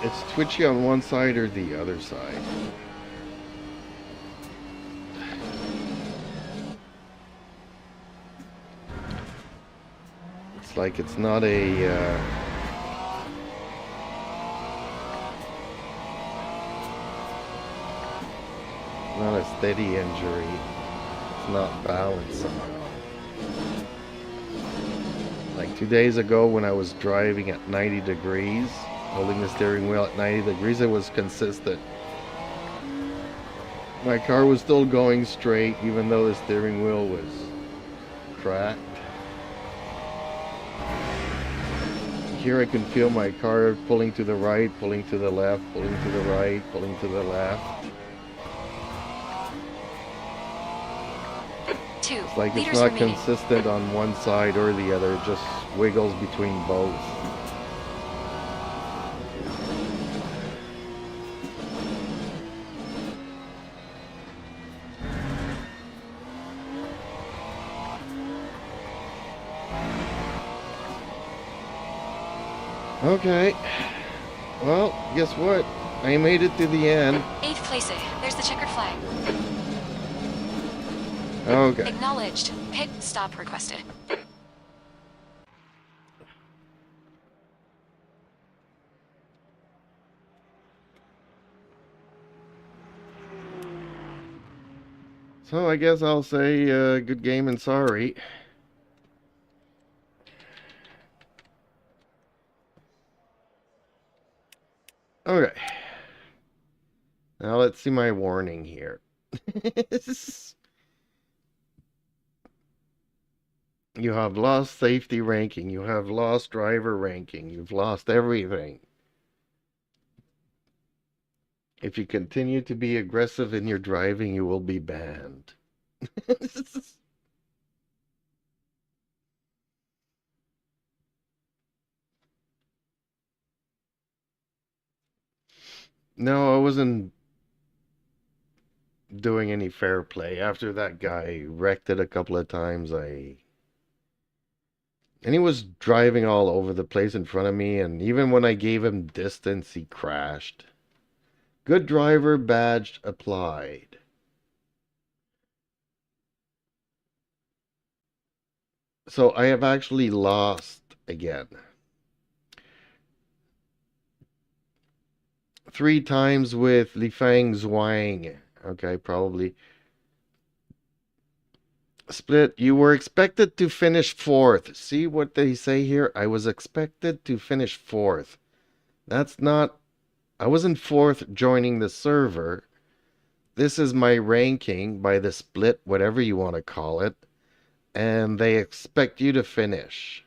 It's twitchy on one side or the other side. It's like it's not a not a steady injury. It's not balanced somehow. Like 2 days ago when I was driving at 90 degrees, holding the steering wheel at 90 degrees, it was consistent. My car was still going straight even though the steering wheel was cracked. Here I can feel my car pulling to the right, pulling to the left, pulling to the right, pulling to the left. 2 It's like it's liters not remaining. consistent on one side or the other, it just wiggles between both. Okay. Well, guess what? I made it to the end. 8th place. There's the checkered flag. Okay. Acknowledged. Pit stop requested. So I guess I'll say good game and sorry. Okay. Now let's see my warning here. You have lost safety ranking. You have lost driver ranking. You've lost everything. If you continue to be aggressive in your driving, you will be banned. No, I wasn't doing any fair play. After that guy wrecked it a couple of times, and he was driving all over the place in front of me, and even when I gave him distance, he crashed. Good driver badge applied. So I have actually lost again. 3 times with Li Fang Zhuang. Okay, probably. Split, you were expected to finish 4th. See what they say here? I was expected to finish 4th. That's not... I wasn't 4th joining the server. This is my ranking by the split, whatever you want to call it. And they expect you to finish.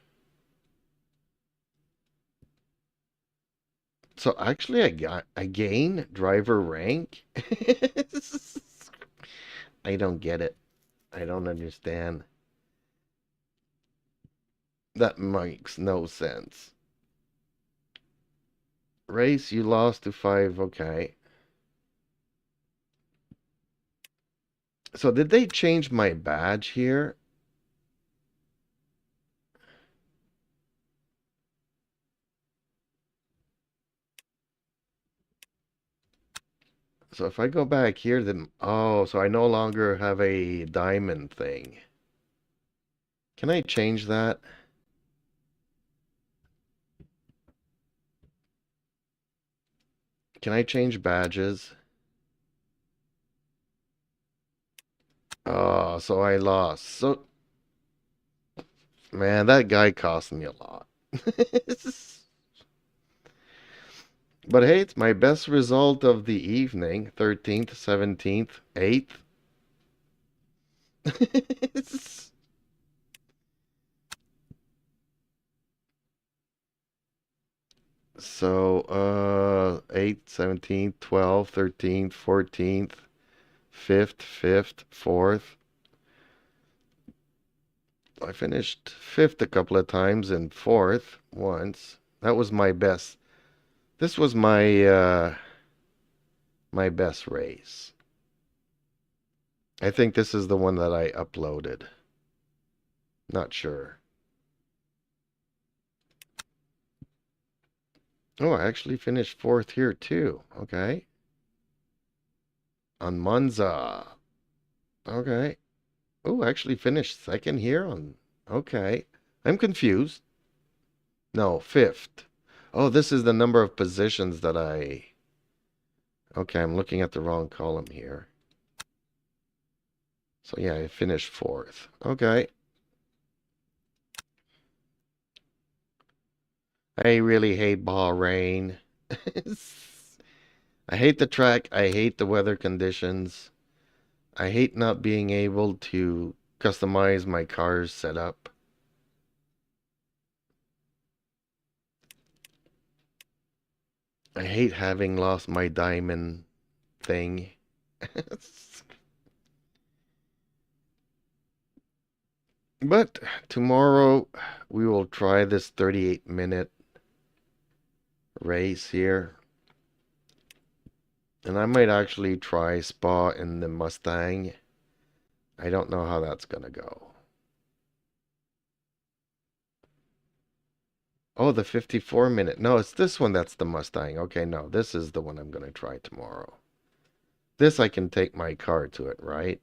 So actually I gain driver rank? I don't get it. I don't understand. That makes no sense. Race, you lost to 5. Okay. So did they change my badge here? So if I go back here, then... Oh, so I no longer have a diamond thing. Can I change that? Can I change badges? Oh, so I lost. So... Man, that guy cost me a lot. But hey, it's my best result of the evening. 13th, 17th, 8th. So, 8th, 17th, 12th, 13th, 14th, 5th, 4th. I finished 5th a couple of times and 4th once. That was my best. This was my my best race. I think this is the one that I uploaded. Not sure. Oh, I actually finished 4th here too. Okay. On Monza. Okay. Oh, I actually finished 2nd here on... Okay. I'm confused. No, 5th. Oh, this is the number of positions that I... Okay, I'm looking at the wrong column here. So yeah, I finished 4th. Okay. I really hate Bahrain. I hate the track. I hate the weather conditions. I hate not being able to customize my car's setup. I hate having lost my diamond thing. But tomorrow we will try this 38-minute race here. And I might actually try Spa in the Mustang. I don't know how that's gonna go. Oh, the 54-minute. No, it's this one that's the Mustang. Okay, no, this is the one I'm gonna try tomorrow. This I can take my car to it, right?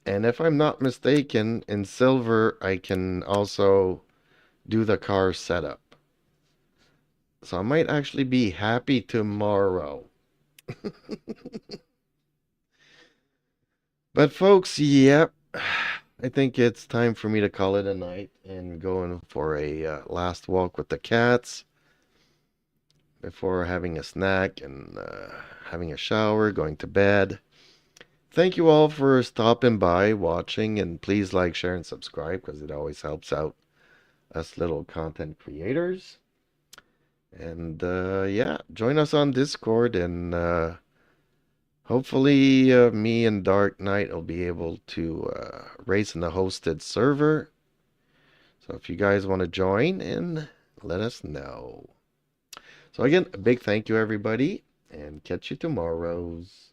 And if I'm not mistaken, in silver, I can also do the car setup. So I might actually be happy tomorrow. But folks, yep. I think it's time for me to call it a night and going for a last walk with the cats before having a snack and having a shower, going to bed. Thank you all for stopping by, watching, and please like, share, and subscribe because it always helps out us little content creators. And yeah, join us on Discord, and hopefully me and Dark Knight will be able to race in the hosted server. So if you guys want to join in, let us know. So again, a big thank you, everybody, and catch you tomorrow's.